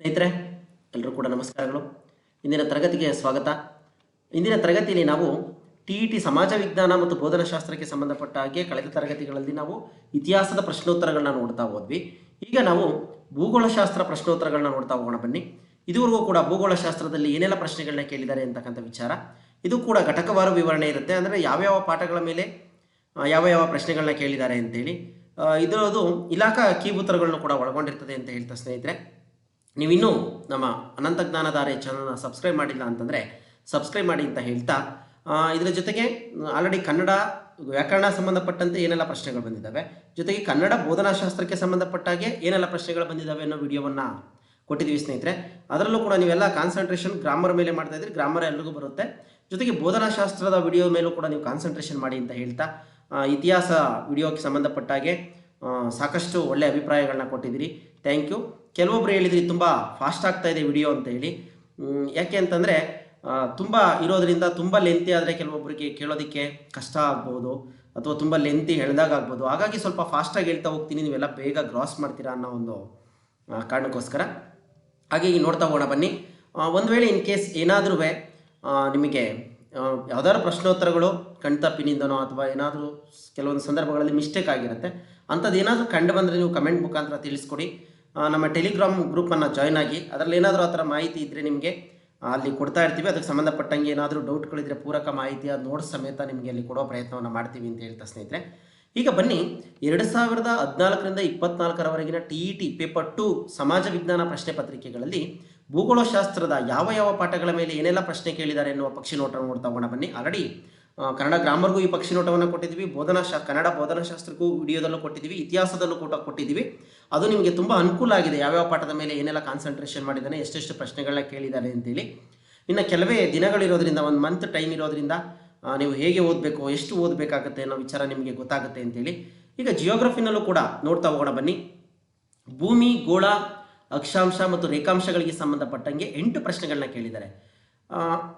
ಸ್ನೇಹಿತರೆ, ಎಲ್ಲರೂ ಕೂಡ ನಮಸ್ಕಾರಗಳು. ಇಂದಿನ ತರಗತಿಗೆ ಸ್ವಾಗತ. ಇಂದಿನ ತರಗತಿಯಲ್ಲಿ ನಾವು ಟಿ ಸಮಾಜ ವಿಜ್ಞಾನ ಮತ್ತು ಬೋಧನಾಶಾಸ್ತ್ರಕ್ಕೆ ಸಂಬಂಧಪಟ್ಟ ಹಾಗೆ ಕಳೆದ ತರಗತಿಗಳಲ್ಲಿ ನಾವು ಇತಿಹಾಸದ ಪ್ರಶ್ನೋತ್ತರಗಳನ್ನ ನೋಡ್ತಾ ಹೋದ್ವಿ. ಈಗ ನಾವು ಭೂಗೋಳಶಾಸ್ತ್ರ ಪ್ರಶ್ನೋತ್ತರಗಳನ್ನ ನೋಡ್ತಾ ಹೋಗೋಣ ಬನ್ನಿ. ಇದುವರೆಗೂ ಕೂಡ ಭೂಗೋಳಶಾಸ್ತ್ರದಲ್ಲಿ ಏನೆಲ್ಲ ಪ್ರಶ್ನೆಗಳನ್ನ ಕೇಳಿದ್ದಾರೆ ಅಂತಕ್ಕಂಥ ವಿಚಾರ, ಇದು ಕೂಡ ಘಟಕವಾರು ವಿವರಣೆ ಇರುತ್ತೆ. ಅಂದರೆ ಯಾವ್ಯಾವ ಪಾಠಗಳ ಮೇಲೆ ಯಾವ ಪ್ರಶ್ನೆಗಳನ್ನ ಕೇಳಿದ್ದಾರೆ ಅಂತೇಳಿ ಇದರದು ಇಲಾಖಾ ಕೀ ಉತ್ತರಗಳನ್ನು ಕೂಡ ಒಳಗೊಂಡಿರ್ತದೆ ಅಂತ ಹೇಳ್ತಾ ಸ್ನೇಹಿತರೆ, ನೀವಿನ್ನೂ ನಮ್ಮ ಅನಂತ ಜ್ಞಾನಧಾರೆ ಚಾನಲ್ನ ಸಬ್ಸ್ಕ್ರೈಬ್ ಮಾಡಿಲ್ಲ ಅಂತಂದರೆ ಸಬ್ಸ್ಕ್ರೈಬ್ ಮಾಡಿ ಅಂತ ಹೇಳ್ತಾ, ಇದರ ಜೊತೆಗೆ ಆಲ್ರೆಡಿ ಕನ್ನಡ ವ್ಯಾಕರಣ ಸಂಬಂಧಪಟ್ಟಂತೆ ಏನೆಲ್ಲ ಪ್ರಶ್ನೆಗಳು ಬಂದಿದ್ದಾವೆ, ಜೊತೆಗೆ ಕನ್ನಡ ಬೋಧನಾಶಾಸ್ತ್ರಕ್ಕೆ ಸಂಬಂಧಪಟ್ಟಾಗೆ ಏನೆಲ್ಲ ಪ್ರಶ್ನೆಗಳು ಬಂದಿದ್ದಾವೆ ಅನ್ನೋ ವಿಡಿಯೋವನ್ನು ಕೊಟ್ಟಿದ್ದೀವಿ ಸ್ನೇಹಿತರೆ. ಅದರಲ್ಲೂ ಕೂಡ ನೀವೆಲ್ಲ ಕಾನ್ಸಂಟ್ರೇಷನ್ ಗ್ರಾಮರ್ ಮೇಲೆ ಮಾಡ್ತಾ ಇದ್ರಿ, ಗ್ರಾಮರ್ ಎಲ್ರಿಗೂ ಬರುತ್ತೆ. ಜೊತೆಗೆ ಬೋಧನಾಶಾಸ್ತ್ರದ ವಿಡಿಯೋ ಮೇಲೂ ಕೂಡ ನೀವು ಕಾನ್ಸಂಟ್ರೇಷನ್ ಮಾಡಿ ಅಂತ ಹೇಳ್ತಾ, ಇತಿಹಾಸ ವಿಡಿಯೋಕ್ಕೆ ಸಂಬಂಧಪಟ್ಟಾಗೆ ಸಾಕಷ್ಟು ಒಳ್ಳೆ ಅಭಿಪ್ರಾಯಗಳನ್ನ ಕೊಟ್ಟಿದ್ದೀರಿ. Thank you. ಕೆಲವೊಬ್ಬರು ಹೇಳಿದ್ರಿ ತುಂಬ ಫಾಸ್ಟ್ ಆಗ್ತಾ ಇದೆ ವಿಡಿಯೋ ಅಂತ ಹೇಳಿ. ಯಾಕೆ ಅಂತಂದರೆ ತುಂಬ ಇರೋದ್ರಿಂದ ತುಂಬ ಲೆಂತಿ ಆದರೆ ಕೆಲವೊಬ್ಬರಿಗೆ ಕೇಳೋದಕ್ಕೆ ಕಷ್ಟ ಆಗ್ಬೋದು, ಅಥವಾ ತುಂಬ ಲೆಂತಿ ಹೇಳ್ದಾಗ ಆಗ್ಬೋದು. ಹಾಗಾಗಿ ಸ್ವಲ್ಪ ಫಾಸ್ಟಾಗಿ ಹೇಳ್ತಾ ಹೋಗ್ತೀನಿ, ನೀವೆಲ್ಲ ಬೇಗ ಗ್ರಾಸ್ ಮಾಡ್ತೀರಾ ಅನ್ನೋ ಒಂದು ಕಾರಣಕ್ಕೋಸ್ಕರ. ಹಾಗೆ ಈಗ ನೋಡ್ತಾ ಹೋಗೋಣ ಬನ್ನಿ. ಒಂದು ವೇಳೆ ಇನ್ ಕೇಸ್ ಏನಾದರೂ ನಿಮಗೆ ಯಾವ್ದಾದ್ರು ಪ್ರಶ್ನೋತ್ತರಗಳು ಕಣ್ತಪ್ಪಿನಿಂದನೋ ಅಥವಾ ಏನಾದರೂ ಕೆಲವೊಂದು ಸಂದರ್ಭಗಳಲ್ಲಿ ಮಿಸ್ಟೇಕ್ ಆಗಿರುತ್ತೆ, ಅಂಥದ್ದು ಏನಾದರೂ ಕಂಡು ಬಂದರೆ ನೀವು ಕಮೆಂಟ್ ಮುಖಾಂತರ ತಿಳಿಸ್ಕೊಡಿ. ನಮ್ಮ ಟೆಲಿಗ್ರಾಮ್ ಗ್ರೂಪನ್ನು ಜಾಯ್ನ್ ಆಗಿ, ಅದರಲ್ಲಿ ಏನಾದರೂ ಆ ಥರ ಮಾಹಿತಿ ಇದ್ದರೆ ನಿಮಗೆ ಅಲ್ಲಿ ಕೊಡ್ತಾ ಇರ್ತೀವಿ. ಅದಕ್ಕೆ ಸಂಬಂಧಪಟ್ಟಂಗೆ ಏನಾದರೂ ಡೌಟ್ಗಳಿದ್ರೆ ಪೂರಕ ಮಾಹಿತಿಯ ನೋಟ್ಸ್ ಸಮೇತ ನಿಮಗೆ ಅಲ್ಲಿ ಕೊಡೋ ಪ್ರಯತ್ನವನ್ನು ಮಾಡ್ತೀವಿ ಅಂತ ಹೇಳ್ತಾ ಸ್ನೇಹಿತರೆ, ಈಗ ಬನ್ನಿ 2014ರಿಂದ 24ರವರೆಗಿನ TET ಪೇಪರ್ 2 ಸಮಾಜ ವಿಜ್ಞಾನ ಪ್ರಶ್ನೆ ಪತ್ರಿಕೆಗಳಲ್ಲಿ ಭೂಗೋಳಶಾಸ್ತ್ರದ ಯಾವ ಪಾಠಗಳ ಮೇಲೆ ಏನೆಲ್ಲ ಪ್ರಶ್ನೆ ಕೇಳಿದ್ದಾರೆ ಎನ್ನುವ ಪಕ್ಷಿ ನೋಟವನ್ನು ನೋಡ್ತಾ ಹೋಗೋಣ ಬನ್ನಿ. ಆಲ್ರೆಡಿ ಕನ್ನಡ ಗ್ರಾಮರ್ಗೂ ಈ ಪಕ್ಷಿ ನೋಟವನ್ನು ಕೊಟ್ಟಿದ್ದೀವಿ, ಕನ್ನಡ ಬೋಧನಾಶಾಸ್ತ್ರಕ್ಕೂ ವಿಡಿಯೋದಲ್ಲೂ ಕೊಟ್ಟಿದ್ದೀವಿ, ಇತಿಹಾಸದಲ್ಲೂ ಕೂಡ ಕೊಟ್ಟಿದ್ದೀವಿ. ಅದು ನಿಮಗೆ ತುಂಬ ಅನುಕೂಲ ಆಗಿದೆ, ಯಾವ್ಯಾವ ಪಾಠದ ಮೇಲೆ ಏನೆಲ್ಲ ಕಾನ್ಸಂಟ್ರೇಷನ್ ಮಾಡಿದ್ದಾನೆ, ಎಷ್ಟೆಷ್ಟು ಪ್ರಶ್ನೆಗಳನ್ನ ಕೇಳಿದ್ದಾರೆ ಅಂತೇಳಿ. ಇನ್ನು ಕೆಲವೇ ದಿನಗಳಿರೋದ್ರಿಂದ, ಒಂದು ಮಂತ್ ಟೈಮ್ ಇರೋದ್ರಿಂದ ನೀವು ಹೇಗೆ ಓದಬೇಕು, ಎಷ್ಟು ಓದಬೇಕಾಗತ್ತೆ ಅನ್ನೋ ವಿಚಾರ ನಿಮಗೆ ಗೊತ್ತಾಗುತ್ತೆ ಅಂತೇಳಿ. ಈಗ ಜಿಯೋಗ್ರಫಿನಲ್ಲೂ ಕೂಡ ನೋಡ್ತಾ ಹೋಗೋಣ ಬನ್ನಿ. ಭೂಮಿ, ಗೋಳ, ಅಕ್ಷಾಂಶ ಮತ್ತು ರೇಖಾಂಶಗಳಿಗೆ ಸಂಬಂಧಪಟ್ಟಂಗೆ 8 ಪ್ರಶ್ನೆಗಳನ್ನ ಕೇಳಿದ್ದಾರೆ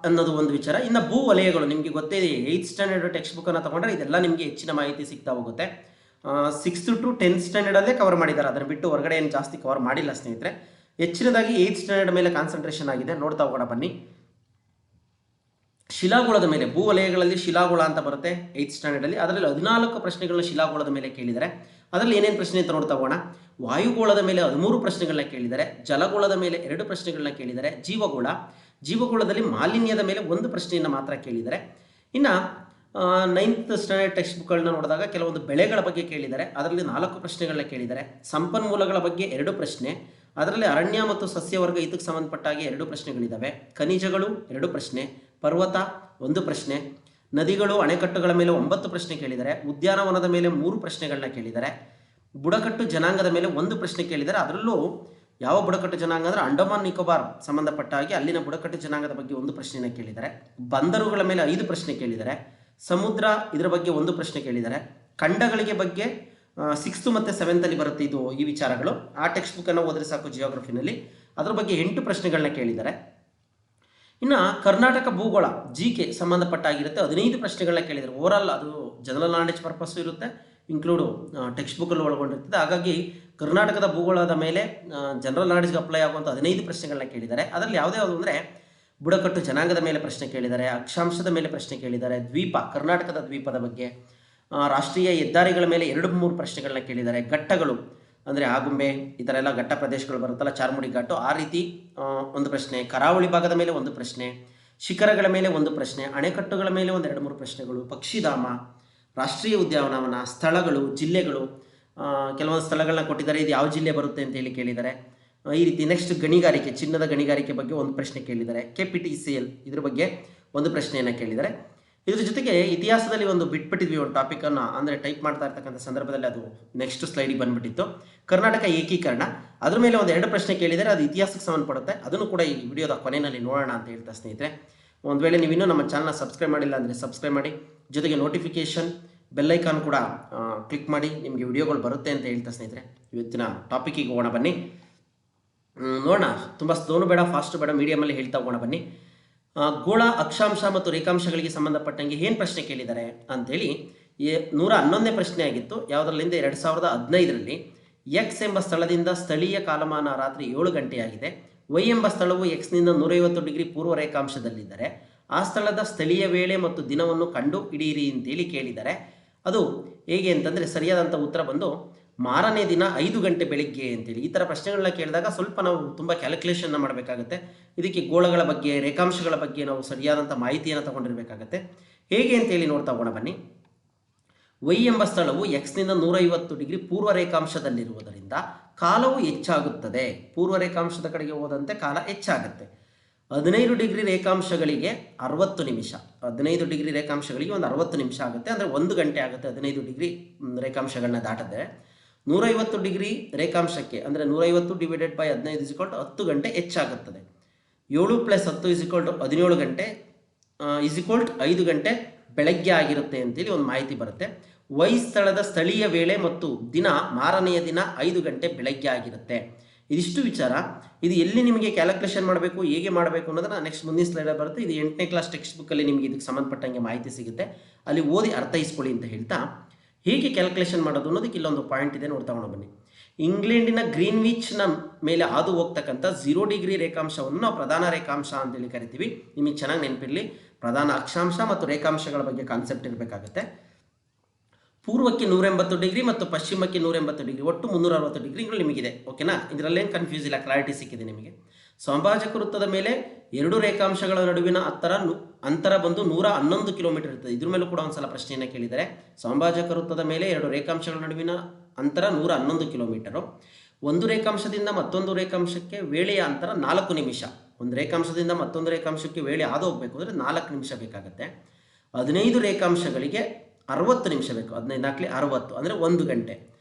ಅನ್ನೋದು ಒಂದು ವಿಚಾರ. ಇನ್ನು ಭೂ ವಲಯಗಳು ನಿಮಗೆ ಗೊತ್ತೇ ಇದೆ, 8th ಸ್ಟ್ಯಾಂಡರ್ಡ್ ಟೆಕ್ಸ್ಟ್ ಬುಕ್ಕನ್ನು ತಗೊಂಡ್ರೆ ಇದೆಲ್ಲ ನಿಮಗೆ ಹೆಚ್ಚಿನ ಮಾಹಿತಿ ಸಿಗ್ತಾ ಹೋಗುತ್ತೆ. 6th to 10th ಸ್ಟ್ಯಾಂಡರ್ಡಲ್ಲೇ ಕವರ್ ಮಾಡಿದ್ದಾರೆ, ಅದನ್ನು ಬಿಟ್ಟು ಹೊರಗಡೆ ಏನು ಜಾಸ್ತಿ ಕವರ್ ಮಾಡಿಲ್ಲ ಸ್ನೇಹಿತರೆ. ಹೆಚ್ಚಿನದಾಗಿ 8th ಸ್ಟ್ಯಾಂಡರ್ಡ್ ಮೇಲೆ ಕಾನ್ಸಂಟ್ರೇಷನ್ ಆಗಿದೆ. ನೋಡ್ತಾ ಹೋಗೋಣ ಬನ್ನಿ. ಶಿಲಾಗೋಳದ ಮೇಲೆ, ಭೂ ವಲಯಗಳಲ್ಲಿ ಶಿಲಾಗೋಳ ಅಂತ ಬರುತ್ತೆ 8th ಸ್ಟ್ಯಾಂಡರ್ಡಲ್ಲಿ, ಅದರಲ್ಲಿ 14 ಪ್ರಶ್ನೆಗಳನ್ನ ಶಿಲಾಗೋಳದ ಮೇಲೆ ಕೇಳಿದ್ದಾರೆ. ಅದರಲ್ಲಿ ಏನೇನು ಪ್ರಶ್ನೆ ಅಂತ ನೋಡ್ತಾ ಹೋಗೋಣ. ವಾಯುಗೋಳದ ಮೇಲೆ 13 ಪ್ರಶ್ನೆಗಳನ್ನ ಕೇಳಿದ್ದಾರೆ, ಜಲಗೋಳದ ಮೇಲೆ 2 ಪ್ರಶ್ನೆಗಳನ್ನ ಕೇಳಿದ್ದಾರೆ, ಜೀವಗೋಳದಲ್ಲಿ ಮಾಲಿನ್ಯದ ಮೇಲೆ 1 ಪ್ರಶ್ನೆಯನ್ನು ಮಾತ್ರ ಕೇಳಿದ್ದಾರೆ. ಇನ್ನು 9th ಸ್ಟ್ಯಾಂಡರ್ಡ್ ಟೆಕ್ಸ್ಟ್ ಬುಕ್ಗಳನ್ನ ನೋಡಿದಾಗ ಕೆಲವೊಂದು ಬೆಳೆಗಳ ಬಗ್ಗೆ ಕೇಳಿದ್ದಾರೆ, ಅದರಲ್ಲಿ 4 ಪ್ರಶ್ನೆಗಳನ್ನ ಕೇಳಿದ್ದಾರೆ. ಸಂಪನ್ಮೂಲಗಳ ಬಗ್ಗೆ 2 ಪ್ರಶ್ನೆ, ಅದರಲ್ಲಿ ಅರಣ್ಯ ಮತ್ತು ಸಸ್ಯವರ್ಗ ಇದಕ್ಕೆ ಸಂಬಂಧಪಟ್ಟಾಗೆ 2 ಪ್ರಶ್ನೆಗಳಿದ್ದಾವೆ. ಖನಿಜಗಳು 2 ಪ್ರಶ್ನೆ, ಪರ್ವತ 1 ಪ್ರಶ್ನೆ, ನದಿಗಳು ಅಣೆಕಟ್ಟುಗಳ ಮೇಲೆ 9 ಪ್ರಶ್ನೆ ಕೇಳಿದ್ದಾರೆ. ಉದ್ಯಾನವನದ ಮೇಲೆ 3 ಪ್ರಶ್ನೆಗಳನ್ನ ಕೇಳಿದ್ದಾರೆ. ಬುಡಕಟ್ಟು ಜನಾಂಗದ ಮೇಲೆ 1 ಪ್ರಶ್ನೆ ಕೇಳಿದ್ದಾರೆ. ಅದರಲ್ಲೂ ಯಾವ ಬುಡಕಟ್ಟು ಜನಾಂಗ ಅಂದರೆ ಅಂಡಮಾನ್ ನಿಕೋಬಾರ್ ಸಂಬಂಧಪಟ್ಟ ಹಾಗೆ ಅಲ್ಲಿನ ಬುಡಕಟ್ಟು ಜನಾಂಗದ ಬಗ್ಗೆ 1 ಪ್ರಶ್ನೆಯನ್ನು ಕೇಳಿದ್ದಾರೆ. ಬಂದರುಗಳ ಮೇಲೆ 5 ಪ್ರಶ್ನೆ ಕೇಳಿದ್ದಾರೆ. ಸಮುದ್ರ ಇದರ ಬಗ್ಗೆ 1 ಪ್ರಶ್ನೆ ಕೇಳಿದ್ದಾರೆ. ಖಂಡಗಳಿಗೆ ಬಗ್ಗೆ 6th ಮತ್ತು 7th ಅಲ್ಲಿ ಬರುತ್ತೆ ಈ ವಿಚಾರಗಳು. ಆ ಟೆಕ್ಸ್ಟ್ ಬುಕ್ಕನ್ನು ಓದಿದ್ರೆ ಸಾಕು ಜಿಯೋಗ್ರಫಿನಲ್ಲಿ, ಅದ್ರ ಬಗ್ಗೆ 8 ಪ್ರಶ್ನೆಗಳನ್ನ ಕೇಳಿದ್ದಾರೆ. ಇನ್ನು ಕರ್ನಾಟಕ ಭೂಗೋಳ GK ಸಂಬಂಧಪಟ್ಟಾಗಿರುತ್ತೆ, 15 ಪ್ರಶ್ನೆಗಳನ್ನ ಕೇಳಿದ್ದಾರೆ. ಓವರಾಲ್ ಅದು ಜನರಲ್ ನಾಲೆಡ್ಜ್ ಪರ್ಪಸ್ಸು ಇರುತ್ತೆ, ಇನ್ಕ್ಲೂಡು ಟೆಕ್ಸ್ಟ್ ಬುಕ್ಕಲ್ಲಿ ಒಳಗೊಂಡಿರ್ತದೆ. ಹಾಗಾಗಿ ಕರ್ನಾಟಕದ ಭೂಗೋಳದ ಮೇಲೆ ಜನರಲ್ ನಾಲೆಡ್ಜ್ಗೆ ಅಪ್ಲೈ ಆಗುವಂಥ 15 ಪ್ರಶ್ನೆಗಳನ್ನ ಕೇಳಿದ್ದಾರೆ. ಅದರಲ್ಲಿ ಯಾವುದ್ಯಾವುದು ಅಂದರೆ ಬುಡಕಟ್ಟು ಜನಾಂಗದ ಮೇಲೆ ಪ್ರಶ್ನೆ ಕೇಳಿದ್ದಾರೆ, ಅಕ್ಷಾಂಶದ ಮೇಲೆ ಪ್ರಶ್ನೆ ಕೇಳಿದ್ದಾರೆ, ಕರ್ನಾಟಕದ ದ್ವೀಪದ ಬಗ್ಗೆ, ರಾಷ್ಟ್ರೀಯ ಹೆದ್ದಾರಿಗಳ ಮೇಲೆ 2-3 ಪ್ರಶ್ನೆಗಳನ್ನ ಕೇಳಿದ್ದಾರೆ. ಘಟ್ಟಗಳು ಅಂದರೆ ಆಗುಂಬೆ ಈ ಥರ ಎಲ್ಲ ಘಟ್ಟ ಪ್ರದೇಶಗಳು ಬರುತ್ತಲ್ಲ, ಚಾರ್ಮುಡಿ ಘಾಟು, ಆ ರೀತಿ 1 ಪ್ರಶ್ನೆ, ಕರಾವಳಿ ಭಾಗದ ಮೇಲೆ 1 ಪ್ರಶ್ನೆ, ಶಿಖರಗಳ ಮೇಲೆ 1 ಪ್ರಶ್ನೆ, ಅಣೆಕಟ್ಟುಗಳ ಮೇಲೆ 2-3 ಪ್ರಶ್ನೆಗಳು, ಪಕ್ಷಿಧಾಮ, ರಾಷ್ಟ್ರೀಯ ಉದ್ಯಾನವನ, ಸ್ಥಳಗಳು, ಜಿಲ್ಲೆಗಳು, ಕೆಲವೊಂದು ಸ್ಥಳಗಳನ್ನ ಕೊಟ್ಟಿದ್ದಾರೆ, ಇದು ಯಾವ ಜಿಲ್ಲೆ ಬರುತ್ತೆ ಅಂತ ಹೇಳಿ ಕೇಳಿದ್ದಾರೆ. ಈ ರೀತಿ ನೆಕ್ಸ್ಟ್ ಗಣಿಗಾರಿಕೆ, ಚಿನ್ನದ ಗಣಿಗಾರಿಕೆ ಬಗ್ಗೆ 1 ಪ್ರಶ್ನೆ ಕೇಳಿದ್ದಾರೆ. KPTCL ಇದ್ರ ಬಗ್ಗೆ 1 ಪ್ರಶ್ನೆಯನ್ನು ಕೇಳಿದ್ದಾರೆ. ಇದ್ರ ಜೊತೆಗೆ ಇತಿಹಾಸದಲ್ಲಿ ಒಂದು ಬಿಟ್ಬಿಟ್ಟಿದ್ವಿ ಒಂದು ಟಾಪಿಕನ್ನು, ಅಂದರೆ ಟೈಪ್ ಮಾಡ್ತಾ ಇರ್ತಕ್ಕಂಥ ಸಂದರ್ಭದಲ್ಲಿ ಅದು ನೆಕ್ಸ್ಟ್ ಸ್ಲೈಡಿಗೆ ಬಂದುಬಿಟ್ಟಿತ್ತು. ಕರ್ನಾಟಕ ಏಕೀಕರಣ, ಅದ್ರ ಮೇಲೆ 1-2 ಪ್ರಶ್ನೆ ಕೇಳಿದ್ದಾರೆ, ಅದು ಇತಿಹಾಸಕ್ಕೆ ಸಂಬಂಧಪಡುತ್ತೆ. ಅದನ್ನು ಕೂಡ ಈ ವಿಡಿಯೋದ ಕೊನೆಯಲ್ಲಿ ನೋಡೋಣ ಅಂತ ಹೇಳ್ತಾ ಸ್ನೇಹಿತರೆ, ಒಂದು ವೇಳೆ ನೀವಿನ್ನೂ ನಮ್ಮ ಚಾನಲ್ನ ಸಬ್ಸ್ಕ್ರೈಬ್ ಮಾಡಿಲ್ಲ ಅಂದರೆ ಸಬ್ಸ್ಕ್ರೈಬ್ ಮಾಡಿ, ಜೊತೆಗೆ ನೋಟಿಫಿಕೇಷನ್ ಬೆಲ್ಲೈಕಾನ್ ಕೂಡ ಕ್ಲಿಕ್ ಮಾಡಿ, ನಿಮಗೆ ವಿಡಿಯೋಗಳು ಬರುತ್ತೆ ಅಂತ ಹೇಳ್ತಾ ಸ್ನೇಹಿತರೆ, ಇವತ್ತಿನ ಟಾಪಿಕಿಗೆ ಹೋಗೋಣ ಬನ್ನಿ. ನೋಡೋಣ, ತುಂಬ ಸ್ಲೋನು ಬೇಡ, ಫಾಸ್ಟು ಬೇಡ, ಮೀಡಿಯಮಲ್ಲಿ ಹೇಳ್ತಾ ಹೋಗೋಣ ಬನ್ನಿ. ಗೋಳ, ಅಕ್ಷಾಂಶ ಮತ್ತು ರೇಖಾಂಶಗಳಿಗೆ ಸಂಬಂಧಪಟ್ಟಂಗೆ ಏನು ಪ್ರಶ್ನೆ ಕೇಳಿದ್ದಾರೆ ಅಂಥೇಳಿ 111ನೇ ಪ್ರಶ್ನೆ ಆಗಿತ್ತು. ಯಾವುದರಲ್ಲಿಂದ 2015ರಲ್ಲಿ ಎಕ್ಸ್ ಎಂಬ ಸ್ಥಳದಿಂದ ಸ್ಥಳೀಯ ಕಾಲಮಾನ ರಾತ್ರಿ 7 ಗಂಟೆಯಾಗಿದೆ. ವೈ ಎಂಬ ಸ್ಥಳವು ಎಕ್ಸ್ನಿಂದ 150 ಡಿಗ್ರಿ ಪೂರ್ವ ರೇಖಾಂಶದಲ್ಲಿದ್ದರೆ ಆ ಸ್ಥಳದ ಸ್ಥಳೀಯ ವೇಳೆ ಮತ್ತು ದಿನವನ್ನು ಕಂಡು ಹಿಡಿಯಿರಿ ಅಂತೇಳಿ ಕೇಳಿದ್ದಾರೆ. ಅದು ಹೇಗೆ ಅಂತಂದರೆ ಸರಿಯಾದಂಥ ಉತ್ತರ ಬಂದು ಮಾರನೇ ದಿನ 5 ಗಂಟೆ ಬೆಳಿಗ್ಗೆ ಅಂತೇಳಿ. ಈ ಥರ ಪ್ರಶ್ನೆಗಳನ್ನ ಕೇಳಿದಾಗ ಸ್ವಲ್ಪ ನಾವು ತುಂಬ ಕ್ಯಾಲ್ಕುಲೇಷನ್ನ ಮಾಡಬೇಕಾಗತ್ತೆ. ಇದಕ್ಕೆ ಗೋಳಗಳ ಬಗ್ಗೆ, ರೇಖಾಂಶಗಳ ಬಗ್ಗೆ ನಾವು ಸರಿಯಾದಂಥ ಮಾಹಿತಿಯನ್ನು ತಗೊಂಡಿರಬೇಕಾಗತ್ತೆ. ಹೇಗೆ ಅಂತೇಳಿ ನೋಡ್ತಾ ಹೋಗೋಣ ಬನ್ನಿ. ವೈ ಎಂಬ ಸ್ಥಳವು ಎಕ್ಸ್ನಿಂದ 150 ಡಿಗ್ರಿ ಪೂರ್ವ ರೇಖಾಂಶದಲ್ಲಿರುವುದರಿಂದ ಕಾಲವು ಹೆಚ್ಚಾಗುತ್ತದೆ. ಪೂರ್ವ ರೇಖಾಂಶದ ಕಡೆಗೆ ಹೋದಂತೆ ಕಾಲ ಹೆಚ್ಚಾಗುತ್ತೆ. 15 ಡಿಗ್ರಿ ರೇಖಾಂಶಗಳಿಗೆ 60 ನಿಮಿಷ. 15 ಡಿಗ್ರಿ ರೇಖಾಂಶಗಳಿಗೆ ಒಂದು 60 ನಿಮಿಷ ಆಗುತ್ತೆ, ಅಂದರೆ 1 ಗಂಟೆ ಆಗುತ್ತೆ. 15 ಡಿಗ್ರಿ ರೇಖಾಂಶಗಳನ್ನ ದಾಟದೆ 150 ಡಿಗ್ರಿ ರೇಖಾಂಶಕ್ಕೆ ಅಂದರೆ 150 ಡಿವೈಡೆಡ್ ಬೈ 15 10 ಗಂಟೆ ಹೆಚ್ಚಾಗುತ್ತದೆ. 7 + 10 17 ಗಂಟೆ 5 ಗಂಟೆ ಬೆಳಗ್ಗೆ ಆಗಿರುತ್ತೆ ಅಂತೇಳಿ ಒಂದು ಮಾಹಿತಿ ಬರುತ್ತೆ. ವೈ ಸ್ಥಳದ ಸ್ಥಳೀಯ ವೇಳೆ ಮತ್ತು ದಿನ ಮಾರನೆಯ ದಿನ 5 ಗಂಟೆ ಬೆಳಗ್ಗೆ ಆಗಿರುತ್ತೆ. ಇದಿಷ್ಟು ವಿಚಾರ. ಇದು ಎಲ್ಲಿ ನಿಮಗೆ ಕ್ಯಾಲ್ಕುಲೇಷನ್ ಮಾಡಬೇಕು, ಹೇಗೆ ಮಾಡಬೇಕು ಅನ್ನೋದನ್ನ ನೆಕ್ಸ್ಟ್ ಮುಂದಿನ ಸ್ಲೈಡಲ್ಲಿ ಬರುತ್ತೆ. ಇದು 8ನೇ ಕ್ಲಾಸ್ ಟೆಕ್ಸ್ಟ್ ಬುಕ್ಕಲ್ಲಿ ನಿಮಗೆ ಇದಕ್ಕೆ ಸಂಬಂಧಪಟ್ಟಂಗೆ ಮಾಹಿತಿ ಸಿಗುತ್ತೆ. ಅಲ್ಲಿ ಓದಿ ಅರ್ಥೈಸ್ಕೊಳ್ಳಿ ಅಂತ ಹೇಳ್ತಾ, ಹೇಗೆ ಕ್ಯಾಲ್ಕುಲೇಷನ್ ಮಾಡೋದು ಅನ್ನೋದಕ್ಕೆ ಇಲ್ಲೊಂದು ಪಾಯಿಂಟ್ ಇದೆ, ನೋಡ್ತಾ ಹೋಗೋಣ ಬನ್ನಿ. ಇಂಗ್ಲೆಂಡಿನ ಗ್ರೀನ್ವಿಚ್ನ ಮೇಲೆ ಹಾದು ಹೋಗ್ತಕ್ಕಂಥ 0 ಡಿಗ್ರಿ ರೇಖಾಂಶವನ್ನು ನಾವು ಪ್ರಧಾನ ರೇಖಾಂಶ ಅಂತೇಳಿ ಕರಿತೀವಿ. ನಿಮಗೆ ಚೆನ್ನಾಗಿ ನೆನಪಿರಲಿ, ಪ್ರಧಾನ ಅಕ್ಷಾಂಶ ಮತ್ತು ರೇಖಾಂಶಗಳ ಬಗ್ಗೆ ಕಾನ್ಸೆಪ್ಟ್ ಇರಬೇಕಾಗುತ್ತೆ. ಪೂರ್ವಕ್ಕೆ 180 ಡಿಗ್ರಿ ಮತ್ತು ಪಶ್ಚಿಮಕ್ಕೆ 180 ಡಿಗ್ರಿ, ಒಟ್ಟು 360 ಡಿಗ್ರಿಗಳು ನಿಮಗಿದೆ. ಓಕೆನಾ? ಇದರಲ್ಲೇನು ಕನ್ಫ್ಯೂಸ್ ಇಲ್ಲ, ಕ್ಲಾರಿಟಿ ಸಿಕ್ಕಿದೆ ನಿಮಗೆ. ಸಮಭಾಜಕ ವೃತ್ತದ ಮೇಲೆ 2 ರೇಖಾಂಶಗಳ ನಡುವಿನ ಅಂತರ ಬಂದು 111 ಕಿಲೋಮೀಟರ್ ಇರ್ತದೆ. ಇದ್ರ ಮೇಲೂ ಕೂಡ ಒಂದ್ಸಲ ಪ್ರಶ್ನೆಯನ್ನು ಕೇಳಿದರೆ, ಸಮಭಾಜಕ ವೃತ್ತದ ಮೇಲೆ 2 ರೇಖಾಂಶಗಳ ನಡುವಿನ ಅಂತರ 111 ಕಿಲೋಮೀಟರು. ಒಂದು ರೇಖಾಂಶದಿಂದ ಮತ್ತೊಂದು ರೇಖಾಂಶಕ್ಕೆ ವೇಳೆಯ ಅಂತರ 4 ನಿಮಿಷ. ಒಂದು ರೇಖಾಂಶದಿಂದ ಮತ್ತೊಂದು ರೇಖಾಂಶಕ್ಕೆ ವೇಳೆ ಹಾದು ಹೋಗಬೇಕು ಅಂದರೆ 4 ನಿಮಿಷ ಬೇಕಾಗುತ್ತೆ. 15 ರೇಖಾಂಶಗಳಿಗೆ 60 ನಿಮಿಷ ಬೇಕು. 15 × 60 ಅಂದರೆ 1 ಗಂಟೆ.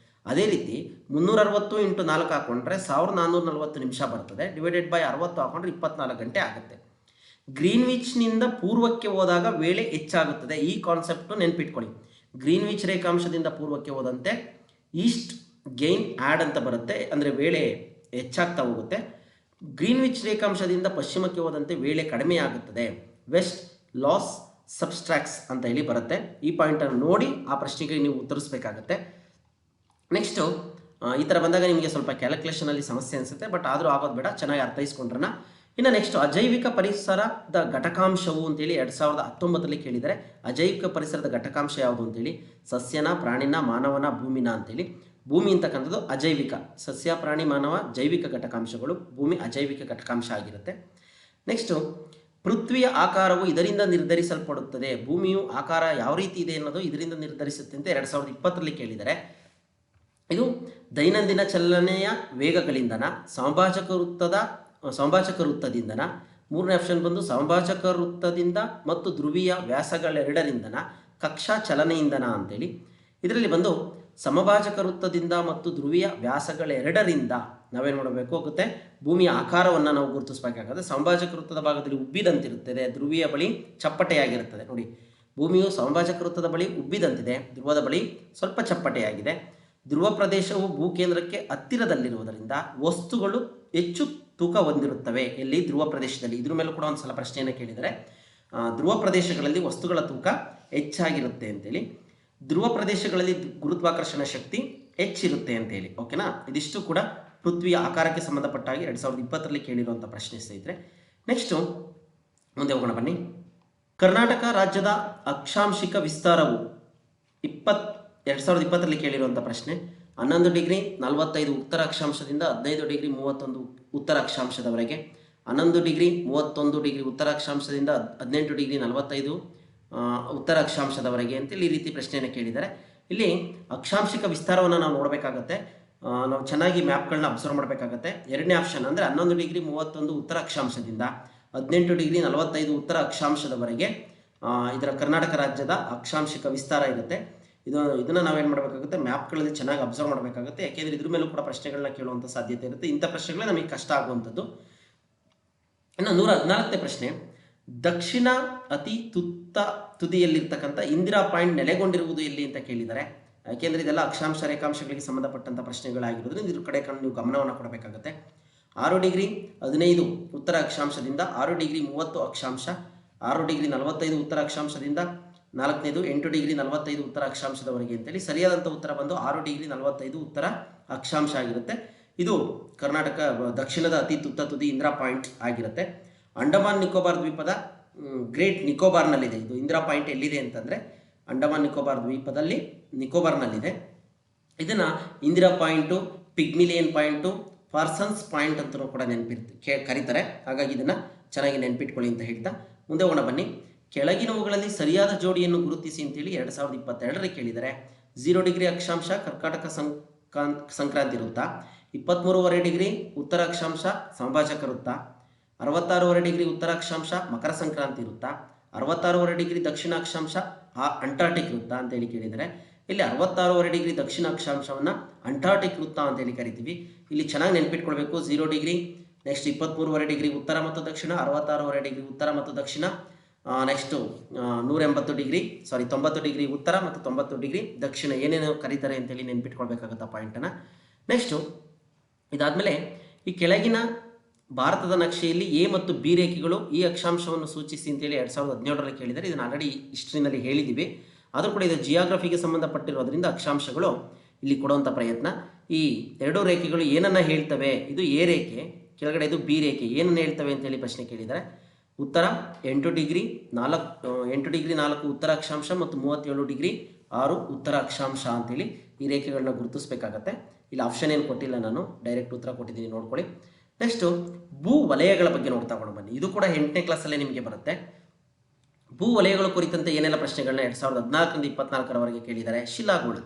ಅದೇ ರೀತಿ 360 × 4 ಹಾಕೊಂಡ್ರೆ 1440 ನಿಮಿಷ ಬರ್ತದೆ. ಡಿವೈಡೆಡ್ ಬೈ 60 ಹಾಕೊಂಡ್ರೆ 24 ಗಂಟೆ ಆಗುತ್ತೆ. ಗ್ರೀನ್ವಿಚ್ನಿಂದ ಪೂರ್ವಕ್ಕೆ ಹೋದಾಗ ವೇಳೆ ಹೆಚ್ಚಾಗುತ್ತದೆ. ಈ ಕಾನ್ಸೆಪ್ಟು ನೆನ್ಪಿಟ್ಕೊಳ್ಳಿ. ಗ್ರೀನ್ವಿಚ್ ರೇಖಾಂಶದಿಂದ ಪೂರ್ವಕ್ಕೆ ಹೋದಂತೆ ಈಸ್ಟ್ ಗೈನ್ ಆ್ಯಡ್ ಅಂತ ಬರುತ್ತೆ, ಅಂದರೆ ವೇಳೆ ಹೆಚ್ಚಾಗ್ತಾ ಹೋಗುತ್ತೆ. ಗ್ರೀನ್ವಿಚ್ ರೇಖಾಂಶದಿಂದ ಪಶ್ಚಿಮಕ್ಕೆ ಹೋದಂತೆ ವೇಳೆ ಕಡಿಮೆ ಆಗುತ್ತದೆ. ವೆಸ್ಟ್ ಲಾಸ್ ಸಬ್ಸ್ಟ್ರಾಕ್ಟ್ಸ್ ಅಂತ ಹೇಳಿ ಬರುತ್ತೆ. ಈ ಪಾಯಿಂಟನ್ನು ನೋಡಿ ಆ ಪ್ರಶ್ನೆಗೆ ನೀವು ಉತ್ತರಿಸಬೇಕಾಗತ್ತೆ. ನೆಕ್ಸ್ಟು ಈ ಥರ ಬಂದಾಗ ನಿಮಗೆ ಸ್ವಲ್ಪ ಕ್ಯಾಲ್ಕುಲೇಷನಲ್ಲಿ ಸಮಸ್ಯೆ ಅನಿಸುತ್ತೆ, ಬಟ್ ಆದರೂ ಆಗೋದು ಬೇಡ, ಚೆನ್ನಾಗಿ ಅರ್ಥೈಸ್ಕೊಂಡ್ರನ. ಇನ್ನು ನೆಕ್ಸ್ಟ್ ಅಜೈವಿಕ ಪರಿಸರದ ಘಟಕಾಂಶವು ಅಂತೇಳಿ 2019 ಕೇಳಿದರೆ, ಅಜೈವಿಕ ಪರಿಸರದ ಘಟಕಾಂಶ ಯಾವುದು ಅಂತೇಳಿ, ಸಸ್ಯನ, ಪ್ರಾಣಿನ, ಮಾನವನ, ಭೂಮಿನ ಅಂತೇಳಿ. ಭೂಮಿ ಅಂತಕ್ಕಂಥದ್ದು ಅಜೈವಿಕ, ಸಸ್ಯ, ಪ್ರಾಣಿ, ಮಾನವ ಜೈವಿಕ ಘಟಕಾಂಶಗಳು, ಭೂಮಿ ಅಜೈವಿಕ ಘಟಕಾಂಶ ಆಗಿರುತ್ತೆ. ನೆಕ್ಸ್ಟು ಪೃಥ್ವಿಯ ಆಕಾರವು ಇದರಿಂದ ನಿರ್ಧರಿಸಲ್ಪಡುತ್ತದೆ. ಭೂಮಿಯು ಆಕಾರ ಯಾವ ರೀತಿ ಇದೆ ಅನ್ನೋದು ಇದರಿಂದ ನಿರ್ಧರಿಸುತ್ತೆ ಅಂತ 2020 ಕೇಳಿದರೆ, ಇದು ದೈನಂದಿನ ಚಲನೆಯ ವೇಗಗಳಿಂದನ, ಸಮಭಾಜಕ ವೃತ್ತದಿಂದನ, ಮೂರನೇ ಆಪ್ಷನ್ ಬಂದು ಸಮಭಾಜಕ ವೃತ್ತದಿಂದ ಮತ್ತು ಧ್ರುವೀಯ ವ್ಯಾಸಗಳೆರಡರಿಂದನ, ಕಕ್ಷಾ ಚಲನೆಯಿಂದನ ಅಂತೇಳಿ. ಇದರಲ್ಲಿ ಬಂದು ಸಮಭಾಜಕ ವೃತ್ತದಿಂದ ಮತ್ತು ಧ್ರುವೀಯ ವ್ಯಾಸಗಳೆರಡರಿಂದ ನಾವೇನು ಮಾಡಬೇಕು ಆಗುತ್ತೆ, ಭೂಮಿಯ ಆಕಾರವನ್ನು ನಾವು ಗುರುತಿಸಬೇಕಾಗುತ್ತೆ. ಸಮಭಾಜಕ ವೃತ್ತದ ಭಾಗದಲ್ಲಿ ಉಬ್ಬಿದಂತಿರುತ್ತದೆ, ಧ್ರುವೀಯ ಬಳಿ ಚಪ್ಪಟೆಯಾಗಿರುತ್ತದೆ. ನೋಡಿ, ಭೂಮಿಯು ಸಮಭಾಜಕ ವೃತ್ತದ ಬಳಿ ಉಬ್ಬಿದಂತಿದೆ, ಧ್ರುವದ ಬಳಿ ಸ್ವಲ್ಪ ಚಪ್ಪಟೆಯಾಗಿದೆ. ಧ್ರುವ ಪ್ರದೇಶವು ಭೂಕೇಂದ್ರಕ್ಕೆ ಹತ್ತಿರದಲ್ಲಿರುವುದರಿಂದ ವಸ್ತುಗಳು ಹೆಚ್ಚು ತೂಕ ಹೊಂದಿರುತ್ತವೆ. ಎಲ್ಲಿ? ಧ್ರುವ ಪ್ರದೇಶದಲ್ಲಿ. ಇದ್ರ ಮೇಲೂ ಕೂಡ ಒಂದು ಸಲ ಪ್ರಶ್ನೆಯನ್ನು ಕೇಳಿದರೆ, ಧ್ರುವ ಪ್ರದೇಶಗಳಲ್ಲಿ ವಸ್ತುಗಳ ತೂಕ ಹೆಚ್ಚಾಗಿರುತ್ತೆ ಅಂತೇಳಿ. ಧ್ರುವ ಪ್ರದೇಶಗಳಲ್ಲಿ ಗುರುತ್ವಾಕರ್ಷಣ ಶಕ್ತಿ ಹೆಚ್ಚಿರುತ್ತೆ ಅಂತೇಳಿ. ಓಕೆನಾ? ಇದಿಷ್ಟು ಕೂಡ ಪೃಥ್ವಿಯ ಆಕಾರಕ್ಕೆ ಸಂಬಂಧಪಟ್ಟಾಗಿ 2020 ಕೇಳಿರುವಂಥ ಪ್ರಶ್ನೆ ಸ್ನೇಹಿತರೆ. ನೆಕ್ಸ್ಟು ಮುಂದೆ ಹೋಗೋಣ ಬನ್ನಿ. ಕರ್ನಾಟಕ ರಾಜ್ಯದ ಅಕ್ಷಾಂಶಿಕ ವಿಸ್ತಾರವು 2020 ಕೇಳಿರುವಂಥ ಪ್ರಶ್ನೆ. 11 ಡಿಗ್ರಿ 45 ಉತ್ತರ ಅಕ್ಷಾಂಶದಿಂದ 15 ಡಿಗ್ರಿ 31 ಉತ್ತರ ಅಕ್ಷಾಂಶದವರೆಗೆ, 11 ಡಿಗ್ರಿ 31 ಡಿಗ್ರಿ ಉತ್ತರ ಅಕ್ಷಾಂಶದಿಂದ 18 ಡಿಗ್ರಿ 45 ಉತ್ತರ ಅಕ್ಷಾಂಶದವರೆಗೆ ಅಂತೇಳಿ ಈ ರೀತಿ ಪ್ರಶ್ನೆಯನ್ನು ಕೇಳಿದ್ದಾರೆ. ಇಲ್ಲಿ ಅಕ್ಷಾಂಶಿಕ ವಿಸ್ತಾರವನ್ನು ನಾವು ನೋಡಬೇಕಾಗತ್ತೆ. ನಾವು ಚೆನ್ನಾಗಿ ಮ್ಯಾಪ್ಗಳನ್ನ ಅಬ್ಸರ್ವ್ ಮಾಡಬೇಕಾಗತ್ತೆ. ಎರಡನೇ ಆಪ್ಷನ್ ಅಂದರೆ 11 ಡಿಗ್ರಿ 31 ಉತ್ತರ ಅಕ್ಷಾಂಶದಿಂದ 18 ಡಿಗ್ರಿ 45 ಉತ್ತರ ಅಕ್ಷಾಂಶದವರೆಗೆ ಇದರ ಕರ್ನಾಟಕ ರಾಜ್ಯದ ಅಕ್ಷಾಂಶಿಕ ವಿಸ್ತಾರ ಇರುತ್ತೆ. ಇದನ್ನು ನಾವೇನು ಮಾಡಬೇಕಾಗುತ್ತೆ, ಮ್ಯಾಪ್ಗಳಲ್ಲಿ ಚೆನ್ನಾಗಿ ಅಬ್ಸರ್ವ್ ಮಾಡಬೇಕಾಗುತ್ತೆ. ಯಾಕೆಂದರೆ ಇದ್ರ ಮೇಲೂ ಕೂಡ ಪ್ರಶ್ನೆಗಳನ್ನ ಕೇಳುವಂಥ ಸಾಧ್ಯತೆ ಇರುತ್ತೆ. ಇಂಥ ಪ್ರಶ್ನೆಗಳೇ ನಮಗೆ ಕಷ್ಟ ಆಗುವಂಥದ್ದು. ಇನ್ನು 114ನೇ ಪ್ರಶ್ನೆ, ದಕ್ಷಿಣ ಅತಿ ತುದಿಯಲ್ಲಿರ್ತಕ್ಕಂಥ ಇಂದಿರಾ ಪಾಯಿಂಟ್ ನೆಲೆಗೊಂಡಿರುವುದು ಎಲ್ಲಿ ಅಂತ ಕೇಳಿದ್ದಾರೆ. ಯಾಕೆಂದರೆ ಇದೆಲ್ಲ ಅಕ್ಷಾಂಶ ರೇಖಾಂಶಗಳಿಗೆ ಸಂಬಂಧಪಟ್ಟಂಥ ಪ್ರಶ್ನೆಗಳಾಗಿರೋದ್ರಿಂದ ಇದ್ರ ಕಡೆ ನೀವು ಗಮನವನ್ನು ಕೊಡಬೇಕಾಗುತ್ತೆ. 6 ಡಿಗ್ರಿ 15 ಉತ್ತರ ಅಕ್ಷಾಂಶದಿಂದ 6 ಡಿಗ್ರಿ 30 ಅಕ್ಷಾಂಶ, 6 ಡಿಗ್ರಿ 45 ಉತ್ತರ ಅಕ್ಷಾಂಶದಿಂದ 4ನೇದು 8 ಡಿಗ್ರಿ 45 ಉತ್ತರ ಅಕ್ಷಾಂಶದವರೆಗೆ ಅಂತೇಳಿ. ಸರಿಯಾದಂಥ ಉತ್ತರ ಬಂದು 6 ಡಿಗ್ರಿ 45 ಉತ್ತರ ಅಕ್ಷಾಂಶ ಆಗಿರುತ್ತೆ. ಇದು ಕರ್ನಾಟಕ ದಕ್ಷಿಣದ ಅತಿ ತುದಿ ಇಂದಿರಾ ಪಾಯಿಂಟ್ ಆಗಿರುತ್ತೆ. ಅಂಡಮಾನ್ ನಿಕೋಬಾರ್ ದ್ವೀಪದ ಗ್ರೇಟ್ ನಿಕೋಬಾರ್ನಲ್ಲಿದೆ. ಇದು ಇಂದಿರಾ ಪಾಯಿಂಟ್ ಎಲ್ಲಿದೆ ಅಂತಂದರೆ ಅಂಡಮಾನ್ ನಿಕೋಬಾರ್ ದ್ವೀಪದಲ್ಲಿ ನಿಕೋಬಾರ್ನಲ್ಲಿದೆ. ಇದನ್ನು Indira point, Pygmalion point, Parsons point ಅಂತಲೂ ಕೂಡ ಕರೀತಾರೆ. ಹಾಗಾಗಿ ಇದನ್ನು ಚೆನ್ನಾಗಿ ನೆನ್ಪಿಟ್ಕೊಳ್ಳಿ ಅಂತ ಹೇಳ್ತಾ ಮುಂದೆ ಹೋಗೋಣ ಬನ್ನಿ. ಕೆಳಗಿನವುಗಳಲ್ಲಿ ಸರಿಯಾದ ಜೋಡಿಯನ್ನು ಗುರುತಿಸಿ ಅಂತೇಳಿ 2022ರಲ್ಲಿ ಕೇಳಿದರೆ 0 ಡಿಗ್ರಿ ಅಕ್ಷಾಂಶ ಕರ್ಕಾಟಕ ಸಂಕ್ರಾಂತಿ ವೃತ್ತ, 23.5 ಡಿಗ್ರಿ ಉತ್ತರ ಅಕ್ಷಾಂಶ ಸಮಭಾಜಕ ವೃತ್ತ, 66.5 ಡಿಗ್ರಿ ಉತ್ತರ ಅಕ್ಷಾಂಶ ಮಕರ ಸಂಕ್ರಾಂತಿ ವೃತ್ತ, 66.5 ಡಿಗ್ರಿ ದಕ್ಷಿಣ ಅಕ್ಷಾಂಶ ಅಂಟಾರ್ಟಿಕ್ ವೃತ್ತ ಅಂತೇಳಿ ಕೇಳಿದರೆ ಇಲ್ಲಿ 66.5 ಡಿಗ್ರಿ ದಕ್ಷಿಣ ಅಕ್ಷಾಂಶವನ್ನು ಅಂಟಾರ್ಟಿಕ್ ವೃತ್ತ ಅಂತೇಳಿ ಕರಿತೀವಿ. ಇಲ್ಲಿ ಚೆನ್ನಾಗಿ ನೆನ್ಪಿಟ್ಕೊಳ್ಬೇಕು. 0 ಡಿಗ್ರಿ, ನೆಕ್ಸ್ಟ್ 23.5 ಡಿಗ್ರಿ ಉತ್ತರ ಮತ್ತು ದಕ್ಷಿಣ, 66.5 ಡಿಗ್ರಿ ಉತ್ತರ ಮತ್ತು ದಕ್ಷಿಣ, ನೆಕ್ಸ್ಟು 90 ಡಿಗ್ರಿ ಉತ್ತರ ಮತ್ತು 90 ಡಿಗ್ರಿ ದಕ್ಷಿಣ ಏನೇನು ಕರೀತಾರೆ ಅಂತೇಳಿ ನೆನ್ಪಿಟ್ಕೊಳ್ಬೇಕಾಗತ್ತ ಪಾಯಿಂಟನ್ನು. ನೆಕ್ಸ್ಟು ಇದಾದಮೇಲೆ ಈ ಕೆಳಗಿನ ಭಾರತದ ನಕ್ಷೆಯಲ್ಲಿ ಎ ಮತ್ತು ಬಿ ರೇಖೆಗಳು ಈ ಅಕ್ಷಾಂಶವನ್ನು ಸೂಚಿಸಿ ಅಂತೇಳಿ 2017ರಲ್ಲಿ ಕೇಳಿದರೆ ಇದನ್ನು ಆಲ್ರೆಡಿ ಹಿಸ್ಟ್ರಿನಲ್ಲಿ ಹೇಳಿದ್ದೀವಿ. ಆದರೂ ಕೂಡ ಇದು ಜಿಯಾಗ್ರಫಿಗೆ ಸಂಬಂಧಪಟ್ಟಿರೋದ್ರಿಂದ ಅಕ್ಷಾಂಶಗಳು ಇಲ್ಲಿ ಕೊಡುವಂಥ ಪ್ರಯತ್ನ. ಈ ಎರಡೂ ರೇಖೆಗಳು ಏನನ್ನು ಹೇಳ್ತವೆ? ಇದು ಎ ರೇಖೆ, ಕೆಳಗಡೆ ಇದು ಬಿ ರೇಖೆ, ಏನನ್ನು ಹೇಳ್ತವೆ ಅಂತೇಳಿ ಪ್ರಶ್ನೆ ಕೇಳಿದರೆ ಉತ್ತರ 8 ಡಿಗ್ರಿ 4 ಉತ್ತರ ಅಕ್ಷಾಂಶ ಮತ್ತು 37 ಡಿಗ್ರಿ 6 ಉತ್ತರ ಅಕ್ಷಾಂಶ ಅಂತೇಳಿ ಈ ರೇಖೆಗಳನ್ನ ಗುರುತಿಸಬೇಕಾಗತ್ತೆ. ಇಲ್ಲಿ ಆಪ್ಷನ್ ಏನು ಕೊಟ್ಟಿಲ್ಲ, ನಾನು ಡೈರೆಕ್ಟ್ ಉತ್ತರ ಕೊಟ್ಟಿದ್ದೀನಿ, ನೋಡ್ಕೊಳ್ಳಿ. ನೆಕ್ಸ್ಟು ಭೂ ವಲಯಗಳ ಬಗ್ಗೆ ನೋಡ್ತಾ ಬನ್ನಿ. ಇದು ಕೂಡ 8ನೇ ಕ್ಲಾಸಲ್ಲೇ ನಿಮಗೆ ಬರುತ್ತೆ. ಭೂ ವಲಯಗಳ ಕುರಿತಂತೆ ಏನೆಲ್ಲ ಪ್ರಶ್ನೆಗಳನ್ನ 2014ರಿಂದ 2024ರವರೆಗೆ ಕೇಳಿದ್ದಾರೆ. ಶಿಲಾಗೋಳ,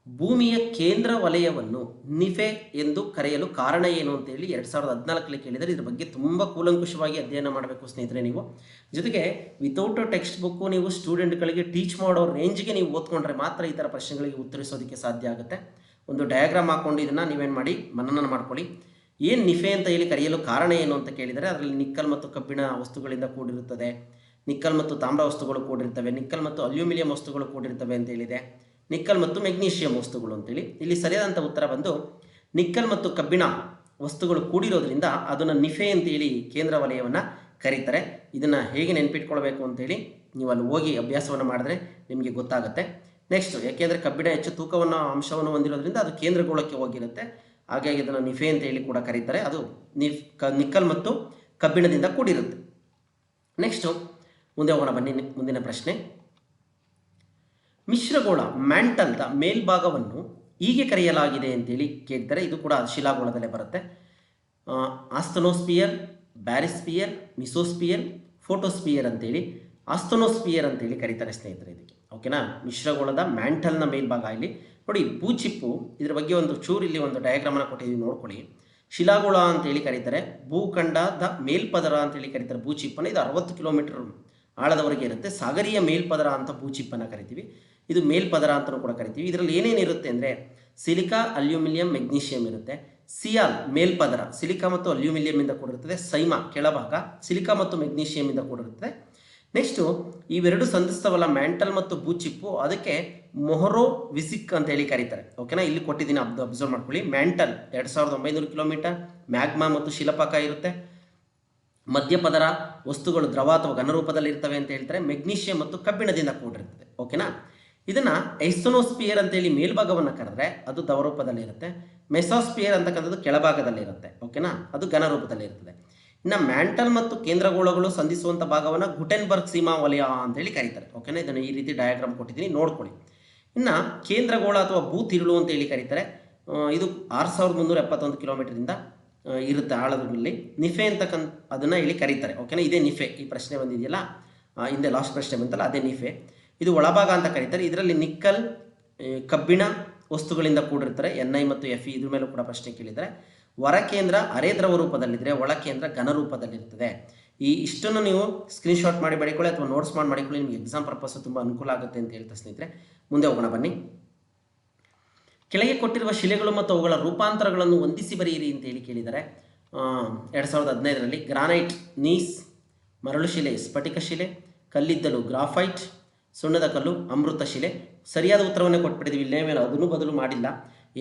ಭೂಮಿಯ ಕೇಂದ್ರ ವಲಯವನ್ನು ನಿಫೆ ಎಂದು ಕರೆಯಲು ಕಾರಣ ಏನು ಅಂತೇಳಿ 2014ರಲ್ಲಿ ಕೇಳಿದರೆ ಇದ್ರ ಬಗ್ಗೆ ತುಂಬ ಕೂಲಂಕುಷವಾಗಿ ಅಧ್ಯಯನ ಮಾಡಬೇಕು ಸ್ನೇಹಿತರೆ ನೀವು. ಜೊತೆಗೆ ವಿತೌಟ್ ಟೆಕ್ಸ್ಟ್ ಬುಕ್ಕು ನೀವು ಸ್ಟೂಡೆಂಟ್ಗಳಿಗೆ ಟೀಚ್ ಮಾಡೋ ರೇಂಜ್ಗೆ ನೀವು ಓದ್ಕೊಂಡ್ರೆ ಮಾತ್ರ ಈ ಥರ ಪ್ರಶ್ನೆಗಳಿಗೆ ಉತ್ತರಿಸೋದಕ್ಕೆ ಸಾಧ್ಯ ಆಗುತ್ತೆ. ಒಂದು ಡಯಾಗ್ರಾಮ್ ಹಾಕ್ಕೊಂಡು ಇದನ್ನು ನೀವೇನು ಮಾಡಿ ಮನನ ಮಾಡ್ಕೊಳ್ಳಿ. ಏನು ನಿಫೆ ಅಂತ ಹೇಳಿ ಕರೆಯಲು ಕಾರಣ ಏನು ಅಂತ ಕೇಳಿದರೆ ಅದರಲ್ಲಿ ನಿಕ್ಕಲ್ ಮತ್ತು ಕಬ್ಬಿಣ ವಸ್ತುಗಳಿಂದ ಕೂಡಿರುತ್ತದೆ, ನಿಕ್ಕಲ್ ಮತ್ತು ತಾಮ್ರ ವಸ್ತುಗಳು ಕೂಡಿರ್ತವೆ, ನಿಕ್ಕಲ್ ಮತ್ತು ಅಲ್ಯೂಮಿನಿಯಂ ವಸ್ತುಗಳು ಕೂಡಿರ್ತವೆ ಅಂತ ಹೇಳಿದೆ, ನಿಕ್ಕಲ್ ಮತ್ತು ಮೆಗ್ನೀಷಿಯಂ ವಸ್ತುಗಳು ಅಂತೇಳಿ. ಇಲ್ಲಿ ಸರಿಯಾದಂಥ ಉತ್ತರ ಬಂದು ನಿಕ್ಕಲ್ ಮತ್ತು ಕಬ್ಬಿಣ ವಸ್ತುಗಳು ಕೂಡಿರೋದ್ರಿಂದ ಅದನ್ನು ನಿಫೆ ಅಂತೇಳಿ ಕೇಂದ್ರ ವಲಯವನ್ನು ಕರೀತಾರೆ. ಇದನ್ನು ಹೇಗೆ ನೆನ್ಪಿಟ್ಕೊಳ್ಬೇಕು ಅಂತೇಳಿ ನೀವು ಅಲ್ಲಿ ಹೋಗಿ ಅಭ್ಯಾಸವನ್ನು ಮಾಡಿದ್ರೆ ನಿಮಗೆ ಗೊತ್ತಾಗುತ್ತೆ. ನೆಕ್ಸ್ಟ್, ಯಾಕೆಂದರೆ ಕಬ್ಬಿಣ ಹೆಚ್ಚು ತೂಕವನ್ನು ಅಂಶವನ್ನು ಹೊಂದಿರೋದ್ರಿಂದ ಅದು ಕೇಂದ್ರಗೋಳಕ್ಕೆ ಹೋಗಿರುತ್ತೆ, ಹಾಗಾಗಿ ಅದನ್ನು ನಿಫೆ ಅಂತ ಹೇಳಿ ಕೂಡ ಕರೀತಾರೆ. ಅದು ನಿಕ್ಕಲ್ ಮತ್ತು ಕಬ್ಬಿಣದಿಂದ ಕೂಡಿರುತ್ತೆ. ನೆಕ್ಸ್ಟು ಮುಂದೆ ಹೋಗೋಣ ಬನ್ನಿ. ಮುಂದಿನ ಪ್ರಶ್ನೆ, ಮಿಶ್ರಗೋಳ ಮ್ಯಾಂಟಲ್ದ ಮೇಲ್ಭಾಗವನ್ನು ಹೀಗೆ ಕರೆಯಲಾಗಿದೆ ಅಂತೇಳಿ ಕೇಳ್ತಾರೆ. ಇದು ಕೂಡ ಶಿಲಾಗೋಳದಲ್ಲೇ ಬರುತ್ತೆ. ಆಸ್ತನೋಸ್ಪಿಯರ್, ಬ್ಯಾರಿಸ್ಪಿಯರ್, ಮಿಸೋಸ್ಪಿಯರ್, ಫೋಟೋಸ್ಪಿಯರ್ ಅಂತೇಳಿ ಆಸ್ತನೋಸ್ಪಿಯರ್ ಅಂತೇಳಿ ಕರೀತಾರೆ ಸ್ನೇಹಿತರೆ ಇದಕ್ಕೆ. ಓಕೆನಾ? ಮಿಶ್ರಗೋಳದ ಮ್ಯಾಂಟಲ್ನ ಮೇಲ್ಭಾಗ. ಇಲ್ಲಿ ನೋಡಿ ಭೂಚಿಪ್ಪು, ಇದ್ರ ಬಗ್ಗೆ ಒಂದು ಚೂರು ಇಲ್ಲಿ ಒಂದು ಡಯಾಗ್ರಾಮನ್ನು ಕೊಟ್ಟಿದ್ದೀವಿ, ನೋಡ್ಕೊಳ್ಳಿ. ಶಿಲಾಗೋಳ ಅಂತೇಳಿ ಕರೀತಾರೆ, ಭೂಖಂಡದ ಮೇಲ್ಪದರ ಅಂತೇಳಿ ಕರೀತಾರೆ ಭೂಚಿಪ್ಪನ್ನು. ಇದು 60 ಕಿಲೋಮೀಟರ್ ಆಳದವರೆಗೆ ಇರುತ್ತೆ. ಸಾಗರೀಯ ಮೇಲ್ಪದರ ಅಂತ ಭೂಚಿಪ್ಪನ್ನು ಕರಿತೀವಿ. ಇದು ಮೇಲ್ಪದರ ಅಂತಲೂ ಕೂಡ ಕರಿತೀವಿ. ಇದರಲ್ಲಿ ಏನೇನಿರುತ್ತೆ ಅಂದರೆ ಸಿಲಿಕಾ, ಅಲ್ಯೂಮಿನಿಯಂ, ಮೆಗ್ನೀಷಿಯಂ ಇರುತ್ತೆ. ಸಿಯಾಲ್ ಮೇಲ್ಪದರ, ಸಿಲಿಕಾ ಮತ್ತು ಅಲ್ಯೂಮಿನಿಯಮಿಂದ ಕೂಡಿರುತ್ತದೆ. ಸೈಮಾ ಕೆಳಭಾಗ, ಸಿಲಿಕಾ ಮತ್ತು ಮೆಗ್ನೀಷಿಯಮಿಂದ ಕೂಡಿರುತ್ತದೆ. ನೆಕ್ಸ್ಟು ಇವೆರಡು ಸಂಧಿಸ್ತವಲ್ಲ ಮ್ಯಾಂಟಲ್ ಮತ್ತು ಭೂಚಿಪ್ಪು, ಅದಕ್ಕೆ ಮೊಹರೋ ವಿಸಿಕ್ ಅಂತ ಹೇಳಿ ಕರೀತಾರೆ. ಓಕೆನಾ? ಇಲ್ಲಿ ಕೊಟ್ಟಿದ್ದೀನಿ, ಅಬ್ಸರ್ವ್ ಮಾಡ್ಕೊಳ್ಳಿ. ಮ್ಯಾಂಟಲ್ 2900 ಕಿಲೋಮೀಟರ್, ಮ್ಯಾಗ್ಮಾ ಮತ್ತು ಶಿಲಪಾಕ ಇರುತ್ತೆ. ಮಧ್ಯಪದರ ವಸ್ತುಗಳು ದ್ರವ ಅಥವಾ ಘನರೂಪದಲ್ಲಿ ಇರ್ತವೆ ಅಂತ ಹೇಳ್ತಾರೆ. ಮೆಗ್ನೀಷಿಯಂ ಮತ್ತು ಕಬ್ಬಿಣದಿಂದ ಕೂಡಿರ್ತದೆ. ಓಕೆನಾ? ಇದನ್ನು ಐಸ್ತನೋಸ್ಪಿಯರ್ ಅಂತೇಳಿ ಮೇಲ್ಭಾಗವನ್ನು ಕರೆದ್ರೆ ಅದು ದ್ರವರೂಪದಲ್ಲಿ ಇರುತ್ತೆ. ಮೆಸೋಸ್ಪಿಯರ್ ಅಂತಕ್ಕಂಥದ್ದು ಕೆಳಭಾಗದಲ್ಲಿ ಇರುತ್ತೆ. ಓಕೆನಾ? ಅದು ಘನರೂಪದಲ್ಲಿ ಇರ್ತದೆ. ಇನ್ನು ಮ್ಯಾಂಟಲ್ ಮತ್ತು ಕೇಂದ್ರಗೋಳಗಳು ಸಂಧಿಸುವಂಥ ಭಾಗವನ್ನು ಗುಟೆನ್ಬರ್ಗ್ ಸೀಮಾ ವಲಯ ಅಂತೇಳಿ ಕರೀತಾರೆ. ಓಕೆನಾ? ಇದನ್ನು ಈ ರೀತಿ ಡಯಾಗ್ರಾಮ್ ಕೊಟ್ಟಿದ್ದೀನಿ, ನೋಡ್ಕೊಳ್ಳಿ. ಇನ್ನು ಕೇಂದ್ರಗೋಳ ಅಥವಾ ಭೂತಿರುಳು ಅಂತೇಳಿ ಕರೀತಾರೆ. ಇದು 6371 ಕಿಲೋಮೀಟರಿಂದ ಇರುತ್ತೆ ಆಳದಲ್ಲಿ. ನಿಫೆ ಅಂತಕ್ಕಂಥ ಅದನ್ನು ಇಲ್ಲಿ ಕರೀತಾರೆ. ಓಕೆನಾ? ಇದೇ ನಿಫೆ. ಈ ಪ್ರಶ್ನೆ ಬಂದಿದೆಯಲ್ಲ, ಹಿಂದೆ ಲಾಸ್ಟ್ ಪ್ರಶ್ನೆ ಬಂತಲ್ಲ, ಅದೇ ನಿಫೆ. ಇದು ಒಳಭಾಗ ಅಂತ ಕರೀತಾರೆ. ಇದರಲ್ಲಿ ನಿಕ್ಕಲ್, ಕಬ್ಬಿಣ ವಸ್ತುಗಳಿಂದ ಕೂಡಿರ್ತಾರೆ. NI ಮತ್ತು FE ಇದ್ರ ಮೇಲೂ ಕೂಡ ಪ್ರಶ್ನೆ ಕೇಳಿದರೆ. ಹೊರಕೇಂದ್ರ ಅರೆ ದ್ರವ ರೂಪದಲ್ಲಿದ್ದರೆ, ಒಳಕೇಂದ್ರ ಘನ ರೂಪದಲ್ಲಿರ್ತದೆ. ಇಷ್ಟನ್ನು ನೀವು ಸ್ಕ್ರೀನ್ಶಾಟ್ ಮಾಡಿ ಮಾಡಿಕೊಳ್ಳಿ ಅಥವಾ ನೋಟ್ಸ್ ಮಾಡಿಕೊಳ್ಳಿ. ನಿಮಗೆ ಎಕ್ಸಾಮ್ ಪರ್ಪಸ್ ತುಂಬ ಅನುಕೂಲ ಆಗುತ್ತೆ ಅಂತ ಹೇಳ್ತಾ ಸ್ನೇಹಿತರೆ. ಮುಂದೆ ಹೋಗೋಣ ಬನ್ನಿ. ಕೆಳಗೆ ಕೊಟ್ಟಿರುವ ಶಿಲೆಗಳು ಮತ್ತು ಅವುಗಳ ರೂಪಾಂತರಗಳನ್ನು ಹೊಂದಿಸಿ ಬರೆಯಿರಿ ಅಂತ ಹೇಳಿ ಕೇಳಿದ್ದಾರೆ. 2015ರಲ್ಲಿ ಗ್ರಾನೈಟ್, ನೀಸ್, ಮರಳು ಶಿಲೆ, ಸ್ಫಟಿಕ ಶಿಲೆ, ಕಲ್ಲಿದ್ದಲು, ಗ್ರಾಫೈಟ್, ಸುಣ್ಣದ ಕಲ್ಲು, ಅಮೃತ ಶಿಲೆ. ಸರಿಯಾದ ಉತ್ತರವನ್ನೇ ಕೊಟ್ಬಿಟ್ಟಿದ್ದೀವಿ. ಇಲ್ಲೇ ಮೇಲೆ ಅದನ್ನು ಬದಲು ಮಾಡಿಲ್ಲ.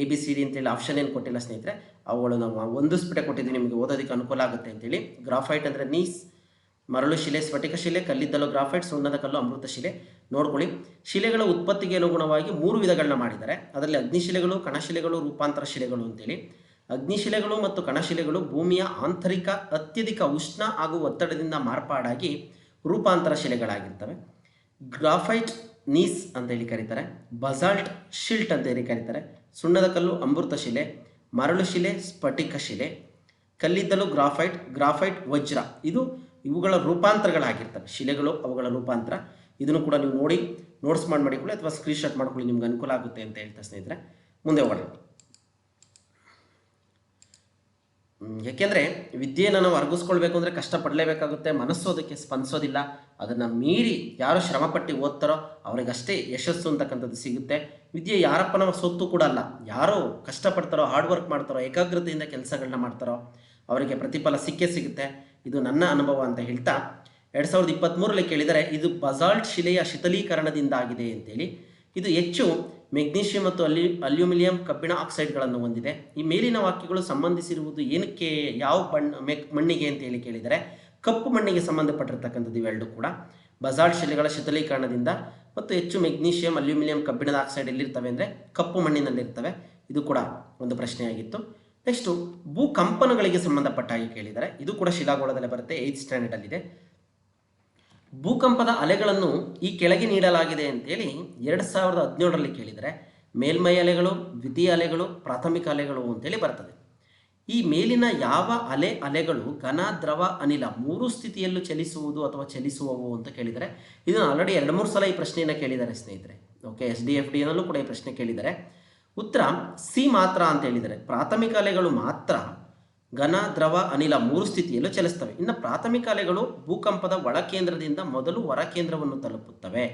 ABCD ಅಂತೇಳಿ ಆಪ್ಷನ್ ಏನು ಕೊಟ್ಟಿಲ್ಲ ಸ್ನೇಹಿತರೆ. ಅವುಗಳು ನಾವು ಹೊಂದಿಸ್ಬಿಟ್ಟೆ ಕೊಟ್ಟಿದ್ದೀವಿ, ನಿಮಗೆ ಓದೋದಕ್ಕೆ ಅನುಕೂಲ ಆಗುತ್ತೆ ಅಂತೇಳಿ. ಗ್ರಾಫೈಟ್ ಅಂದರೆ ನೀಸ್, ಮರಳು ಶಿಲೆ, ಸ್ಫಟಿಕ ಶಿಲೆ, ಕಲ್ಲಿದ್ದಲು ಗ್ರಾಫೈಟ್, ಸುಣ್ಣದ ಕಲ್ಲು, ಅಮೃತ ಶಿಲೆ. ನೋಡ್ಕೊಳ್ಳಿ, ಶಿಲೆಗಳ ಉತ್ಪತ್ತಿಗೆ ಅನುಗುಣವಾಗಿ 3 ವಿಧಗಳನ್ನ ಮಾಡಿದ್ದಾರೆ. ಅದರಲ್ಲಿ ಅಗ್ನಿಶಿಲೆಗಳು, ಕಣಶಿಲೆಗಳು, ರೂಪಾಂತರ ಶಿಲೆಗಳು ಅಂತೇಳಿ. ಅಗ್ನಿಶಿಲೆಗಳು ಮತ್ತು ಕಣಶಿಲೆಗಳು ಭೂಮಿಯ ಆಂತರಿಕ ಅತ್ಯಧಿಕ ಉಷ್ಣ ಹಾಗೂ ಒತ್ತಡದಿಂದ ಮಾರ್ಪಾಡಾಗಿ ರೂಪಾಂತರ ಶಿಲೆಗಳಾಗಿರ್ತವೆ. ಗ್ರಾಫೈಟ್ ನೀಸ್ ಅಂತೇಳಿ ಕರೀತಾರೆ, ಬಸಾಲ್ಟ್ ಶಿಲ್ಟ್ ಅಂತೇಳಿ ಕರೀತಾರೆ, ಸುಣ್ಣದ ಕಲ್ಲು ಅಮೃತ ಶಿಲೆ, ಮರಳು ಶಿಲೆ ಸ್ಫಟಿಕ ಶಿಲೆ, ಕಲ್ಲಿದ್ದಲು ಗ್ರಾಫೈಟ್ ವಜ್ರ. ಇವುಗಳ ರೂಪಾಂತರಗಳಾಗಿರ್ತವೆ. ಶಿಲೆಗಳು ಅವುಗಳ ರೂಪಾಂತರ. ಇದನ್ನು ಕೂಡ ನೀವು ನೋಡಿ ನೋಟ್ಸ್ ಮಾಡಿಕೊಳ್ಳಿ ಅಥವಾ ಸ್ಕ್ರೀನ್ಶಾಟ್ ಮಾಡ್ಕೊಳ್ಳಿ, ನಿಮ್ಗೆ ಅನುಕೂಲ ಆಗುತ್ತೆ ಅಂತ ಹೇಳ್ತಾ ಸ್ನೇಹಿತರೆ. ಮುಂದೆ ಹೋಗೋಣ. ಯಾಕೆಂದರೆ ವಿದ್ಯೆಯನ್ನು ನಾವು ಅರಗಿಸ್ಕೊಳ್ಬೇಕು ಅಂದರೆ ಕಷ್ಟಪಡಲೇಬೇಕಾಗುತ್ತೆ. ಮನಸ್ಸು ಅದಕ್ಕೆ ಸ್ಪಂದಿಸೋದಿಲ್ಲ. ಅದನ್ನು ಮೀರಿ ಯಾರು ಶ್ರಮಪಟ್ಟು ಓದ್ತಾರೋ ಅವರಿಗಷ್ಟೇ ಯಶಸ್ಸು ಅಂತಕ್ಕಂಥದ್ದು ಸಿಗುತ್ತೆ. ವಿದ್ಯೆ ಯಾರಪ್ಪನ ಸೊತ್ತು ಕೂಡ ಅಲ್ಲ. ಯಾರೋ ಕಷ್ಟಪಡ್ತಾರೋ, ಹಾರ್ಡ್ ವರ್ಕ್ ಮಾಡ್ತಾರೋ, ಏಕಾಗ್ರತೆಯಿಂದ ಕೆಲಸಗಳನ್ನ ಮಾಡ್ತಾರೋ ಅವರಿಗೆ ಪ್ರತಿಫಲ ಸಿಕ್ಕೇ ಸಿಗುತ್ತೆ. ಇದು ನನ್ನ ಅನುಭವ ಅಂತ ಹೇಳ್ತಾ 2023ರಲ್ಲಿ ಕೇಳಿದರೆ ಇದು ಬಸಾಲ್ಟ್ ಶಿಲೆಯ ಶಿಥಲೀಕರಣದಿಂದ ಆಗಿದೆ ಅಂತೇಳಿ. ಇದು ಹೆಚ್ಚು ಮೆಗ್ನೀಷಿಯಂ ಮತ್ತು ಅಲ್ಯೂಮಿನಿಯಂ ಕಬ್ಬಿಣ ಆಕ್ಸೈಡ್ಗಳನ್ನು ಹೊಂದಿದೆ. ಈ ಮೇಲಿನ ವಾಕ್ಯಗಳು ಸಂಬಂಧಿಸಿರುವುದು ಏನಕ್ಕೆ, ಯಾವ ಮಣ್ಣಿಗೆ ಅಂತೇಳಿ ಕೇಳಿದರೆ ಕಪ್ಪು ಮಣ್ಣಿಗೆ ಸಂಬಂಧಪಟ್ಟಿರ್ತಕ್ಕಂಥದ್ದು ಇವೆರಡು ಕೂಡ. ಬಸಾಲ್ಟ್ ಶಿಲೆಗಳ ಶಿಥಲೀಕರಣದಿಂದ ಮತ್ತು ಹೆಚ್ಚು ಮೆಗ್ನೀಷಿಯಂ ಅಲ್ಯೂಮಿನಿಯಂ ಕಬ್ಬಿಣದ ಆಕ್ಸೈಡ್ ಎಲ್ಲಿರ್ತವೆ ಅಂದರೆ ಕಪ್ಪು ಮಣ್ಣಿನಲ್ಲಿರ್ತವೆ. ಇದು ಕೂಡ ಒಂದು ಪ್ರಶ್ನೆಯಾಗಿತ್ತು. ನೆಕ್ಸ್ಟು ಭೂಕಂಪನಗಳಿಗೆ ಸಂಬಂಧಪಟ್ಟ ಹಾಗೆ ಕೇಳಿದರೆ ಇದು ಕೂಡ ಶಿಲಾಗೋಳದಲ್ಲೇ ಬರುತ್ತೆ, 8th ಸ್ಟ್ಯಾಂಡರ್ಡಲ್ಲಿದೆ. ಭೂಕಂಪದ ಅಲೆಗಳನ್ನು ಈ ಕೆಳಗೆ ನೀಡಲಾಗಿದೆ ಅಂತೇಳಿ 2017ರಲ್ಲಿ ಕೇಳಿದರೆ ಮೇಲ್ಮೈ ಅಲೆಗಳು, ದ್ವಿತೀಯ ಅಲೆಗಳು, ಪ್ರಾಥಮಿಕ ಅಲೆಗಳು ಅಂತೇಳಿ ಬರ್ತದೆ. ಈ ಮೇಲಿನ ಯಾವ ಅಲೆಗಳು ಘನ, ದ್ರವ, ಅನಿಲ 3 ಸ್ಥಿತಿಯಲ್ಲೂ ಚಲಿಸುವುದು ಅಥವಾ ಚಲಿಸುವವು ಅಂತ ಕೇಳಿದರೆ ಇದನ್ನು ಆಲ್ರೆಡಿ 2-3 ಸಲ ಈ ಪ್ರಶ್ನೆಯನ್ನು ಕೇಳಿದ್ದಾರೆ ಸ್ನೇಹಿತರೆ. ಓಕೆ, SDFDನಲ್ಲೂ ಕೂಡ ಈ ಪ್ರಶ್ನೆ ಕೇಳಿದ್ದಾರೆ. ಉತ್ತರ ಸಿ ಮಾತ್ರ ಅಂತ ಹೇಳಿದರೆ ಪ್ರಾಥಮಿಕ ಅಲೆಗಳು ಮಾತ್ರ ಘನ, ದ್ರವ, ಅನಿಲ 3 ಸ್ಥಿತಿಯಲ್ಲೂ ಚಲಿಸ್ತವೆ. ಇನ್ನು ಪ್ರಾಥಮಿಕ ಅಲೆಗಳು ಭೂಕಂಪದ ಒಳಕೇಂದ್ರದಿಂದ ಮೊದಲು ಹೊರಕೇಂದ್ರವನ್ನು ತಲುಪುತ್ತವೆ,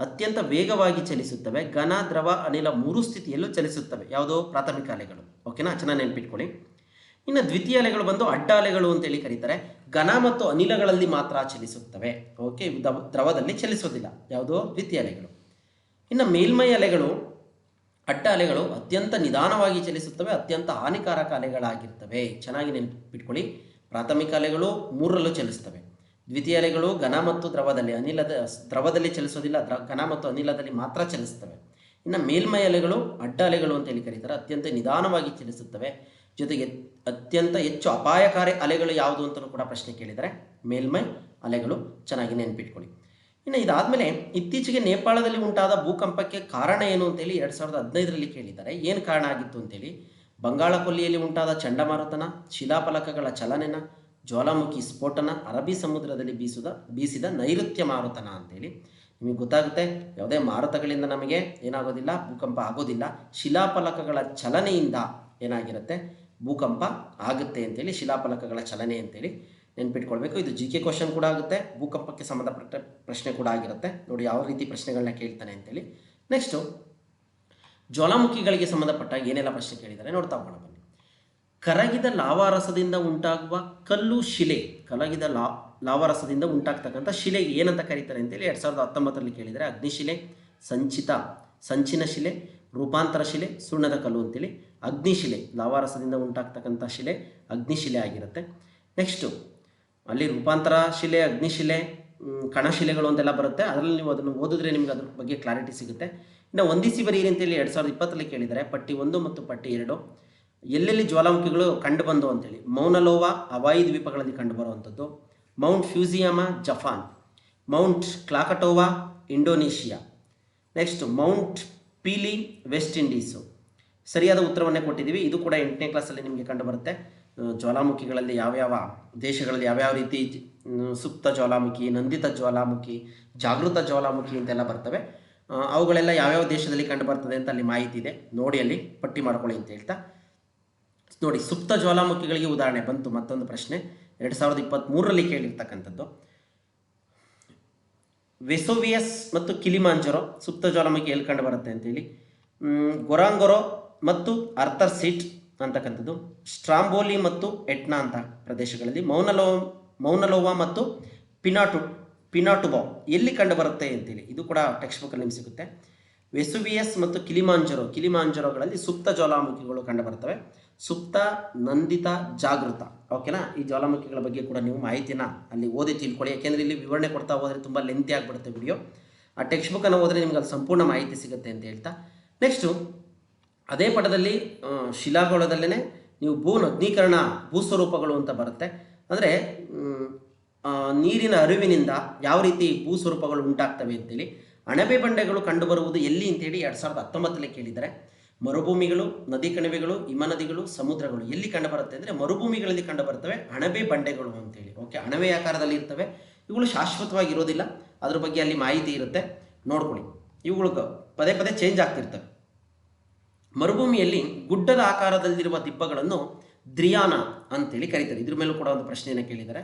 ಅತ್ಯಂತ ವೇಗವಾಗಿ ಚಲಿಸುತ್ತವೆ. ಘನ, ದ್ರವ, ಅನಿಲ 3 ಸ್ಥಿತಿಯಲ್ಲೂ ಚಲಿಸುತ್ತವೆ. ಯಾವುದೋ ಪ್ರಾಥಮಿಕ ಅಲೆಗಳು. ಓಕೆನಾ, ಚೆನ್ನಾಗಿ ನೆನ್ಪಿಟ್ಕೊಳ್ಳಿ. ಇನ್ನು ದ್ವಿತೀಯ ಅಲೆಗಳು ಬಂದು ಅಡ್ಡ ಅಲೆಗಳು ಅಂತೇಳಿ ಕರೀತಾರೆ. ಘನ ಮತ್ತು ಅನಿಲಗಳಲ್ಲಿ ಮಾತ್ರ ಚಲಿಸುತ್ತವೆ. ಓಕೆ, ದ್ರವದಲ್ಲಿ ಚಲಿಸೋದಿಲ್ಲ. ಯಾವುದೋ ದ್ವಿತೀಯ ಅಲೆಗಳು. ಇನ್ನು ಮೇಲ್ಮೈ ಅಲೆಗಳು, ಅಡ್ಡ ಅಲೆಗಳು ಅತ್ಯಂತ ನಿಧಾನವಾಗಿ ಚಲಿಸುತ್ತವೆ, ಅತ್ಯಂತ ಹಾನಿಕಾರಕ ಅಲೆಗಳಾಗಿರ್ತವೆ. ಚೆನ್ನಾಗಿ ನೆನಪಿಟ್ಕೊಳ್ಳಿ. ಪ್ರಾಥಮಿಕ ಅಲೆಗಳು 3ರಲ್ಲೂ ಚಲಿಸ್ತವೆ. ದ್ವಿತೀಯ ಅಲೆಗಳು ಘನ ಮತ್ತು ದ್ರವದಲ್ಲಿ ಚಲಿಸೋದಿಲ್ಲ, ಘನ ಮತ್ತು ಅನಿಲದಲ್ಲಿ ಮಾತ್ರ ಚಲಿಸ್ತವೆ. ಇನ್ನು ಮೇಲ್ಮೈ ಅಲೆಗಳು, ಅಡ್ಡ ಅಲೆಗಳು ಅಂತೇಳಿ ಕರೀತಾರೆ, ಅತ್ಯಂತ ನಿಧಾನವಾಗಿ ಚಲಿಸುತ್ತವೆ. ಜೊತೆಗೆ ಅತ್ಯಂತ ಹೆಚ್ಚು ಅಪಾಯಕಾರಿ ಅಲೆಗಳು ಯಾವುದು ಅಂತಲೂ ಕೂಡ ಪ್ರಶ್ನೆ ಕೇಳಿದರೆ ಮೇಲ್ಮೈ ಅಲೆಗಳು. ಚೆನ್ನಾಗಿ ನೆನಪಿಟ್ಕೊಳ್ಳಿ. ಇನ್ನು ಇದಾದಮೇಲೆ ಇತ್ತೀಚೆಗೆ ನೇಪಾಳದಲ್ಲಿ ಉಂಟಾದ ಭೂಕಂಪಕ್ಕೆ ಕಾರಣ ಏನು ಅಂತೇಳಿ 2015ರಲ್ಲಿ ಕೇಳಿದ್ದಾರೆ. ಏನು ಕಾರಣ ಆಗಿತ್ತು ಅಂತೇಳಿ ಬಂಗಾಳ ಕೊಲ್ಲಿಯಲ್ಲಿ ಉಂಟಾದ ಚಂಡಮಾರುತನ, ಶಿಲಾಫಲಕಗಳ ಚಲನೆನ, ಜ್ವಾಲಾಮುಖಿ ಸ್ಫೋಟನ, ಅರಬ್ಬಿ ಸಮುದ್ರದಲ್ಲಿ ಬೀಸಿದ ನೈಋತ್ಯ ಮಾರುತನ ಅಂತೇಳಿ. ನಿಮಗೆ ಗೊತ್ತಾಗುತ್ತೆ, ಯಾವುದೇ ಮಾರುತಗಳಿಂದ ನಮಗೆ ಏನಾಗೋದಿಲ್ಲ, ಭೂಕಂಪ ಆಗೋದಿಲ್ಲ. ಶಿಲಾಫಲಕಗಳ ಚಲನೆಯಿಂದ ಏನಾಗಿರುತ್ತೆ, ಭೂಕಂಪ ಆಗುತ್ತೆ ಅಂತೇಳಿ. ಶಿಲಾಫಲಕಗಳ ಚಲನೆ ಅಂತೇಳಿ ನೆನ್ಪಿಟ್ಕೊಳ್ಬೇಕು. ಇದು GK ಕ್ವಶನ್ ಕೂಡ ಆಗುತ್ತೆ, ಭೂಕಂಪಕ್ಕೆ ಸಂಬಂಧಪಟ್ಟ ಪ್ರಶ್ನೆ ಕೂಡ ಆಗಿರುತ್ತೆ. ನೋಡಿ ಯಾವ ರೀತಿ ಪ್ರಶ್ನೆಗಳನ್ನ ಕೇಳ್ತಾನೆ ಅಂತೇಳಿ. ನೆಕ್ಸ್ಟು ಜ್ವಾಲಾಮುಖಿಗಳಿಗೆ ಸಂಬಂಧಪಟ್ಟ ಏನೆಲ್ಲ ಪ್ರಶ್ನೆ ಕೇಳಿದ್ದಾರೆ ನೋಡ್ತಾ ಹೋಗೋಣ ಬನ್ನಿ. ಕರಗಿದ ಲಾವಾರಸದಿಂದ ಉಂಟಾಗುವ ಕಲ್ಲು ಶಿಲೆ, ಕರಗಿದ ಲಾವಾರಸದಿಂದ ಉಂಟಾಗ್ತಕ್ಕಂಥ ಶಿಲೆಗೆ ಏನಂತ ಕರೀತಾರೆ ಅಂತೇಳಿ 2019ರಲ್ಲಿ ಕೇಳಿದರೆ ಅಗ್ನಿಶಿಲೆ, ಸಂಚಿನ ಶಿಲೆ, ರೂಪಾಂತರ ಶಿಲೆ, ಸುಣ್ಣದ ಕಲ್ಲು ಅಂತೇಳಿ. ಅಗ್ನಿಶಿಲೆ ಲಾವಾರಸದಿಂದ ಉಂಟಾಗ್ತಕ್ಕಂಥ ಶಿಲೆ ಅಗ್ನಿಶಿಲೆ ಆಗಿರುತ್ತೆ. ನೆಕ್ಸ್ಟು ಅಲ್ಲಿ ರೂಪಾಂತರ ಶಿಲೆ, ಅಗ್ನಿಶಿಲೆ, ಕಣಶಿಲೆಗಳು ಅಂತೆಲ್ಲ ಬರುತ್ತೆ. ಅದರಲ್ಲಿ ನೀವು ಅದನ್ನು ಓದಿದ್ರೆ ನಿಮ್ಗೆ ಅದ್ರ ಬಗ್ಗೆ ಕ್ಲಾರಿಟಿ ಸಿಗುತ್ತೆ. ಇನ್ನು ಹೊಂದಿಸಿ ಬರೀರಿ ಅಂತೇಳಿ 2020ರಲ್ಲಿ ಕೇಳಿದರೆ ಪಟ್ಟಿ 1 ಮತ್ತು ಪಟ್ಟಿ 2 ಎಲ್ಲೆಲ್ಲಿ ಜ್ವಾಲಾಮುಖಿಗಳು ಕಂಡು ಬಂದು ಅಂತೇಳಿ. ಮೌನಲೋವಾ ಹವಾಯಿ ದ್ವೀಪಗಳಲ್ಲಿ ಕಂಡುಬರುವಂಥದ್ದು, Mount Fujiyama Japan, Mount Krakatoa Indonesia, next Mount Pelee West Indies. ಸರಿಯಾದ ಉತ್ತರವನ್ನೇ ಕೊಟ್ಟಿದ್ದೀವಿ. ಇದು ಕೂಡ 8ನೇ ಕ್ಲಾಸಲ್ಲಿ ನಿಮಗೆ ಕಂಡುಬರುತ್ತೆ. ಜ್ವಾಲಾಮುಖಿಗಳಲ್ಲಿ ಯಾವ್ಯಾವ ದೇಶಗಳಲ್ಲಿ ಯಾವ್ಯಾವ ರೀತಿ ಸುಪ್ತ ಜ್ವಾಲಾಮುಖಿ, ನಂದಿತ ಜ್ವಾಲಾಮುಖಿ, ಜಾಗೃತ ಜ್ವಾಲಾಮುಖಿ ಅಂತೆಲ್ಲ ಬರ್ತವೆ. ಅವುಗಳೆಲ್ಲ ಯಾವ್ಯಾವ ದೇಶದಲ್ಲಿ ಕಂಡು ಬರ್ತದೆ ಅಂತ ಅಲ್ಲಿ ಮಾಹಿತಿ ಇದೆ, ನೋಡಿ ಅಲ್ಲಿ ಪಟ್ಟಿ ಮಾಡ್ಕೊಳ್ಳಿ ಅಂತ ಹೇಳ್ತಾ. ನೋಡಿ, ಸುಪ್ತ ಜ್ವಾಲಾಮುಖಿಗಳಿಗೆ ಉದಾಹರಣೆ ಬಂತು. ಮತ್ತೊಂದು ಪ್ರಶ್ನೆ 2023ರಲ್ಲಿ ಕೇಳಿರ್ತಕ್ಕಂಥದ್ದು. ವೆಸೋವಿಯಸ್ ಮತ್ತು ಕಿಲಿಮಾಂಜರೋ ಸುಪ್ತ ಜ್ವಾಲಾಮುಖಿ ಎಲ್ಲಿ ಕಂಡು ಬರುತ್ತೆ ಅಂತೇಳಿ. ಗೊರಾಂಗೊರೋ ಮತ್ತು ಅರ್ಥರ್ ಸೀಟ್ ಅಂತಕ್ಕಂಥದ್ದು. ಸ್ಟ್ರಾಂಬೋಲಿ ಮತ್ತು ಎಟ್ನಾ ಅಂತ ಪ್ರದೇಶಗಳಲ್ಲಿ. ಮೌನಲೋವಾ ಮತ್ತು ಪಿನಾಟುಬೋ ಎಲ್ಲಿ ಕಂಡು ಬರುತ್ತೆ ಅಂತೇಳಿ. ಇದು ಕೂಡ ಟೆಕ್ಸ್ಟ್ ಬುಕ್ಕಲ್ಲಿ ನಿಮ್ಗೆ ಸಿಗುತ್ತೆ. ವೆಸುವಿಯಸ್ ಮತ್ತು ಕಿಲಿಮಾಂಜರೋಗಳಲ್ಲಿ ಸುಪ್ತ ಜ್ವಾಲಾಮುಖಿಗಳು ಕಂಡು ಬರ್ತವೆ. ಸುಪ್ತ, ನಂದಿತ, ಜಾಗೃತ. ಓಕೆನಾ? ಈ ಜ್ವಾಲಾಮುಖಿಗಳ ಬಗ್ಗೆ ಕೂಡ ನೀವು ಮಾಹಿತಿನ ಅಲ್ಲಿ ಓದಿ ತಿಳ್ಕೊಳ್ಳಿ. ಯಾಕೆಂದರೆ ಇಲ್ಲಿ ವಿವರಣೆ ಕೊಡ್ತಾ ಹೋದರೆ ತುಂಬ ಲೆಂತಿ ಆಗಿಬಿಡುತ್ತೆ ವಿಡಿಯೋ. ಆ ಟೆಕ್ಸ್ಟ್ ಬುಕ್ಕನ್ನು ಓದಿದ್ರೆ ನಿಮ್ಗೆ ಅಲ್ಲಿ ಸಂಪೂರ್ಣ ಮಾಹಿತಿ ಸಿಗುತ್ತೆ ಅಂತ ಹೇಳ್ತಾ, ನೆಕ್ಸ್ಟು ಅದೇ ಪಟದಲ್ಲಿ ಶಿಲಾಗೋಳದಲ್ಲೇ ನೀವು ನಗ್ನೀಕರಣ ಭೂಸ್ವರೂಪಗಳು ಅಂತ ಬರುತ್ತೆ. ಅಂದರೆ ನೀರಿನ ಅರಿವಿನಿಂದ ಯಾವ ರೀತಿ ಭೂಸ್ವರೂಪಗಳು ಉಂಟಾಗ್ತವೆ ಅಂತೇಳಿ. ಅಣಬೆ ಬಂಡೆಗಳು ಕಂಡುಬರುವುದು ಎಲ್ಲಿ ಅಂತೇಳಿ 2019 ಕೇಳಿದ್ದಾರೆ. ಮರುಭೂಮಿಗಳು, ನದಿ ಕಣಿವೆಗಳು, ಹಿಮನದಿಗಳು, ಸಮುದ್ರಗಳು ಎಲ್ಲಿ ಕಂಡುಬರುತ್ತೆ ಅಂದರೆ ಮರುಭೂಮಿಗಳಲ್ಲಿ ಕಂಡುಬರ್ತವೆ ಅಣಬೆ ಬಂಡೆಗಳು ಅಂತೇಳಿ. ಓಕೆ, ಅಣಬೆ ಆಕಾರದಲ್ಲಿ ಇರ್ತವೆ. ಇವುಗಳು ಶಾಶ್ವತವಾಗಿ ಇರೋದಿಲ್ಲ, ಅದ್ರ ಬಗ್ಗೆ ಅಲ್ಲಿ ಮಾಹಿತಿ ಇರುತ್ತೆ, ನೋಡ್ಕೊಳ್ಳಿ. ಇವುಗಳು ಪದೇ ಪದೇ ಚೇಂಜ್ ಆಗ್ತಿರ್ತವೆ. ಮರುಭೂಮಿಯಲ್ಲಿ ಗುಡ್ಡದ ಆಕಾರದಲ್ಲಿರುವ ದಿಬ್ಬಗಳನ್ನು ದ್ರಿಯಾನ ಅಂತೇಳಿ ಕರೀತಾರೆ. ಇದ್ರ ಮೇಲೂ ಕೂಡ ಒಂದು ಪ್ರಶ್ನೆಯನ್ನು ಕೇಳಿದ್ದಾರೆ.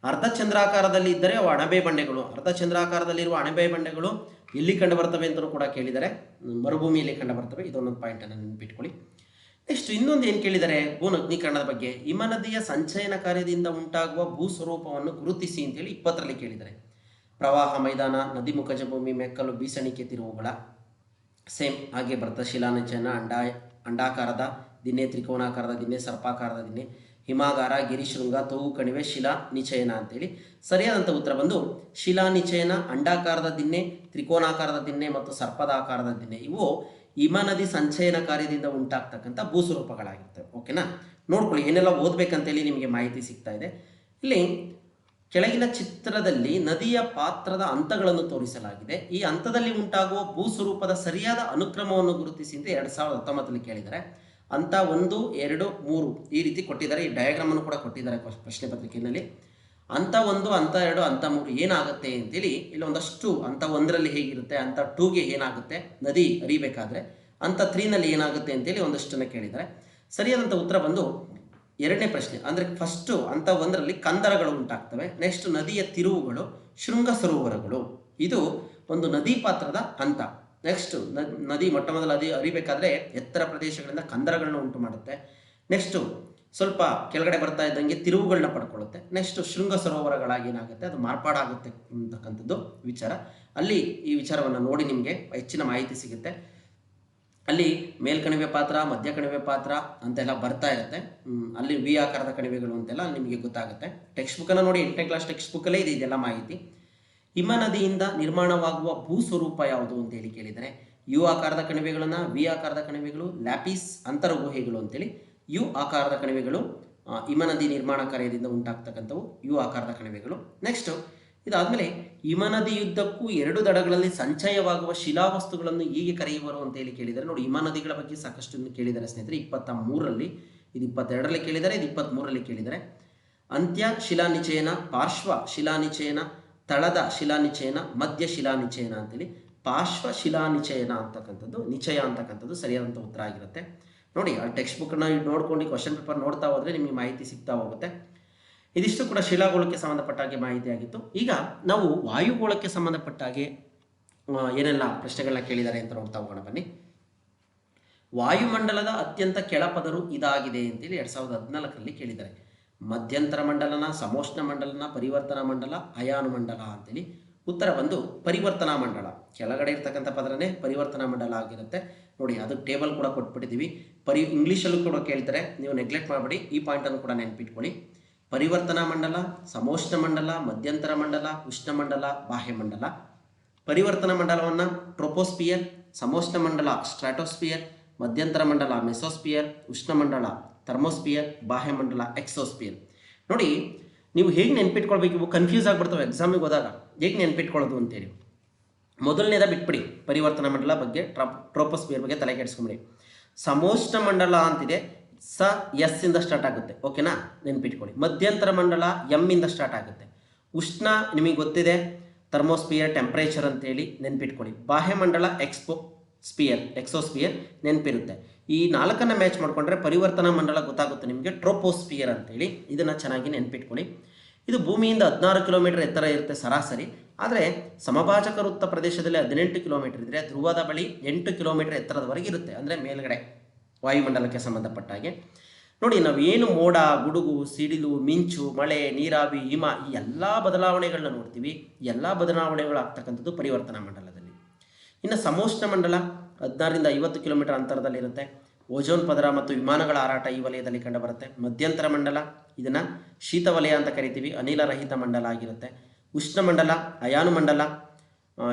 ಅರ್ಧಚಂದ್ರಾಕಾರದಲ್ಲಿ ಇದ್ದರೆ ಅವು ಅಣಬೆ ಬಂಡೆಗಳು. ಅರ್ಧಚಂದ್ರಾಕಾರದಲ್ಲಿರುವ ಅಣಬೆ ಬಂಡೆಗಳು ಎಲ್ಲಿ ಕಂಡುಬರ್ತವೆ ಅಂತಲೂ ಕೂಡ ಕೇಳಿದ್ದಾರೆ. ಮರುಭೂಮಿಯಲ್ಲಿ ಕಂಡುಬರ್ತವೆ. ಇದೊಂದೊಂದು ಪಾಯಿಂಟನ್ನು ನೆನಪಿಟ್ಕೊಳ್ಳಿ. ನೆಕ್ಸ್ಟ್ ಇನ್ನೊಂದು ಏನು ಕೇಳಿದ್ದಾರೆ ಭೂನಗ್ನೀಕರಣದ ಬಗ್ಗೆ. ಹಿಮನದಿಯ ಸಂಚಯನ ಕಾರ್ಯದಿಂದ ಉಂಟಾಗುವ ಭೂ ಸ್ವರೂಪವನ್ನು ಗುರುತಿಸಿ ಅಂತೇಳಿ 20ರಲ್ಲಿ ಕೇಳಿದ್ದಾರೆ. ಪ್ರವಾಹ ಮೈದಾನ, ನದಿ ಮುಖಜ ಭೂಮಿ, ಮೆಕ್ಕಲು, ಬೀಸಣಿಕೆ ತಿರುವುಗಳ ಸೇಮ್ ಹಾಗೆ ಬರ್ತದೆ. ಶಿಲಾನಿಚಯನ, ಅಂಡಾಕಾರದ ದಿನ್ನೆ, ತ್ರಿಕೋನಾಕಾರದ ದಿನ್ನೆ, ಸರ್ಪಾಕಾರದ ದಿನ್ನೆ, ಹಿಮಾಗಾರ, ಗಿರಿಶೃಂಗ, ತೋವು ಕಣಿವೆ, ಶಿಲಾ ನಿಚಯನ ಅಂತೇಳಿ. ಸರಿಯಾದಂಥ ಉತ್ತರ ಬಂದು ಶಿಲಾನಿಚಯನ, ಅಂಡಾಕಾರದ ದಿನ್ನೆ, ತ್ರಿಕೋನಾಕಾರದ ದಿನ್ನೆ ಮತ್ತು ಸರ್ಪದಾಕಾರದ ದಿನ್ನೆ. ಇವು ಹಿಮನದಿ ಸಂಚಯನ ಕಾರ್ಯದಿಂದ ಉಂಟಾಗ್ತಕ್ಕಂಥ ಭೂಸ್ವರೂಪಗಳಾಗಿರ್ತವೆ. ಓಕೆನಾ? ನೋಡ್ಕೊಳ್ಳಿ, ಏನೆಲ್ಲ ಓದಬೇಕಂತೇಳಿ ನಿಮಗೆ ಮಾಹಿತಿ ಸಿಗ್ತಾ ಇದೆ. ಇಲ್ಲಿ ಕೆಳಗಿನ ಚಿತ್ರದಲ್ಲಿ ನದಿಯ ಪಾತ್ರದ ಹಂತಗಳನ್ನು ತೋರಿಸಲಾಗಿದೆ. ಈ ಹಂತದಲ್ಲಿ ಉಂಟಾಗುವ ಭೂಸ್ವರೂಪದ ಸರಿಯಾದ ಅನುಕ್ರಮವನ್ನು ಗುರುತಿಸಿ ಅಂತ 2019 ಕೇಳಿದ್ದಾರೆ. ಹಂತ 1, 2, 3 ಈ ರೀತಿ ಕೊಟ್ಟಿದ್ದಾರೆ. ಈ ಡಯಾಗ್ರಾಮನ್ನು ಕೂಡ ಕೊಟ್ಟಿದ್ದಾರೆ ಪ್ರಶ್ನೆ ಪತ್ರಿಕೆಯಲ್ಲಿ. ಹಂತ 1, ಹಂತ 2, ಹಂತ 3 ಏನಾಗುತ್ತೆ ಅಂತೇಳಿ ಇಲ್ಲಿ ಒಂದಷ್ಟು. ಹಂತ 1ರಲ್ಲಿ ಹೇಗಿರುತ್ತೆ, ಹಂತ 2ಗೆ ಏನಾಗುತ್ತೆ ನದಿ ಹರಿಬೇಕಾದ್ರೆ, ಹಂತ 3ನಲ್ಲಿ ಏನಾಗುತ್ತೆ ಅಂತೇಳಿ ಒಂದಷ್ಟನ್ನು ಕೇಳಿದ್ದಾರೆ. ಸರಿಯಾದಂಥ ಉತ್ತರ ಬಂದು 2ನೇ ಪ್ರಶ್ನೆ. ಅಂದರೆ ಫಸ್ಟು ಹಂತ 1ರಲ್ಲಿ ಕಂದರಗಳು ಉಂಟಾಗ್ತವೆ. ನೆಕ್ಸ್ಟ್ ನದಿಯ ತಿರುವುಗಳು, ಶೃಂಗ ಸರೋವರಗಳು. ಇದು ಒಂದು ನದಿ ಪಾತ್ರದ ಹಂತ. ನೆಕ್ಸ್ಟ್ ನದಿ ಮೊಟ್ಟ ಮೊದಲ ನದಿ ಹರಿಬೇಕಾದ್ರೆ ಎತ್ತರ ಪ್ರದೇಶಗಳಿಂದ ಕಂದರಗಳನ್ನ ಉಂಟು ಮಾಡುತ್ತೆ. ನೆಕ್ಸ್ಟು ಸ್ವಲ್ಪ ಕೆಳಗಡೆ ಬರ್ತಾ ಇದ್ದಂಗೆ ತಿರುವುಗಳನ್ನ ಪಡ್ಕೊಳ್ಳುತ್ತೆ. ನೆಕ್ಸ್ಟ್ ಶೃಂಗ ಸರೋವರಗಳಾಗಿ ಏನಾಗುತ್ತೆ, ಅದು ಮಾರ್ಪಾಡಾಗುತ್ತೆ ಅಂತಕ್ಕಂಥದ್ದು ವಿಚಾರ. ಅಲ್ಲಿ ಈ ವಿಚಾರವನ್ನು ನೋಡಿ ನಿಮಗೆ ಹೆಚ್ಚಿನ ಮಾಹಿತಿ ಸಿಗುತ್ತೆ. ಅಲ್ಲಿ ಮೇಲ್ಕಣಿವೆ ಪಾತ್ರ, ಮಧ್ಯ ಕಣಿವೆ ಪಾತ್ರ ಅಂತೆಲ್ಲ ಬರ್ತಾ ಇರುತ್ತೆ. ಅಲ್ಲಿ ವಿ ಆಕಾರದ ಕಣಿವೆಗಳು ಅಂತೆಲ್ಲ ನಿಮಗೆ ಗೊತ್ತಾಗುತ್ತೆ. ಟೆಕ್ಸ್ಟ್ ಬುಕ್ಕನ್ನು ನೋಡಿ, 8ನೇ ಕ್ಲಾಸ್ ಟೆಕ್ಸ್ಟ್ ಬುಕ್ಕಲ್ಲೇ ಇದೆ ಇದೆಲ್ಲ ಮಾಹಿತಿ. ಹಿಮನದಿಯಿಂದ ನಿರ್ಮಾಣವಾಗುವ ಭೂಸ್ವರೂಪ ಯಾವುದು ಅಂತೇಳಿ ಕೇಳಿದರೆ ಯು ಆಕಾರದ ಕಣಿವೆಗಳನ್ನು, ವಿ ಆಕಾರದ ಕಣಿವೆಗಳು, ಲ್ಯಾಪಿಸ್ ಅಂತರ ಗುಹೆಗಳು ಅಂತೇಳಿ. ಯು ಆಕಾರದ ಕಣಿವೆಗಳು ಹಿಮನದಿ ನಿರ್ಮಾಣ ಕಾರ್ಯದಿಂದ ಉಂಟಾಗ್ತಕ್ಕಂಥವು ಯು ಆಕಾರದ ಕಣಿವೆಗಳು. ನೆಕ್ಸ್ಟ್ ಇದಾದಮೇಲೆ ಹಿಮನದಿಯುದ್ದಕ್ಕೂ 2 ದಡಗಳಲ್ಲಿ ಸಂಚಯವಾಗುವ ಶಿಲಾವಸ್ತುಗಳನ್ನು ಹೀಗೆ ಕರೆಯುವರು ಅಂತೇಳಿ ಕೇಳಿದ್ದಾರೆ. ನೋಡಿ, ಹಿಮನದಿಗಳ ಬಗ್ಗೆ ಸಾಕಷ್ಟು ಕೇಳಿದ್ದಾರೆ ಸ್ನೇಹಿತರೆ. 23ರಲ್ಲಿ, ಇದು 22ರಲ್ಲಿ ಕೇಳಿದ್ದಾರೆ, ಇದು 23ರಲ್ಲಿ ಕೇಳಿದ್ದಾರೆ. ಅಂತ್ಯ ಶಿಲಾನಿಚಯನ, ಪಾರ್ಶ್ವ ಶಿಲಾನಿಚಯನ, ತಳದ ಶಿಲಾನಿಚಯನ, ಮಧ್ಯ ಶಿಲಾನಿಚಯನ ಅಂತೇಳಿ. ಪಾರ್ಶ್ವ ಶಿಲಾನಿಚಯನ ಅಂತಕ್ಕಂಥದ್ದು, ನಿಚಯ ಅಂತಕ್ಕಂಥದ್ದು ಸರಿಯಾದಂಥ ಉತ್ತರ ಆಗಿರುತ್ತೆ. ನೋಡಿ, ಆ ಟೆಕ್ಸ್ಟ್ ಬುಕ್ನ ನೋಡ್ಕೊಂಡು ಕ್ವಶನ್ ಪೇಪರ್ ನೋಡ್ತಾ ಹೋದರೆ ನಿಮಗೆ ಮಾಹಿತಿ ಸಿಗ್ತಾ ಹೋಗುತ್ತೆ. ಇದಿಷ್ಟು ಕೂಡ ಶಿಲಾಗೋಳಕ್ಕೆ ಸಂಬಂಧಪಟ್ಟ ಹಾಗೆ ಮಾಹಿತಿ ಆಗಿತ್ತು. ಈಗ ನಾವು ವಾಯುಗೋಳಕ್ಕೆ ಸಂಬಂಧಪಟ್ಟ ಹಾಗೆ ಏನೆಲ್ಲ ಪ್ರಶ್ನೆಗಳನ್ನ ಕೇಳಿದ್ದಾರೆ ಅಂತ ನೋಡ್ತಾ ಹೋಗೋಣ ಬನ್ನಿ. ವಾಯುಮಂಡಲದ ಅತ್ಯಂತ ಕೆಳಪದರು ಇದಾಗಿದೆ ಅಂತೇಳಿ 2014ರಲ್ಲಿ ಕೇಳಿದ್ದಾರೆ. ಮಧ್ಯಂತರ ಮಂಡಲನ, ಸಮೋಷ್ಣ ಮಂಡಲನ, ಪರಿವರ್ತನಾ ಮಂಡಲ, ಅಯಾನು ಮಂಡಲ ಅಂತೇಳಿ. ಉತ್ತರ ಬಂದು ಪರಿವರ್ತನಾ ಮಂಡಲ. ಕೆಳಗಡೆ ಇರ್ತಕ್ಕಂಥ ಪದರನೇ ಪರಿವರ್ತನಾ ಮಂಡಲ ಆಗಿರುತ್ತೆ. ನೋಡಿ, ಅದು ಟೇಬಲ್ ಕೂಡ ಕೊಟ್ಬಿಟ್ಟಿದ್ದೀವಿ. ಇಂಗ್ಲೀಷಲ್ಲೂ ಕೂಡ ಕೇಳ್ತಾರೆ, ನೀವು ನೆಗ್ಲೆಕ್ಟ್ ಮಾಡಬೇಡಿ. ಈ ಪಾಯಿಂಟನ್ನು ಕೂಡ ನೆನ್ಪಿಟ್ಕೊಳ್ಳಿ. ಪರಿವರ್ತನಾ ಮಂಡಲ, ಸಮೋಷ್ಣ ಮಂಡಲ, ಮಧ್ಯಂತರ ಮಂಡಲ, ಉಷ್ಣಮಂಡಲ, ಬಾಹ್ಯಮಂಡಲ. ಪರಿವರ್ತನಾ ಮಂಡಲವನ್ನು ಟ್ರೋಪೋಸ್ಪಿಯರ್, ಸಮೋಷ್ಣ ಮಂಡಲ ಸ್ಟ್ರಾಟೋಸ್ಪಿಯರ್, ಮಧ್ಯಂತರ ಮಂಡಲ ಮೆಸೋಸ್ಪಿಯರ್, ಉಷ್ಣಮಂಡಲ ಥರ್ಮೋಸ್ಪಿಯರ್, ಬಾಹ್ಯಮಂಡಲ ಎಕ್ಸೋಸ್ಪಿಯರ್. ನೋಡಿ, ನೀವು ಹೇಗೆ ನೆನ್ಪಿಟ್ಕೊಳ್ಬೇಕು, ಇವು ಕನ್ಫ್ಯೂಸ್ ಆಗಿಬಿಡ್ತವೆ ಎಕ್ಸಾಮಿಗೆ ಹೋದಾಗ ಹೇಗೆ ನೆನ್ಪಿಟ್ಕೊಳ್ಳೋದು ಅಂತೇಳಿ. ಮೊದಲನೇದ ಬಿಟ್ಬಿಡಿ, ಪರಿವರ್ತನಾ ಮಂಡಲ ಬಗ್ಗೆ, ಟ್ರೋಪೋಸ್ಪಿಯರ್ ಬಗ್ಗೆ ತಲೆ ಕೆಡಿಸ್ಕೊಂಬಿಡಿ. ಸಮೋಷ್ಣ ಮಂಡಲ ಅಂತಿದೆ, ಎಸ್ ಇಂದ ಸ್ಟಾರ್ಟ್ ಆಗುತ್ತೆ. ಓಕೆನಾ, ನೆನ್ಪಿಟ್ಕೊಳ್ಳಿ. ಮಧ್ಯಂತರ ಮಂಡಲ ಇಂದ ಸ್ಟಾರ್ಟ್ ಆಗುತ್ತೆ. ಉಷ್ಣ ನಿಮಗೆ ಗೊತ್ತಿದೆ, ಥರ್ಮೋಸ್ಪಿಯರ್ ಟೆಂಪ್ರೇಚರ್ ಅಂತೇಳಿ ನೆನ್ಪಿಟ್ಕೊಳ್ಳಿ. ಬಾಹ್ಯಮಂಡಲ ಎಕ್ಸೋಸ್ಪಿಯರ್ ನೆನಪಿರುತ್ತೆ. ಈ 4ನ್ನು ಮ್ಯಾಚ್ ಮಾಡಿಕೊಂಡ್ರೆ ಪರಿವರ್ತನಾ ಮಂಡಲ ಗೊತ್ತಾಗುತ್ತೆ ನಿಮಗೆ, ಟ್ರೋಪೋಸ್ಪಿಯರ್ ಅಂತೇಳಿ. ಇದನ್ನು ಚೆನ್ನಾಗಿ ನೆನ್ಪಿಟ್ಕೊಳ್ಳಿ. ಇದು ಭೂಮಿಯಿಂದ 16 ಕಿಲೋಮೀಟರ್ ಎತ್ತರ ಇರುತ್ತೆ ಸರಾಸರಿ. ಆದರೆ ಸಮಭಾಜಕ ವೃತ್ತ ಪ್ರದೇಶದಲ್ಲಿ 18 ಕಿಲೋಮೀಟರ್ ಇದ್ದರೆ ಧ್ರುವದ ಬಳಿ 8 ಕಿಲೋಮೀಟರ್ ಎತ್ತರದವರೆಗೆ ಇರುತ್ತೆ. ಅಂದರೆ ಮೇಲ್ಗಡೆ ವಾಯುಮಂಡಲಕ್ಕೆ ಸಂಬಂಧಪಟ್ಟ ಹಾಗೆ. ನೋಡಿ, ನಾವೇನು ಮೋಡ, ಗುಡುಗು, ಸಿಡಿಲು, ಮಿಂಚು, ಮಳೆ, ನೀರಾವಿ, ಹಿಮ ಈ ಎಲ್ಲ ಬದಲಾವಣೆಗಳನ್ನ ನೋಡ್ತೀವಿ. ಎಲ್ಲ ಬದಲಾವಣೆಗಳು ಆಗ್ತಕ್ಕಂಥದ್ದು ಪರಿವರ್ತನಾ ಮಂಡಲದಲ್ಲಿ. ಇನ್ನು ಸಮೋಷ್ಣ ಮಂಡಲ 16ರಿಂದ 50 ಕಿಲೋಮೀಟರ್ ಅಂತರದಲ್ಲಿರುತ್ತೆ. ಓಜೋನ್ ಪದರ ಮತ್ತು ವಿಮಾನಗಳ ಹಾರಾಟ ಈ ವಲಯದಲ್ಲಿ ಕಂಡುಬರುತ್ತೆ. ಮಧ್ಯಂತರ ಮಂಡಲ, ಇದನ್ನು ಶೀತ ವಲಯ ಅಂತ ಕರಿತೀವಿ, ಅನಿಲ ರಹಿತ ಮಂಡಲ ಆಗಿರುತ್ತೆ. ಉಷ್ಣಮಂಡಲ, ಅಯಾನು ಮಂಡಲ,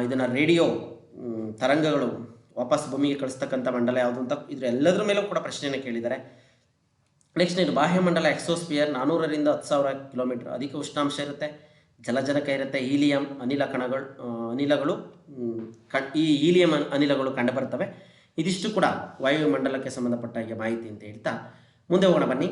ಇದನ್ನು ರೇಡಿಯೋ ತರಂಗಗಳು ವಾಪಸ್ ಭೂಮಿಗೆ ಕಳಿಸ್ತಕ್ಕಂಥ ಮಂಡಲ ಯಾವುದು ಅಂತ ಇದರೆಲ್ಲದರ ಮೇಲೂ ಕೂಡ ಪ್ರಶ್ನೆಯನ್ನು ಕೇಳಿದ್ದಾರೆ. ನೆಕ್ಸ್ಟ್ ಇದು ಬಾಹ್ಯಮಂಡಲ ಎಕ್ಸೋಸ್ಫಿಯರ್, 400ರಿಂದ 10,000 ಕಿಲೋಮೀಟರ್, ಅಧಿಕ ಉಷ್ಣಾಂಶ ಇರುತ್ತೆ, ಜಲಜನಕ ಇರುತ್ತೆ, ಹೀಲಿಯಂ ಅನಿಲಗಳು ಈ ಹೀಲಿಯಂ ಅನಿಲಗಳು ಕಂಡುಬರ್ತವೆ. ಇದಿಷ್ಟು ಕೂಡ ವಾಯುಮಂಡಲಕ್ಕೆ ಸಂಬಂಧಪಟ್ಟ ಹಾಗೆ ಮಾಹಿತಿ ಅಂತ ಹೇಳ್ತಾ ಮುಂದೆ ಹೋಗೋಣ ಬನ್ನಿ.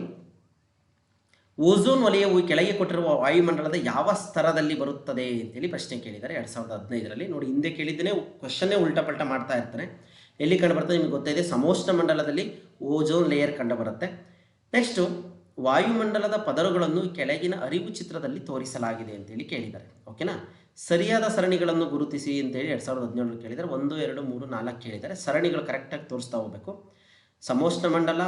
ಓಝೋನ್ ವಲಯವು ಕೆಳಗೆ ಕೊಟ್ಟಿರುವ ವಾಯುಮಂಡಲದ ಯಾವ ಸ್ತರದಲ್ಲಿ ಬರುತ್ತದೆ ಅಂತೇಳಿ ಪ್ರಶ್ನೆ ಕೇಳಿದ್ದಾರೆ 2015ರಲ್ಲಿ. ನೋಡಿ, ಹಿಂದೆ ಕೇಳಿದ್ದೇನೆ, ಕ್ವಶನ್ನೇ ಉಲ್ಟಪಲ್ಟ ಮಾಡ್ತಾ ಇರ್ತಾನೆ. ಎಲ್ಲಿ ಕಂಡುಬರ್ತದೆ ನಿಮಗೆ ಗೊತ್ತಿದೆ, ಸಮೋಷ್ಣ ಮಂಡಲದಲ್ಲಿ ಓಝೋನ್ ಲೇಯರ್ ಕಂಡುಬರುತ್ತೆ. ನೆಕ್ಸ್ಟು ವಾಯುಮಂಡಲದ ಪದರಗಳನ್ನು ಕೆಳಗಿನ ಅರಿವು ಚಿತ್ರದಲ್ಲಿ ತೋರಿಸಲಾಗಿದೆ ಅಂತೇಳಿ ಕೇಳಿದ್ದಾರೆ. ಓಕೆನಾ, ಸರಿಯಾದ ಸರಣಿಗಳನ್ನು ಗುರುತಿಸಿ ಅಂತೇಳಿ 2017ರಲ್ಲಿ ಕೇಳಿದ್ದಾರೆ. 1, 2, 3, 4 ಕೇಳಿದ್ದಾರೆ. ಸರಣಿಗಳು ಕರೆಕ್ಟಾಗಿ ತೋರಿಸ್ತಾ ಹೋಗಬೇಕು. ಸಮೋಷ್ಣ ಮಂಡಲ,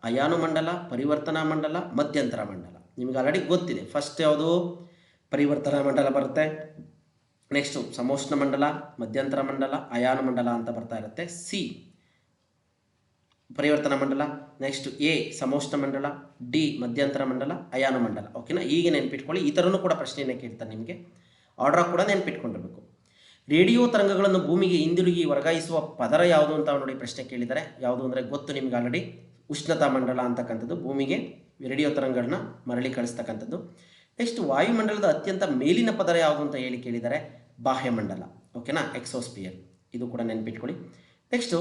ಅಯಾನು ಮಂಡಲ, ಪರಿವರ್ತನಾ ಮಂಡಲ, ಮಧ್ಯಂತರ ಮಂಡಲ. ನಿಮಗೆ ಆಲ್ರೆಡಿ ಗೊತ್ತಿದೆ. ಫಸ್ಟ್ ಯಾವುದು ಪರಿವರ್ತನಾ ಮಂಡಲ ಬರುತ್ತೆ, ನೆಕ್ಸ್ಟು ಸಮೋಷ್ಣ ಮಂಡಲ, ಮಧ್ಯಂತರ ಮಂಡಲ, ಅಯಾನು ಮಂಡಲ ಅಂತ ಬರ್ತಾ ಇರುತ್ತೆ. ಸಿ ಪರಿವರ್ತನಾ ಮಂಡಲ, ನೆಕ್ಸ್ಟ್ ಎ ಸಮೋಷ್ಣ ಮಂಡಲ, ಡಿ ಮಧ್ಯಂತರ ಮಂಡಲ, ಅಯಾನು ಮಂಡಲ. ಓಕೆನಾ, ಈಗ ನೆನ್ಪಿಟ್ಕೊಳ್ಳಿ. ಈ ಥರನೂ ಕೂಡ ಪ್ರಶ್ನೆಯನ್ನು ಕೇಳ್ತಾನೆ ನಿಮಗೆ. ಆರ್ಡರ್ ಕೂಡ ನೆನ್ಪಿಟ್ಕೊಂಡಿರಬೇಕು. ರೇಡಿಯೋ ತರಂಗಗಳನ್ನು ಭೂಮಿಗೆ ಹಿಂದಿರುಗಿ ವರ್ಗಾಯಿಸುವ ಪದರ ಯಾವುದು ಅಂತ ನೋಡಿ ಪ್ರಶ್ನೆ ಕೇಳಿದ್ದಾರೆ. ಯಾವುದು ಅಂದರೆ ಗೊತ್ತು ನಿಮಗೆ ಆಲ್ರೆಡಿ, ಉಷ್ಣತಾ ಮಂಡಲ ಅಂತಕ್ಕಂಥದ್ದು ಭೂಮಿಗೆ ರೇಡಿಯೋ ತರಂಗಗಳನ್ನ ಮರಳಿ ಕಳಿಸ್ತಕ್ಕಂಥದ್ದು. ನೆಕ್ಸ್ಟ್ ವಾಯುಮಂಡಲದ ಅತ್ಯಂತ ಮೇಲಿನ ಪದರ ಯಾವುದು ಅಂತ ಹೇಳಿ ಕೇಳಿದ್ದಾರೆ, ಬಾಹ್ಯಮಂಡಲ. ಓಕೆನಾ, ಎಕ್ಸೋಸ್ಫಿಯರ್. ಇದು ಕೂಡ ನೆನ್ಪಿಟ್ಕೊಳ್ಳಿ. ನೆಕ್ಸ್ಟು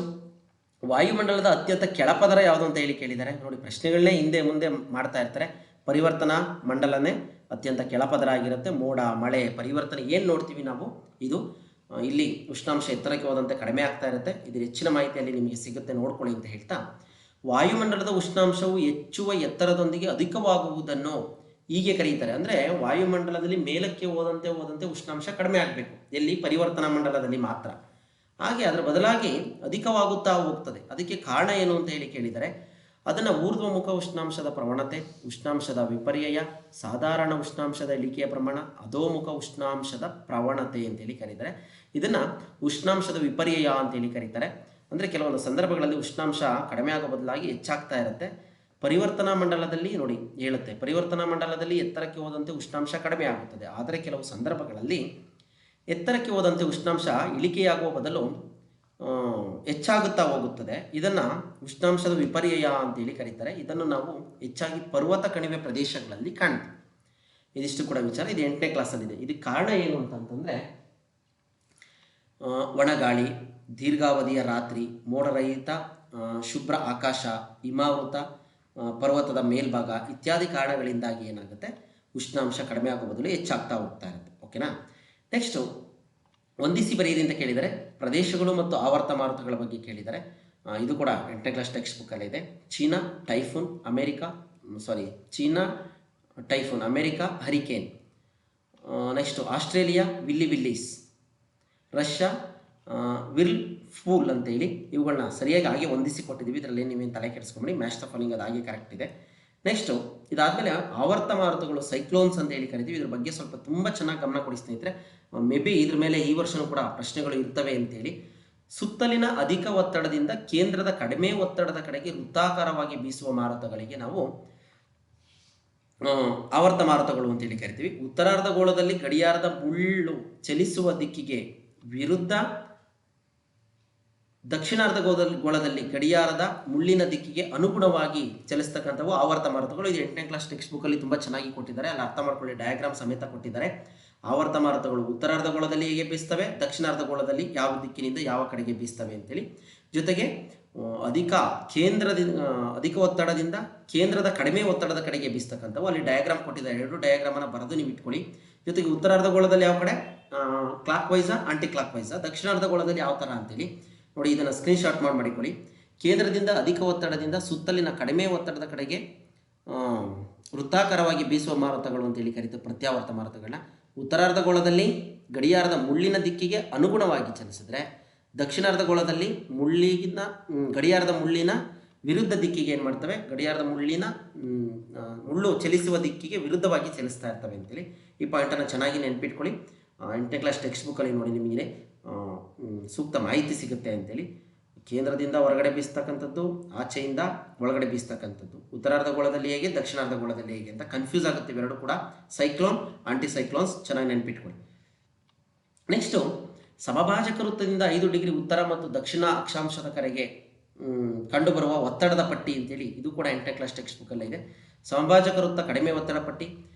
ವಾಯುಮಂಡಲದ ಅತ್ಯಂತ ಕೆಳಪದರ ಯಾವುದು ಅಂತ ಹೇಳಿ ಕೇಳಿದ್ದಾರೆ. ನೋಡಿ, ಪ್ರಶ್ನೆಗಳನ್ನೇ ಹಿಂದೆ ಮುಂದೆ ಮಾಡ್ತಾ ಇರ್ತಾರೆ. ಪರಿವರ್ತನಾ ಮಂಡಲನೇ ಅತ್ಯಂತ ಕೆಳಪದರ ಆಗಿರುತ್ತೆ. ಮೋಡ, ಮಳೆ, ಪರಿವರ್ತನೆ ಏನು ನೋಡ್ತೀವಿ ನಾವು, ಇದು ಇಲ್ಲಿ ಉಷ್ಣಾಂಶ ಎತ್ತರಕ್ಕೆ ಹೋದಂತೆ ಕಡಿಮೆ ಆಗ್ತಾ ಇರುತ್ತೆ. ಇದರ ಹೆಚ್ಚಿನ ಮಾಹಿತಿಯಲ್ಲಿ ನಿಮಗೆ ಸಿಗುತ್ತೆ, ನೋಡ್ಕೊಳ್ಳಿ ಅಂತ ಹೇಳ್ತಾ, ವಾಯುಮಂಡಲದ ಉಷ್ಣಾಂಶವು ಹೆಚ್ಚುವ ಎತ್ತರದೊಂದಿಗೆ ಅಧಿಕವಾಗುವುದನ್ನು ಹೀಗೆ ಕರೀತಾರೆ. ಅಂದರೆ ವಾಯುಮಂಡಲದಲ್ಲಿ ಮೇಲಕ್ಕೆ ಹೋದಂತೆ ಉಷ್ಣಾಂಶ ಕಡಿಮೆ ಆಗಬೇಕು. ಎಲ್ಲಿ? ಪರಿವರ್ತನಾ ಮಂಡಲದಲ್ಲಿ ಮಾತ್ರ. ಹಾಗೆ ಅದರ ಬದಲಾಗಿ ಅಧಿಕವಾಗುತ್ತಾ ಹೋಗ್ತದೆ. ಅದಕ್ಕೆ ಕಾರಣ ಏನು ಅಂತ ಹೇಳಿ ಕೇಳಿದರೆ, ಅದನ್ನು ಊರ್ಧ್ವಮುಖ ಉಷ್ಣಾಂಶದ ಪ್ರವಣತೆ, ಉಷ್ಣಾಂಶದ ವಿಪರ್ಯಯ, ಸಾಧಾರಣ ಉಷ್ಣಾಂಶದ ಇಳಿಕೆಯ ಪ್ರಮಾಣ, ಅಧೋಮುಖ ಉಷ್ಣಾಂಶದ ಪ್ರವಣತೆ ಅಂತೇಳಿ ಕರೀತಾರೆ. ಇದನ್ನು ಉಷ್ಣಾಂಶದ ವಿಪರ್ಯಯ ಅಂತೇಳಿ ಕರೀತಾರೆ. ಅಂದರೆ ಕೆಲವೊಂದು ಸಂದರ್ಭಗಳಲ್ಲಿ ಉಷ್ಣಾಂಶ ಕಡಿಮೆ ಆಗೋ ಬದಲಾಗಿ ಹೆಚ್ಚಾಗ್ತಾ ಇರುತ್ತೆ. ಪರಿವರ್ತನಾ ಮಂಡಲದಲ್ಲಿ ನೋಡಿ ಹೇಳುತ್ತೆ, ಪರಿವರ್ತನಾ ಮಂಡಲದಲ್ಲಿ ಎತ್ತರಕ್ಕೆ ಹೋದಂತೆ ಉಷ್ಣಾಂಶ ಕಡಿಮೆ ಆಗುತ್ತದೆ. ಆದರೆ ಕೆಲವು ಸಂದರ್ಭಗಳಲ್ಲಿ ಎತ್ತರಕ್ಕೆ ಹೋದಂತೆ ಉಷ್ಣಾಂಶ ಇಳಿಕೆಯಾಗುವ ಬದಲು ಹೆಚ್ಚಾಗುತ್ತಾ ಹೋಗುತ್ತದೆ. ಇದನ್ನು ಉಷ್ಣಾಂಶದ ವಿಪರ್ಯಯ ಅಂತೇಳಿ ಕರೀತಾರೆ. ಇದನ್ನು ನಾವು ಹೆಚ್ಚಾಗಿ ಪರ್ವತ ಕಣಿವೆ ಪ್ರದೇಶಗಳಲ್ಲಿ ಕಾಣ್ತೀವಿ. ಇದಿಷ್ಟು ಕೂಡ ವಿಚಾರ. ಇದು 8ನೇ ಕ್ಲಾಸಲ್ಲಿದೆ. ಇದಕ್ಕೆ ಕಾರಣ ಏನು ಅಂತಂತಂದರೆ, ಒಣಗಾಳಿ, ದೀರ್ಘಾವಧಿಯ ರಾತ್ರಿ, ಮೋಡರಹಿತ ಶುಭ್ರ ಆಕಾಶ, ಹಿಮಾವೃತ ಪರ್ವತದ ಮೇಲ್ಭಾಗ ಇತ್ಯಾದಿ ಕಾರಣಗಳಿಂದಾಗಿ ಏನಾಗುತ್ತೆ, ಉಷ್ಣಾಂಶ ಕಡಿಮೆ ಆಗೋ ಬದಲು ಹೆಚ್ಚಾಗ್ತಾ ಹೋಗ್ತಾ ಇರುತ್ತೆ. ಓಕೆನಾ. ನೆಕ್ಸ್ಟು ಹೊಂದಿಸಿ ಬರೆಯಿರಿ ಅಂತ ಕೇಳಿದರೆ, ಪ್ರದೇಶಗಳು ಮತ್ತು ಆವರ್ತ ಮಾರುತಗಳ ಬಗ್ಗೆ ಕೇಳಿದ್ದಾರೆ. ಇದು ಕೂಡ 8ನೇ ಕ್ಲಾಸ್ ಟೆಕ್ಸ್ಟ್ ಬುಕ್ಕಲ್ಲಿ ಇದೆ. China typhoon, America hurricane. Next Australia willy willies, Russia will fool ಅಂತೇಳಿ ಇವುಗಳನ್ನ ಸರಿಯಾಗಿ ಹಾಗೆ ಹೊಂದಿಸಿ ಕೊಟ್ಟಿದ್ದೀವಿ. ಇದರಲ್ಲಿ ನೀವೇನು ತಲೆ ಕೆಡಿಸ್ಕೊಂಬಿಡಿ, ಮ್ಯಾಚ್ ದ ಫಾಲೋಯಿಂಗ್ ಅದು ಹಾಗೆ ಕರೆಕ್ಟ್ ಇದೆ. ನೆಕ್ಸ್ಟು ಇದಾದಮೇಲೆ ಆವರ್ತ ಮಾರುತಗಳು, ಸೈಕ್ಲೋನ್ಸ್ ಅಂತ ಹೇಳಿ ಕರಿತೀವಿ. ಇದ್ರ ಬಗ್ಗೆ ಸ್ವಲ್ಪ ತುಂಬ ಚೆನ್ನಾಗಿ ಗಮನ ಕೊಡಿ ಸ್ನೇಹಿತರೆ. ಮೇ ಬಿ ಇದ್ರ ಮೇಲೆ ಈ ವರ್ಷನೂ ಕೂಡ ಪ್ರಶ್ನೆಗಳು ಇರ್ತವೆ ಅಂತೇಳಿ. ಸುತ್ತಲಿನ ಅಧಿಕ ಒತ್ತಡದಿಂದ ಕೇಂದ್ರದ ಕಡಿಮೆ ಒತ್ತಡದ ಕಡೆಗೆ ವೃತ್ತಾಕಾರವಾಗಿ ಬೀಸುವ ಮಾರುತಗಳಿಗೆ ನಾವು ಆವರ್ತ ಮಾರುತಗಳು ಅಂತೇಳಿ ಕರಿತೀವಿ. ಉತ್ತರಾರ್ಧಗೋಳದಲ್ಲಿ ಗಡಿಯಾರದ ಮುಳ್ಳು ಚಲಿಸುವ ದಿಕ್ಕಿಗೆ ವಿರುದ್ಧ, ದಕ್ಷಿಣಾರ್ಧಗೋಳದಲ್ಲಿ ಗಡಿಯಾರದ ಮುಳ್ಳಿನ ದಿಕ್ಕಿಗೆ ಅನುಗುಣವಾಗಿ ಚಲಿಸ್ತಕ್ಕಂಥವು ಆವರ್ತ ಮಾರುತಗಳು. ಇದು 8ನೇ ಕ್ಲಾಸ್ ಟೆಕ್ಸ್ಟ್ ಬುಕ್ಕಲ್ಲಿ ತುಂಬ ಚೆನ್ನಾಗಿ ಕೊಟ್ಟಿದ್ದಾರೆ. ಅಲ್ಲಿ ಅರ್ಥ ಮಾಡ್ಕೊಳ್ಳಿ, ಡಯಾಗ್ರಾಮ್ ಸಮೇತ ಕೊಟ್ಟಿದ್ದಾರೆ. ಆವರ್ತ ಮಾರುತಗಳು ಉತ್ತರಾರ್ಧಗೋಳದಲ್ಲಿ ಹೇಗೆ ಬೀಸ್ತವೆ, ದಕ್ಷಿಣಾರ್ಧಗೋಳದಲ್ಲಿ ಯಾವ ದಿಕ್ಕಿನಿಂದ ಯಾವ ಕಡೆಗೆ ಬೀಸ್ತವೆ ಅಂತೇಳಿ. ಜೊತೆಗೆ ಅಧಿಕ ಒತ್ತಡದಿಂದ ಕೇಂದ್ರದ ಕಡಿಮೆ ಒತ್ತಡದ ಕಡೆಗೆ ಬೀಸ್ತಕ್ಕಂಥವು ಅಲ್ಲಿ ಡಯಾಗ್ರಾಮ್ ಕೊಟ್ಟಿದ್ದಾರೆ. 2 ಡಯಾಗ್ರಾಮನ್ನು ಬರೆದು ನೀವು ಇಟ್ಕೊಳ್ಳಿ. ಜೊತೆಗೆ ಉತ್ತರಾರ್ಧಗೋಳದಲ್ಲಿ ಯಾವ ಕಡೆ ಕ್ಲಾಕ್ ವೈಸಾ, ಆಂಟಿ ಕ್ಲಾಕ್ ವೈಸಾ, ದಕ್ಷಿಣಾರ್ಧಗೋಳದಲ್ಲಿ ಯಾವ ಥರ ಅಂತೇಳಿ ನೋಡಿ. ಇದನ್ನು ಸ್ಕ್ರೀನ್ಶಾಟ್ ಮಾಡಿಕೊಳ್ಳಿ. ಕೇಂದ್ರದಿಂದ ಅಧಿಕ ಒತ್ತಡದಿಂದ ಸುತ್ತಲಿನ ಕಡಿಮೆ ಒತ್ತಡದ ಕಡೆಗೆ ವೃತ್ತಾಕಾರವಾಗಿ ಬೀಸುವ ಮಾರುತಗಳು ಅಂತೇಳಿ ಕರೀತಾರೆ, ಪ್ರತ್ಯಾವರ್ತ ಮಾರುತಗಳನ್ನ. ಉತ್ತರಾರ್ಧಗೋಳದಲ್ಲಿ ಗಡಿಯಾರದ ಮುಳ್ಳಿನ ದಿಕ್ಕಿಗೆ ಅನುಗುಣವಾಗಿ ಚಲಿಸಿದ್ರೆ, ದಕ್ಷಿಣಾರ್ಧಗೋಳದಲ್ಲಿ ಗಡಿಯಾರದ ಮುಳ್ಳಿನ ವಿರುದ್ಧ ದಿಕ್ಕಿಗೆ ಏನು ಮಾಡ್ತವೆ, ಗಡಿಯಾರದ ಮುಳ್ಳು ಚಲಿಸುವ ದಿಕ್ಕಿಗೆ ವಿರುದ್ಧವಾಗಿ ಚಲಿಸ್ತಾ ಇರ್ತವೆ ಅಂತೇಳಿ. ಈ ಪಾಯಿಂಟನ್ನು ಚೆನ್ನಾಗಿ ನೆನ್ಪಿಟ್ಕೊಳ್ಳಿ. 8ನೇ ಕ್ಲಾಸ್ ಟೆಕ್ಸ್ಟ್ ಬುಕ್ಕಲ್ಲಿ ನೋಡಿ ನಿಮಗೆ ಸೂಕ್ತ ಮಾಹಿತಿ ಸಿಗುತ್ತೆ ಅಂತೇಳಿ. ಕೇಂದ್ರದಿಂದ ಹೊರಗಡೆ ಬೀಸ್ತಕ್ಕಂಥದ್ದು, ಆಚೆಯಿಂದ ಒಳಗಡೆ ಬೀಸ್ತಕ್ಕಂಥದ್ದು. ಉತ್ತರಾರ್ಧಗೋಳದಲ್ಲಿ ಹೇಗೆ, ದಕ್ಷಿಣಾರ್ಧಗೋಳದಲ್ಲಿ ಹೇಗೆ ಅಂತ ಕನ್ಫ್ಯೂಸ್ ಆಗುತ್ತೆ ಇವೆರಡು ಕೂಡ. ಸೈಕ್ಲೋನ್, ಆಂಟಿ ಸೈಕ್ಲೋನ್ಸ್ ಚೆನ್ನಾಗಿ ನೆನ್ಪಿಟ್ಕೊಳ್ಳಿ. ನೆಕ್ಸ್ಟು, ಸಮಭಾಜಕ ವೃತ್ತದಿಂದ 5 ಡಿಗ್ರಿ ಉತ್ತರ ಮತ್ತು ದಕ್ಷಿಣ ಅಕ್ಷಾಂಶದ ಕಡೆಗೆ ಕಂಡುಬರುವ ಒತ್ತಡದ ಪಟ್ಟಿ ಅಂತೇಳಿ ಇದು ಕೂಡ 8ನೇ ಕ್ಲಾಸ್ ಟೆಕ್ಸ್ಟ್ ಬುಕ್ಕಲ್ಲೇ ಇದೆ. ಸಮಭಾಜಕ ವೃತ್ತ ಕಡಿಮೆ ಒತ್ತಡ ಪಟ್ಟಿ,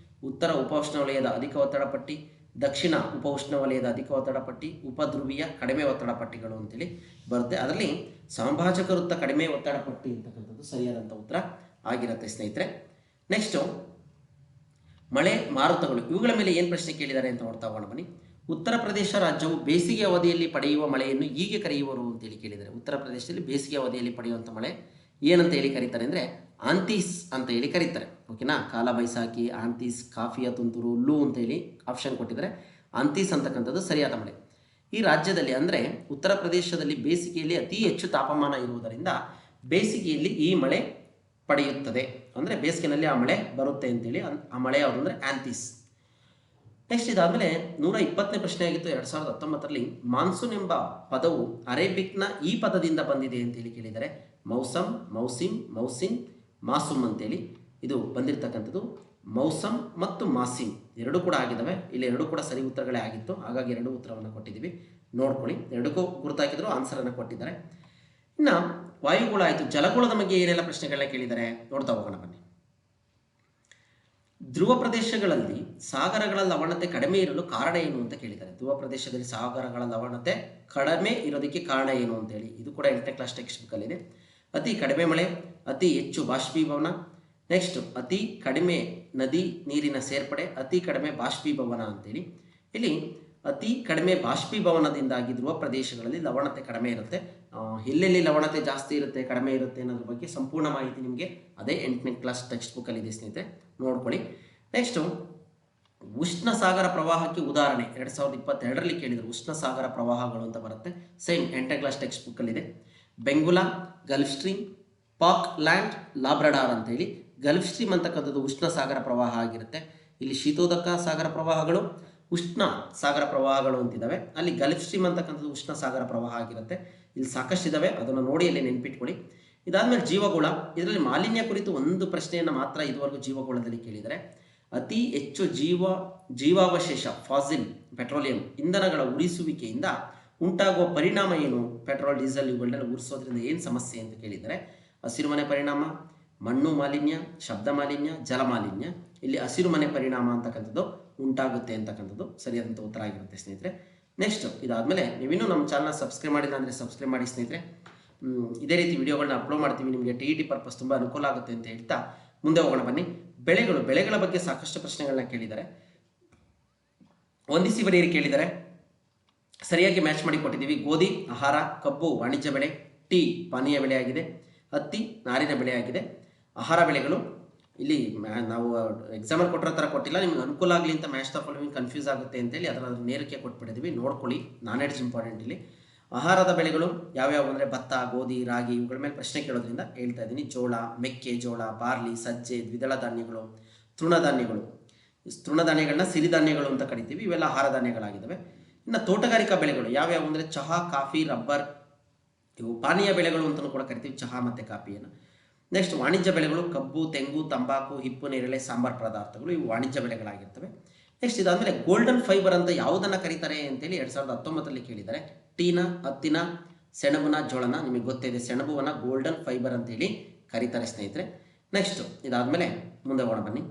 ಉತ್ತರ ಉಪೋಷ್ಣವಲಯದ ಅಧಿಕ ಒತ್ತಡ ಪಟ್ಟಿ, ದಕ್ಷಿಣ ಉಪೋಷ್ಣವಲಯದ ಅಧಿಕ ಒತ್ತಡ ಪಟ್ಟಿ, ಉಪಧ್ರುವೀಯ ಕಡಿಮೆ ಒತ್ತಡ ಪಟ್ಟಿಗಳು ಅಂತೇಳಿ ಬರುತ್ತೆ. ಅದರಲ್ಲಿ ಸಮಭಾಜಕ ವೃತ್ತ ಕಡಿಮೆ ಒತ್ತಡ ಪಟ್ಟಿ ಅಂತಕ್ಕಂಥದ್ದು ಸರಿಯಾದಂಥ ಉತ್ತರ ಆಗಿರುತ್ತೆ ಸ್ನೇಹಿತರೆ. ನೆಕ್ಸ್ಟು, ಮಳೆ ಮಾರುತಗಳು, ಇವುಗಳ ಮೇಲೆ ಏನು ಪ್ರಶ್ನೆ ಕೇಳಿದ್ದಾರೆ ಅಂತ ನೋಡ್ತಾ ಹೋಗೋಣ ಬನ್ನಿ. ಉತ್ತರ ಪ್ರದೇಶ ರಾಜ್ಯವು ಬೇಸಿಗೆ ಅವಧಿಯಲ್ಲಿ ಪಡೆಯುವ ಮಳೆಯನ್ನು ಹೀಗೆ ಕರೆಯುವರು ಅಂತೇಳಿ ಕೇಳಿದ್ದಾರೆ. ಉತ್ತರ ಪ್ರದೇಶದಲ್ಲಿ ಬೇಸಿಗೆ ಅವಧಿಯಲ್ಲಿ ಪಡೆಯುವಂಥ ಮಳೆ ಏನಂತ ಹೇಳಿ ಕರೀತಾರೆ ಅಂದರೆ ಆಂತೀಸ್ ಅಂತ ಹೇಳಿ ಕರೀತಾರೆ. ಓಕೆನಾ, ಕಾಲ ಬೈಸಾಖಿ, ಆಂತೀಸ್, ಕಾಫಿಯ ತುಂತುರು, ಲೂ ಅಂತ ಹೇಳಿ ಆಪ್ಷನ್ ಕೊಟ್ಟಿದ್ದಾರೆ. ಆಂತೀಸ್ ಅಂತಕ್ಕಂಥದ್ದು ಸರಿಯಾದ ಮಳೆ. ಈ ರಾಜ್ಯದಲ್ಲಿ ಅಂದರೆ ಉತ್ತರ ಪ್ರದೇಶದಲ್ಲಿ ಬೇಸಿಗೆಯಲ್ಲಿ ಅತಿ ಹೆಚ್ಚು ತಾಪಮಾನ ಇರುವುದರಿಂದ ಬೇಸಿಗೆಯಲ್ಲಿ ಈ ಮಳೆ ಪಡೆಯುತ್ತದೆ. ಅಂದರೆ ಬೇಸಿಗೆಯಲ್ಲಿ ಆ ಮಳೆ ಬರುತ್ತೆ ಅಂತೇಳಿ ಆ ಮಳೆ ಯಾವುದು ಅಂದರೆ ಆಂತೀಸ್. ನೆಕ್ಸ್ಟ್ ಇದಾದಮೇಲೆ 120ನೇ ಪ್ರಶ್ನೆ ಆಗಿತ್ತು 2019ರಲ್ಲಿ. ಮಾನ್ಸೂನ್ ಎಂಬ ಪದವು ಅರೇಬಿಕ್ನ ಈ ಪದದಿಂದ ಬಂದಿದೆ ಅಂತೇಳಿ ಕೇಳಿದ್ದಾರೆ. ಮೌಸಮ್, ಮೌಸಿಮ್, ಮೌಸಿನ್, ಮಾಸುಮ್ ಅಂತೇಳಿ ಇದು ಬಂದಿರತಕ್ಕಂಥದ್ದು. ಮೌಸಮ್ ಮತ್ತು ಮಾಸಿಮ್ ಎರಡೂ ಕೂಡ ಆಗಿದ್ದಾವೆ. ಇಲ್ಲಿ ಎರಡೂ ಕೂಡ ಸರಿ ಉತ್ತರಗಳೇ ಆಗಿತ್ತು, ಹಾಗಾಗಿ ಎರಡೂ ಉತ್ತರವನ್ನು ಕೊಟ್ಟಿದ್ದೀವಿ. ನೋಡ್ಕೊಳ್ಳಿ, ಎರಡಕ್ಕೂ ಗುರುತಾಕಿದ್ರು ಆನ್ಸರನ್ನು ಕೊಟ್ಟಿದ್ದಾರೆ. ಇನ್ನು ವಾಯುಗೋಳ ಆಯಿತು. ಜಲಗೋಳದ ಬಗ್ಗೆ ಏನೆಲ್ಲ ಪ್ರಶ್ನೆಗಳನ್ನ ಕೇಳಿದ್ದಾರೆ ನೋಡ್ತಾ ಹೋಗೋಣ ಬನ್ನಿ. ಧ್ರುವ ಪ್ರದೇಶಗಳಲ್ಲಿ ಸಾಗರಗಳ ಲವಣತೆ ಕಡಿಮೆ ಇರಲು ಕಾರಣ ಏನು ಅಂತ ಕೇಳಿದ್ದಾರೆ. ಧ್ರುವ ಪ್ರದೇಶದಲ್ಲಿ ಸಾಗರಗಳ ಲವಣತೆ ಕಡಿಮೆ ಇರೋದಕ್ಕೆ ಕಾರಣ ಏನು ಅಂತೇಳಿ ಇದು ಕೂಡ 8ನೇ ಕ್ಲಾಸ್ ಟೆಕ್ಸ್ಟ್ ಬುಕ್ಕಲ್ಲಿದೆ. ಅತಿ ಕಡಿಮೆ ಮಳೆ, ಅತಿ ಹೆಚ್ಚು ಬಾಷ್ಪೀಭವನ, ನೆಕ್ಸ್ಟ್ ಅತಿ ಕಡಿಮೆ ನದಿ ನೀರಿನ ಸೇರ್ಪಡೆ, ಅತಿ ಕಡಿಮೆ ಬಾಷ್ಪೀಭವನ ಅಂತೇಳಿ. ಇಲ್ಲಿ ಅತಿ ಕಡಿಮೆ ಬಾಷ್ಪೀಭವನದಿಂದಾಗಿ ಧ್ರುವ ಪ್ರದೇಶಗಳಲ್ಲಿ ಲವಣತೆ ಕಡಿಮೆ ಇರುತ್ತೆ. ಎಲ್ಲೆಲ್ಲಿ ಲವಣತೆ ಜಾಸ್ತಿ ಇರುತ್ತೆ ಕಡಿಮೆ ಇರುತ್ತೆ ಅನ್ನೋದ್ರ ಬಗ್ಗೆ ಸಂಪೂರ್ಣ ಮಾಹಿತಿ ನಿಮಗೆ ಅದೇ 8ನೇ ಕ್ಲಾಸ್ ಟೆಕ್ಸ್ಟ್ ಬುಕ್ಕಲ್ಲಿ ಇದೆ ಸ್ನೇಹಿತರೆ, ನೋಡ್ಕೊಳ್ಳಿ. ನೆಕ್ಸ್ಟು, ಉಷ್ಣ ಸಾಗರ ಪ್ರವಾಹಕ್ಕೆ ಉದಾಹರಣೆ 2022ರಲ್ಲಿ ಕೇಳಿದರು. ಉಷ್ಣ ಸಾಗರ ಪ್ರವಾಹಗಳು ಅಂತ ಬರುತ್ತೆ, ಸೇಮ್ 8ನೇ ಕ್ಲಾಸ್ ಟೆಕ್ಸ್ಟ್ ಬುಕ್ಕಲ್ಲಿದೆ. Benguela, Gulf Stream, Falkland, Labrador ಅಂತೇಳಿ. ಗಲ್ಫ್ ಸ್ಟ್ರೀಮ್ ಅಂತಕ್ಕಂಥದ್ದು ಉಷ್ಣ ಸಾಗರ ಪ್ರವಾಹ ಆಗಿರುತ್ತೆ. ಇಲ್ಲಿ ಶೀತೋದಕ ಸಾಗರ ಪ್ರವಾಹಗಳು, ಉಷ್ಣ ಸಾಗರ ಪ್ರವಾಹಗಳು ಅಂತಿದ್ದಾವೆ. ಅಲ್ಲಿ ಗಲ್ಫ್ ಸ್ಟ್ರೀಮ್ ಅಂತಕ್ಕಂಥದ್ದು ಉಷ್ಣ ಸಾಗರ ಪ್ರವಾಹ ಆಗಿರುತ್ತೆ. ಇಲ್ಲಿ ಸಾಕಷ್ಟು ಇದ್ದಾವೆ, ಅದನ್ನು ನೋಡಿ ಅಲ್ಲಿ ನೆನ್ಪಿಟ್ಕೊಳ್ಳಿ. ಇದಾದಮೇಲೆ ಜೀವಗೋಳ. ಇದರಲ್ಲಿ ಮಾಲಿನ್ಯ ಕುರಿತು ಒಂದು ಪ್ರಶ್ನೆಯನ್ನು ಮಾತ್ರ ಇದುವರೆಗೂ ಜೀವಗೋಳದಲ್ಲಿ ಕೇಳಿದರೆ. ಅತಿ ಹೆಚ್ಚು ಜೀವಾವಶೇಷ ಫಾಸಿಲ್ ಪೆಟ್ರೋಲಿಯಂ ಇಂಧನಗಳ ಉರಿಸುವಿಕೆಯಿಂದ ಉಂಟಾಗುವ ಪರಿಣಾಮ ಏನು? ಪೆಟ್ರೋಲ್, ಡೀಸೆಲ್ ಇವುಗಳನ್ನೆಲ್ಲ ಉರಿಸೋದ್ರಿಂದ ಏನು ಸಮಸ್ಯೆ ಅಂತ ಕೇಳಿದರೆ ಹಸಿರುಮನೆ ಪರಿಣಾಮ, ಮಣ್ಣು ಮಾಲಿನ್ಯ, ಶಬ್ದ ಮಾಲಿನ್ಯ, ಜಲ ಮಾಲಿನ್ಯ. ಇಲ್ಲಿ ಹಸಿರುಮನೆ ಪರಿಣಾಮ ಅಂತಕ್ಕಂಥದ್ದು ಉಂಟಾಗುತ್ತೆ ಅಂತಕ್ಕಂಥದ್ದು ಸರಿಯಾದಂಥ ಉತ್ತರ ಆಗಿರುತ್ತೆ ಸ್ನೇಹಿತರೆ. ನೆಕ್ಸ್ಟ್ ಇದಾದಮೇಲೆ ನೀವಿನ್ನೂ ನಮ್ಮ ಚಾನಲ್ ಸಬ್ಸ್ಕ್ರೈಬ್ ಮಾಡಿಲ್ಲ ಅಂದರೆ ಸಬ್ಸ್ಕ್ರೈಬ್ ಮಾಡಿ ಸ್ನೇಹಿತರೆ. ಇದೇ ರೀತಿ ವಿಡಿಯೋಗಳನ್ನ ಅಪ್ಲೋಡ್ ಮಾಡ್ತೀವಿ, ನಿಮಗೆ TET ಪರ್ಪಸ್ ತುಂಬ ಅನುಕೂಲ ಆಗುತ್ತೆ ಅಂತ ಹೇಳ್ತಾ ಮುಂದೆ ಹೋಗೋಣ ಬನ್ನಿ. ಬೆಳೆಗಳ ಬಗ್ಗೆ ಸಾಕಷ್ಟು ಪ್ರಶ್ನೆಗಳನ್ನ ಕೇಳಿದ್ದಾರೆ. ಹೊಂದಿಸಿ ಬರೆಯಿರಿ ಕೇಳಿದ್ದಾರೆ, ಸರಿಯಾಗಿ ಮ್ಯಾಚ್ ಮಾಡಿ ಕೊಟ್ಟಿದ್ದೀವಿ. ಗೋಧಿ ಆಹಾರ, ಕಬ್ಬು ವಾಣಿಜ್ಯ ಬೆಳೆ, ಟೀ ಪಾನೀಯ ಬೆಳೆ ಆಗಿದೆ, ಹತ್ತಿ ನಾರಿನ ಬೆಳೆ ಆಗಿದೆ. ಆಹಾರ ಬೆಳೆಗಳು ಇಲ್ಲಿ ನಾವು ಎಕ್ಸಾಮಲ್ಲಿ ಕೊಟ್ಟಿರೋ ಥರ ಕೊಟ್ಟಿಲ್ಲ, ನಿಮ್ಗೆ ಅನುಕೂಲ ಆಗಲಿ ಅಂತ ಮ್ಯಾಚ್ ದ ಫಾಲೋವಿಂಗ್ ಕನ್ಫ್ಯೂಸ್ ಆಗುತ್ತೆ ಅಂತೇಳಿ ಅದನ್ನು ನೇರಕ್ಕೆ ಕೊಟ್ಬಿಟ್ಟಿದ್ದೀವಿ. ನೋಡ್ಕೊಳ್ಳಿ, ನಾಲೆಡ್ಜ್ ಇಂಪಾರ್ಟೆಂಟ್ ಇಲ್ಲಿ. ಆಹಾರದ ಬೆಳೆಗಳು ಯಾವ್ಯಾವು ಅಂದರೆ ಭತ್ತ, ಗೋಧಿ, ರಾಗಿ ಇವುಗಳ ಮೇಲೆ ಪ್ರಶ್ನೆ ಕೇಳೋದ್ರಿಂದ ಹೇಳ್ತಾ ಇದ್ದೀನಿ. ಜೋಳ, ಮೆಕ್ಕೆ ಜೋಳ, ಬಾರ್ಲಿ, ಸಜ್ಜೆ, ದ್ವಿದಳ ಧಾನ್ಯಗಳು, ತೃಣಧಾನ್ಯಗಳು. ತೃಣಧಾನ್ಯಗಳನ್ನ ಸಿರಿಧಾನ್ಯಗಳು ಅಂತ ಕರಿತೀವಿ, ಇವೆಲ್ಲ ಆಹಾರ ಧಾನ್ಯಗಳಾಗಿದ್ದಾವೆ. ಇನ್ನು ತೋಟಗಾರಿಕಾ ಬೆಳೆಗಳು ಯಾವ್ಯಾವು ಅಂದರೆ ಚಹಾ, ಕಾಫಿ, ರಬ್ಬರ್, ಇವು ಪಾನೀಯ ಬೆಳೆಗಳು ಅಂತಲೂ ಕೂಡ ಕರಿತೀವಿ, ಚಹಾ ಮತ್ತು ಕಾಫಿಯನ್ನು. ನೆಕ್ಸ್ಟ್ ವಾಣಿಜ್ಯ ಬೆಳೆಗಳು ಕಬ್ಬು, ತೆಂಗು, ತಂಬಾಕು, ಹಿಪ್ಪು ನೇರಳೆ, ಸಾಂಬಾರು ಪದಾರ್ಥಗಳು, ಇವು ವಾಣಿಜ್ಯ ಬೆಳೆಗಳಾಗಿರ್ತವೆ. ನೆಕ್ಸ್ಟ್ ಇದಾದಮೇಲೆ ಗೋಲ್ಡನ್ ಫೈಬರ್ ಅಂತ ಯಾವುದನ್ನು ಕರೀತಾರೆ ಅಂತೇಳಿ 2019ರಲ್ಲಿ ಕೇಳಿದ್ದಾರೆ. ಟೀನ, ಹತ್ತಿನ, ಸೆಣಬುನ, ಜೋಳನ. ನಿಮಗೆ ಗೊತ್ತಿದೆ, ಸೆಣಬುವನ್ನು ಗೋಲ್ಡನ್ ಫೈಬರ್ ಅಂತೇಳಿ ಕರೀತಾರೆ ಸ್ನೇಹಿತರೆ. ನೆಕ್ಸ್ಟ್ ಇದಾದಮೇಲೆ ಮುಂದೆ ಹೋಗೋಣ ಬನ್ನಿ.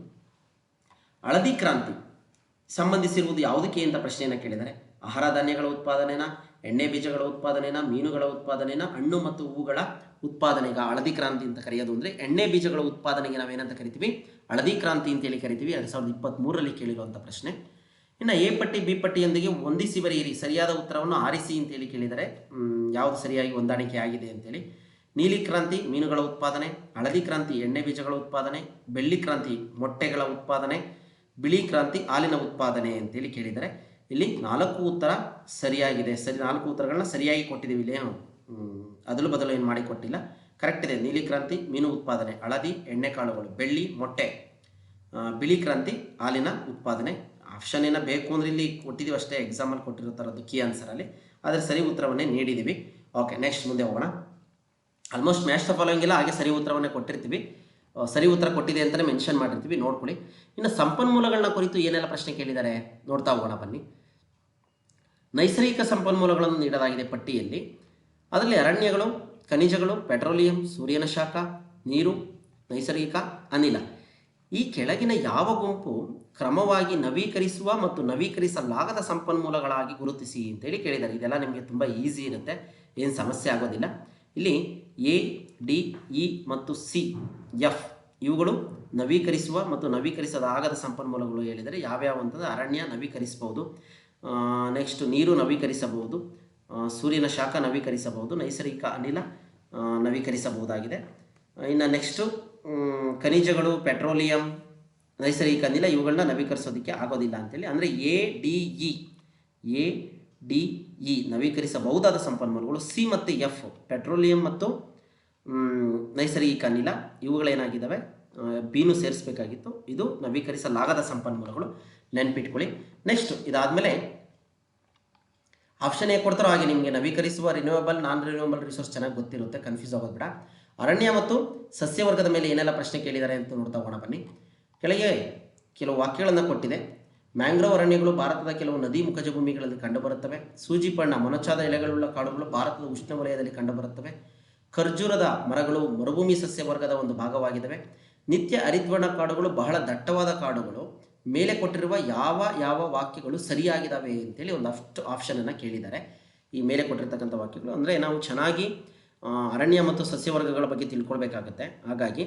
ಹಳದಿ ಕ್ರಾಂತಿ ಸಂಬಂಧಿಸಿರುವುದು ಯಾವುದಕ್ಕೆ ಅಂತ ಪ್ರಶ್ನೆಯನ್ನು ಕೇಳಿದ್ದಾರೆ. ಆಹಾರ ಧಾನ್ಯಗಳ ಉತ್ಪಾದನೆನ, ಎಣ್ಣೆ ಬೀಜಗಳ ಉತ್ಪಾದನೆನ, ಮೀನುಗಳ ಉತ್ಪಾದನೆನ, ಹಣ್ಣು ಮತ್ತು ಹೂಗಳ ಉತ್ಪಾದನೆಗೆ ಹಳದಿ ಕ್ರಾಂತಿ ಅಂತ ಕರೆಯೋದು. ಅಂದರೆ ಎಣ್ಣೆ ಬೀಜಗಳ ಉತ್ಪಾದನೆಗೆ ನಾವೇನಂತ ಕರಿತೀವಿ? ಹಳದಿ ಕ್ರಾಂತಿ ಅಂತೇಳಿ ಕರಿತೀವಿ. 2023ರಲ್ಲಿ ಕೇಳಿರುವಂಥ ಪ್ರಶ್ನೆ. ಇನ್ನು ಎ ಪಟ್ಟಿ ಬಿ ಪಟ್ಟಿಯೊಂದಿಗೆ ಹೊಂದಿಸಿ ಬರೆಯಿರಿ, ಸರಿಯಾದ ಉತ್ತರವನ್ನು ಆರಿಸಿ ಅಂತೇಳಿ ಕೇಳಿದರೆ ಯಾವುದು ಸರಿಯಾಗಿ ಹೊಂದಾಣಿಕೆ ಆಗಿದೆ ಅಂತೇಳಿ. ನೀಲಿ ಕ್ರಾಂತಿ ಮೀನುಗಳ ಉತ್ಪಾದನೆ, ಹಳದಿ ಕ್ರಾಂತಿ ಎಣ್ಣೆ ಬೀಜಗಳ ಉತ್ಪಾದನೆ, ಬೆಳ್ಳಿ ಕ್ರಾಂತಿ ಮೊಟ್ಟೆಗಳ ಉತ್ಪಾದನೆ, ಬಿಳಿ ಕ್ರಾಂತಿ ಹಾಲಿನ ಉತ್ಪಾದನೆ ಅಂತೇಳಿ ಕೇಳಿದರೆ ಇಲ್ಲಿ 4 ಉತ್ತರ ಸರಿಯಾಗಿದೆ. 4 ಉತ್ತರಗಳನ್ನ ಸರಿಯಾಗಿ ಕೊಟ್ಟಿದ್ದೀವಿ. ಇಲ್ಲಿ ಅದಲು ಬದಲು ಏನು ಮಾಡಿ ಕೊಟ್ಟಿಲ್ಲ, ಕರೆಕ್ಟ್ ಇದೆ. ನೀಲಿ ಕ್ರಾಂತಿ ಮೀನು ಉತ್ಪಾದನೆ, ಹಳದಿ ಎಣ್ಣೆ ಕಾಳುಗಳು, ಬೆಳ್ಳಿ ಮೊಟ್ಟೆ, ಬಿಳಿ ಕ್ರಾಂತಿ ಹಾಲಿನ ಉತ್ಪಾದನೆ. ಆಪ್ಷನ್ ಏನೋ ಬೇಕು ಅಂದರೆ ಇಲ್ಲಿ ಕೊಟ್ಟಿದ್ದೀವಿ ಅಷ್ಟೇ, ಎಕ್ಸಾಮಲ್ಲಿ ಕೊಟ್ಟಿರೋ ಥರದ್ದು ಕೀ ಆನ್ಸರಲ್ಲಿ. ಆದರೆ ಸರಿ ಉತ್ತರವನ್ನೇ ನೀಡಿದ್ದೀವಿ. ಓಕೆ, ನೆಕ್ಸ್ಟ್ ಮುಂದೆ ಹೋಗೋಣ. ಆಲ್ಮೋಸ್ಟ್ ಮ್ಯಾಚ್ ದ ಫಾಲೋಯಿಂಗ್ ಎಲ್ಲ ಹಾಗೆ ಸರಿ ಉತ್ತರವನ್ನೇ ಕೊಟ್ಟಿರ್ತೀವಿ. ಸರಿ ಉತ್ತರ ಕೊಟ್ಟಿದೆ ಅಂತಲೇ ಮೆನ್ಷನ್ ಮಾಡಿರ್ತೀವಿ, ನೋಡ್ಕೊಳ್ಳಿ. ಇನ್ನು ಸಂಪನ್ಮೂಲಗಳನ್ನ ಕುರಿತು ಏನೆಲ್ಲ ಪ್ರಶ್ನೆ ಕೇಳಿದ್ದಾರೆ ನೋಡ್ತಾ ಹೋಗೋಣ ಬನ್ನಿ. ನೈಸರ್ಗಿಕ ಸಂಪನ್ಮೂಲಗಳನ್ನು ನೀಡಲಾಗಿದೆ ಪಟ್ಟಿಯಲ್ಲಿ. ಅದರಲ್ಲಿ ಅರಣ್ಯಗಳು, ಖನಿಜಗಳು, ಪೆಟ್ರೋಲಿಯಂ, ಸೂರ್ಯನ ಶಾಖ, ನೀರು, ನೈಸರ್ಗಿಕ ಅನಿಲ. ಈ ಕೆಳಗಿನ ಯಾವ ಗುಂಪು ಕ್ರಮವಾಗಿ ನವೀಕರಿಸುವ ಮತ್ತು ನವೀಕರಿಸಲಾಗದ ಸಂಪನ್ಮೂಲಗಳಾಗಿ ಗುರುತಿಸಿ ಅಂತೇಳಿ ಕೇಳಿದ್ದಾರೆ. ಇದೆಲ್ಲ ನಿಮಗೆ ತುಂಬ ಈಸಿ ಇರುತ್ತೆ, ಏನು ಸಮಸ್ಯೆ ಆಗೋದಿಲ್ಲ. ಇಲ್ಲಿ ಎ, ಡಿ, ಇ ಮತ್ತು ಸಿ, ಎಫ್ ಇವುಗಳು ನವೀಕರಿಸುವ ಮತ್ತು ನವೀಕರಿಸಲಾಗದ ಸಂಪನ್ಮೂಲಗಳು ಹೇಳಿದರೆ ಯಾವ್ಯಾವ ಅಂತಂದರೆ ಅರಣ್ಯ ನವೀಕರಿಸಬಹುದು, ನೆಕ್ಸ್ಟ್ ನೀರು ನವೀಕರಿಸಬಹುದು, ಸೂರ್ಯನ ಶಾಖ ನವೀಕರಿಸಬಹುದು, ನೈಸರ್ಗಿಕ ಅನಿಲ ನವೀಕರಿಸಬಹುದಾಗಿದೆ. ಇನ್ನು ನೆಕ್ಸ್ಟು ಖನಿಜಗಳು, ಪೆಟ್ರೋಲಿಯಂ, ನೈಸರ್ಗಿಕ ಅನಿಲ ಇವುಗಳನ್ನ ನವೀಕರಿಸೋದಕ್ಕೆ ಆಗೋದಿಲ್ಲ ಅಂತೇಳಿ. ಅಂದರೆ ಎ ಡಿ ಇ ನವೀಕರಿಸಬಹುದಾದ ಸಂಪನ್ಮೂಲಗಳು, ಸಿ ಮತ್ತು ಎಫ್ ಪೆಟ್ರೋಲಿಯಂ ಮತ್ತು ನೈಸರ್ಗಿಕ ಅನಿಲ ಇವುಗಳೇನಾಗಿದ್ದಾವೆ, ಬಿನು ಸೇರಿಸಬೇಕಾಗಿತ್ತು. ಇದು ನವೀಕರಿಸಲಾಗದ ಸಂಪನ್ಮೂಲಗಳು, ನೆನ್ಪಿಟ್ಕೊಳ್ಳಿ. ನೆಕ್ಸ್ಟ್ ಇದಾದಮೇಲೆ ಆಪ್ಷನ್ ಹೇಗೆ ಕೊಡ್ತಾರೋ ಹಾಗೆ ನಿಮಗೆ ನವೀಕರಿಸುವ ರಿನ್ಯೂವಬಲ್, ನಾನ್ ರಿನ್ಯೂವಬಲ್ ರಿಸೋರ್ಸ್ ಚೆನ್ನಾಗಿ ಗೊತ್ತಿರುತ್ತೆ, ಕನ್ಫ್ಯೂಸ್ ಆಗೋದು ಬೇಡ. ಅರಣ್ಯ ಮತ್ತು ಸಸ್ಯವರ್ಗದ ಮೇಲೆ ಏನೆಲ್ಲ ಪ್ರಶ್ನೆ ಕೇಳಿದ್ದಾರೆ ಅಂತ ನೋಡ್ತಾ ಹೋಗೋಣ ಬನ್ನಿ. ಕೆಳಗೆ ಕೆಲವು ವಾಕ್ಯಗಳನ್ನು ಕೊಟ್ಟಿದೆ. ಮ್ಯಾಂಗ್ರೋವ್ ಅರಣ್ಯಗಳು ಭಾರತದ ಕೆಲವು ನದಿ ಮುಖಜ ಭೂಮಿಗಳಲ್ಲಿ ಕಂಡುಬರುತ್ತವೆ. ಸೂಜಿಪಣ್ಣ ಮೊನಚಾದ ಎಲೆಗಳುಳ್ಳ ಕಾಡುಗಳು ಭಾರತದ ಉಷ್ಣವಲಯದಲ್ಲಿ ಕಂಡುಬರುತ್ತವೆ. ಖರ್ಜೂರದ ಮರಗಳು ಮರುಭೂಮಿ ಸಸ್ಯವರ್ಗದ ಒಂದು ಭಾಗವಾಗಿದ್ದಾವೆ. ನಿತ್ಯ ಹರಿದ್ವರ್ಣ ಕಾಡುಗಳು ಬಹಳ ದಟ್ಟವಾದ ಕಾಡುಗಳು. ಮೇಲೆ ಕೊಟ್ಟಿರುವ ಯಾವ ವಾಕ್ಯಗಳು ಸರಿಯಾಗಿದ್ದಾವೆ ಅಂತೇಳಿ ಒಂದಷ್ಟು ಆಪ್ಷನನ್ನು ಕೇಳಿದ್ದಾರೆ. ಈ ಮೇಲೆ ಕೊಟ್ಟಿರ್ತಕ್ಕಂಥ ವಾಕ್ಯಗಳು ಅಂದರೆ ನಾವು ಚೆನ್ನಾಗಿ ಅರಣ್ಯ ಮತ್ತು ಸಸ್ಯವರ್ಗಗಳ ಬಗ್ಗೆ ತಿಳ್ಕೊಳ್ಬೇಕಾಗತ್ತೆ. ಹಾಗಾಗಿ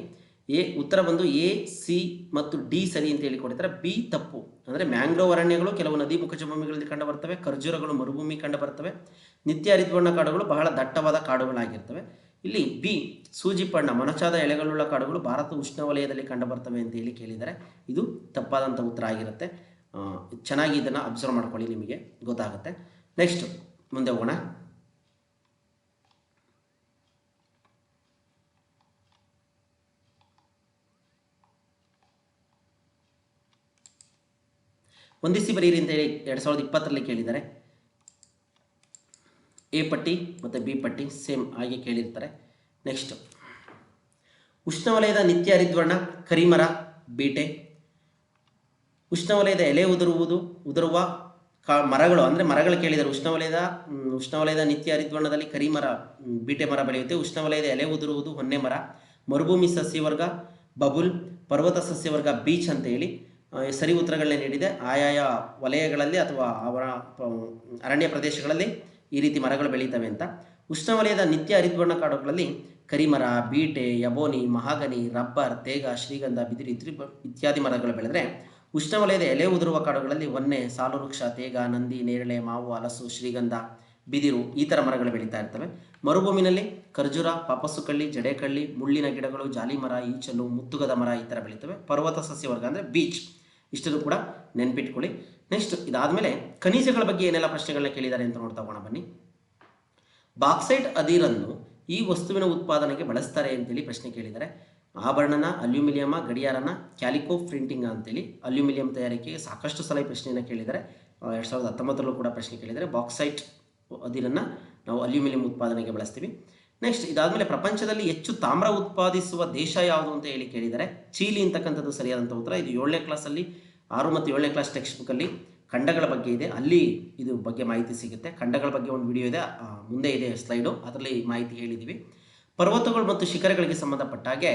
ಉತ್ತರ ಬಂದು ಎ, ಸಿ ಮತ್ತು ಡಿ ಸರಿ ಅಂತ ಹೇಳಿ ಕೊಡ್ತಾರೆ. ಬಿ ತಪ್ಪು. ಅಂದರೆ ಮ್ಯಾಂಗ್ರೋವ್ ಅರಣ್ಯಗಳು ಕೆಲವು ನದಿ ಮುಖಜ ಭೂಮಿಗಳಲ್ಲಿ ಕಂಡುಬರ್ತವೆ. ಖರ್ಜೂರಗಳು ಮರುಭೂಮಿ ಕಂಡುಬರ್ತವೆ. ನಿತ್ಯ ಹರಿದ್ವರ್ಣ ಕಾಡುಗಳು ಬಹಳ ದಟ್ಟವಾದ ಕಾಡುಗಳಾಗಿರ್ತವೆ. ಇಲ್ಲಿ ಬಿ ಸೂಜಿಪಣ್ಣ ಮೊನಚಾದ ಎಲೆಗಳುಳ್ಳ ಕಾಡುಗಳು ಭಾರತ ಉಷ್ಣವಲಯದಲ್ಲಿ ಕಂಡುಬರ್ತವೆ ಅಂತ ಹೇಳಿ ಕೇಳಿದ್ದಾರೆ. ಇದು ತಪ್ಪಾದಂಥ ಉತ್ತರ ಆಗಿರುತ್ತೆ. ಚೆನ್ನಾಗಿ ಇದನ್ನು ಅಬ್ಸರ್ವ್ ಮಾಡ್ಕೊಳ್ಳಿ, ನಿಮಗೆ ಗೊತ್ತಾಗುತ್ತೆ. ನೆಕ್ಸ್ಟ್ ಮುಂದೆ ಹೋಗೋಣ. ಹೊಂದಿಸಿ ಬರೀರಿ ಅಂತೇಳಿ 2020ರಲ್ಲಿ ಕೇಳಿದ್ದಾರೆ. ಎ ಪಟ್ಟಿ ಮತ್ತು ಬಿ ಪಟ್ಟಿ ಸೇಮ್ ಆಗಿ ಕೇಳಿರ್ತಾರೆ. ನೆಕ್ಸ್ಟ್ ಉಷ್ಣವಲಯದ ನಿತ್ಯ ಹರಿದ್ವರ್ಣ ಕರಿಮರ, ಬೀಟೆ. ಉಷ್ಣವಲಯದ ಎಲೆ ಉದುರುವ ಮರಗಳು ಅಂದರೆ ಮರಗಳು ಕೇಳಿದ್ದಾರೆ. ಉಷ್ಣವಲಯದ ನಿತ್ಯ ಹರಿದ್ವರ್ಣದಲ್ಲಿ ಕರಿಮರ, ಬೀಟೆ ಮರ ಬೆಳೆಯುತ್ತೆ. ಉಷ್ಣವಲಯದ ಎಲೆ ಉದುರುವುದು ಹೊನ್ನೆ ಮರ. ಮರುಭೂಮಿ ಸಸ್ಯವರ್ಗ ಬಬುಲ್, ಪರ್ವತ ಸಸ್ಯವರ್ಗ ಬೀಚ್ ಅಂತ ಹೇಳಿ ಸರಿ ಉತ್ತರಗಳನ್ನೇ ನೀಡಿದೆ. ಆಯಾಯ ವಲಯಗಳಲ್ಲಿ ಅಥವಾ ಅವರ ಅರಣ್ಯ ಪ್ರದೇಶಗಳಲ್ಲಿ ಈ ರೀತಿ ಮರಗಳು ಬೆಳೀತವೆ ಅಂತ. ಉಷ್ಣವಲಯದ ನಿತ್ಯ ಹರಿದ್ವರ್ಣ ಕಾಡುಗಳಲ್ಲಿ ಕರಿಮರ, ಬೀಟೆ, ಯಬೋನಿ, ಮಹಾಗನಿ, ರಬ್ಬರ್, ತೇಗ, ಶ್ರೀಗಂಧ, ಬಿದಿರು ಇತ್ಯಾದಿ ಮರಗಳು ಬೆಳೆದರೆ, ಉಷ್ಣವಲಯದ ಎಲೆ ಉದುರುವ ಕಾಡುಗಳಲ್ಲಿ ಹೊನ್ನೆ, ಸಾಲುವೃಕ್ಷ, ತೇಗ, ನಂದಿ, ನೇರಳೆ, ಮಾವು, ಹಲಸು, ಶ್ರೀಗಂಧ, ಬಿದಿರು ಈ ಥರ ಮರಗಳು ಬೆಳೀತಾ ಇರ್ತವೆ. ಮರುಭೂಮಿನಲ್ಲಿ ಖರ್ಜೂರ, ಪಾಪಸುಕಳ್ಳಿ, ಜಡೆಕಳ್ಳಿ, ಮುಳ್ಳಿನ ಗಿಡಗಳು, ಜಾಲಿ ಮರ, ಈಚಲು, ಮುತ್ತುಗದ ಮರ ಈ ಥರ ಬೆಳೀತವೆ. ಪರ್ವತ ಸಸ್ಯವರ್ಗ ಅಂದರೆ ಬೀಚ್. ಇಷ್ಟನ್ನು ಕೂಡ ನೆನ್ಪಿಟ್ಕೊಳ್ಳಿ. ನೆಕ್ಸ್ಟ್ ಇದಾದಮೇಲೆ ಖನಿಜಗಳ ಬಗ್ಗೆ ಏನೆಲ್ಲ ಪ್ರಶ್ನೆಗಳನ್ನ ಕೇಳಿದ್ದಾರೆ ಅಂತ ನೋಡ್ತಾ ಹೋಗೋಣ ಬನ್ನಿ. ಬಾಕ್ಸೈಟ್ ಅದಿರನ್ನು ಈ ವಸ್ತುವಿನ ಉತ್ಪಾದನೆಗೆ ಬಳಸ್ತಾರೆ ಅಂತೇಳಿ ಪ್ರಶ್ನೆ ಕೇಳಿದ್ದಾರೆ. ಆಭರಣನ, ಅಲ್ಯೂಮಿನಿಯಮ, ಗಡಿಯಾರನ, ಕ್ಯಾಲಿಕೋ ಪ್ರಿಂಟಿಂಗ್ ಅಂತೇಳಿ ಅಲ್ಯೂಮಿನಿಯಂ ತಯಾರಿಕೆಗೆ ಸಾಕಷ್ಟು ಸಲ ಈ ಪ್ರಶ್ನೆಯನ್ನು ಕೇಳಿದ್ದಾರೆ. 2019ರಲ್ಲೂ ಕೂಡ ಪ್ರಶ್ನೆ ಕೇಳಿದ್ದಾರೆ. ಬಾಕ್ಸೈಟ್ ಅದಿರನ್ನು ನಾವು ಅಲ್ಯೂಮಿನಿಯಂ ಉತ್ಪಾದನೆಗೆ ಬಳಸ್ತೀವಿ. ನೆಕ್ಸ್ಟ್ ಇದಾದಮೇಲೆ ಪ್ರಪಂಚದಲ್ಲಿ ಹೆಚ್ಚು ತಾಮ್ರ ಉತ್ಪಾದಿಸುವ ದೇಶ ಯಾವುದು ಅಂತ ಹೇಳಿ ಕೇಳಿದ್ದಾರೆ. ಚೀಲಿ ಅಂತಕ್ಕಂಥದ್ದು ಸರಿಯಾದಂಥ ಉತ್ತರ. ಇದು 7ನೇ ಕ್ಲಾಸಲ್ಲಿ 6 ಮತ್ತು 7ನೇ ಕ್ಲಾಸ್ ಟೆಕ್ಸ್ಟ್ ಬುಕ್ಕಲ್ಲಿ ಖಂಡಗಳ ಬಗ್ಗೆ ಇದೆ, ಅಲ್ಲಿ ಇದು ಬಗ್ಗೆ ಮಾಹಿತಿ ಸಿಗುತ್ತೆ. ಖಂಡಗಳ ಬಗ್ಗೆ ಒಂದು ವಿಡಿಯೋ ಇದೆ, ಮುಂದೆ ಇದೆ ಸ್ಲೈಡು, ಅದರಲ್ಲಿ ಮಾಹಿತಿ ಹೇಳಿದ್ದೀವಿ. ಪರ್ವತಗಳು ಮತ್ತು ಶಿಖರಗಳಿಗೆ ಸಂಬಂಧಪಟ್ಟ ಹಾಗೆ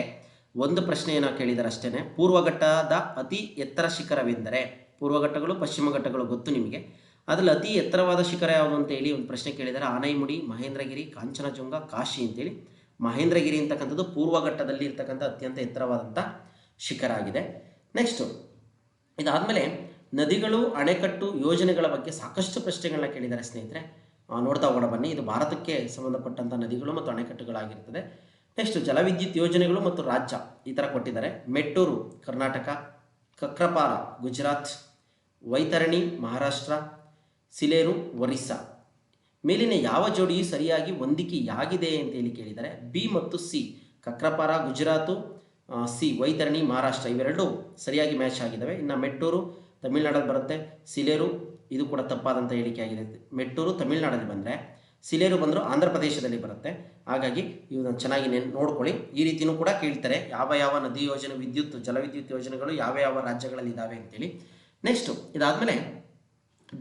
ಒಂದು ಪ್ರಶ್ನೆಯನ್ನು ಕೇಳಿದ್ದಾರೆ ಅಷ್ಟೇ. ಪೂರ್ವಘಟ್ಟದ ಅತಿ ಎತ್ತರ ಶಿಖರವೆಂದರೆ, ಪೂರ್ವಘಟ್ಟಗಳು ಪಶ್ಚಿಮ ಘಟ್ಟಗಳು ಗೊತ್ತು ನಿಮಗೆ, ಅದರಲ್ಲಿ ಅತಿ ಎತ್ತರವಾದ ಶಿಖರ ಯಾವುದು ಅಂತ ಹೇಳಿ ಒಂದು ಪ್ರಶ್ನೆ ಕೇಳಿದ್ದಾರೆ. ಆನೈಮುಡಿ, ಮಹೇಂದ್ರಗಿರಿ, ಕಾಂಚನಜುಂಗ, ಕಾಶಿ ಅಂತೇಳಿ. ಮಹೇಂದ್ರಗಿರಿ ಅಂತಕ್ಕಂಥದ್ದು ಪೂರ್ವಘಟ್ಟದಲ್ಲಿ ಇರ್ತಕ್ಕಂಥ ಅತ್ಯಂತ ಎತ್ತರವಾದಂಥ ಶಿಖರ ಆಗಿದೆ. ನೆಕ್ಸ್ಟು ಇದಾದಮೇಲೆ ನದಿಗಳು, ಅಣೆಕಟ್ಟು ಯೋಜನೆಗಳ ಬಗ್ಗೆ ಸಾಕಷ್ಟು ಪ್ರಶ್ನೆಗಳನ್ನ ಕೇಳಿದ್ದಾರೆ ಸ್ನೇಹಿತರೆ. ನೋಡ್ತಾ ಹೋಗೋಣ ಬನ್ನಿ. ಇದು ಭಾರತಕ್ಕೆ ಸಂಬಂಧಪಟ್ಟಂಥ ನದಿಗಳು ಮತ್ತು ಅಣೆಕಟ್ಟುಗಳಾಗಿರ್ತದೆ. ನೆಕ್ಸ್ಟ್ ಜಲವಿದ್ಯುತ್ ಯೋಜನೆಗಳು ಮತ್ತು ರಾಜ್ಯ ಈ ಥರ ಕೊಟ್ಟಿದ್ದಾರೆ. ಮೆಟ್ಟೂರು ಕರ್ನಾಟಕ, ಕಕ್ರಪಾರ ಗುಜರಾತ್, ವೈತರಣಿ ಮಹಾರಾಷ್ಟ್ರ, ಸಿಲೇರು ಒರಿಸ್ಸಾ. ಮೇಲಿನ ಯಾವ ಜೋಡಿಯು ಸರಿಯಾಗಿ ಹೊಂದಿಕೆಯಾಗಿದೆ ಅಂತೇಳಿ ಕೇಳಿದ್ದಾರೆ. ಬಿ ಮತ್ತು ಸಿ ಕಕ್ರಪಾರ ಗುಜರಾತು, ಸಿ ವೈತರಣಿ ಮಹಾರಾಷ್ಟ್ರ ಇವೆರಡು ಸರಿಯಾಗಿ ಮ್ಯಾಚ್ ಆಗಿದ್ದಾವೆ. ಇನ್ನು ಮೆಟ್ಟೂರು ತಮಿಳುನಾಡಲ್ಲಿ ಬರುತ್ತೆ, ಸಿಲೇರು ಇದು ಕೂಡ ತಪ್ಪಾದಂಥ ಹೇಳಿಕೆ ಆಗಿದೆ. ಮೆಟ್ಟೂರು ತಮಿಳುನಾಡಲ್ಲಿ ಬಂದರೆ, ಸಿಲೇರು ಬಂದರೂ ಆಂಧ್ರ ಪ್ರದೇಶದಲ್ಲಿ ಬರುತ್ತೆ. ಹಾಗಾಗಿ ಇದನ್ನು ಚೆನ್ನಾಗಿ ನೋಡ್ಕೊಳ್ಳಿ. ಈ ರೀತಿಯೂ ಕೂಡ ಕೇಳ್ತಾರೆ, ಯಾವ ಯಾವ ನದಿ ಯೋಜನೆ, ವಿದ್ಯುತ್ ಜಲವಿದ್ಯುತ್ ಯೋಜನೆಗಳು ಯಾವ ಯಾವ ರಾಜ್ಯಗಳಲ್ಲಿ ಇದ್ದಾವೆ ಅಂತೇಳಿ. ನೆಕ್ಸ್ಟು ಇದಾದಮೇಲೆ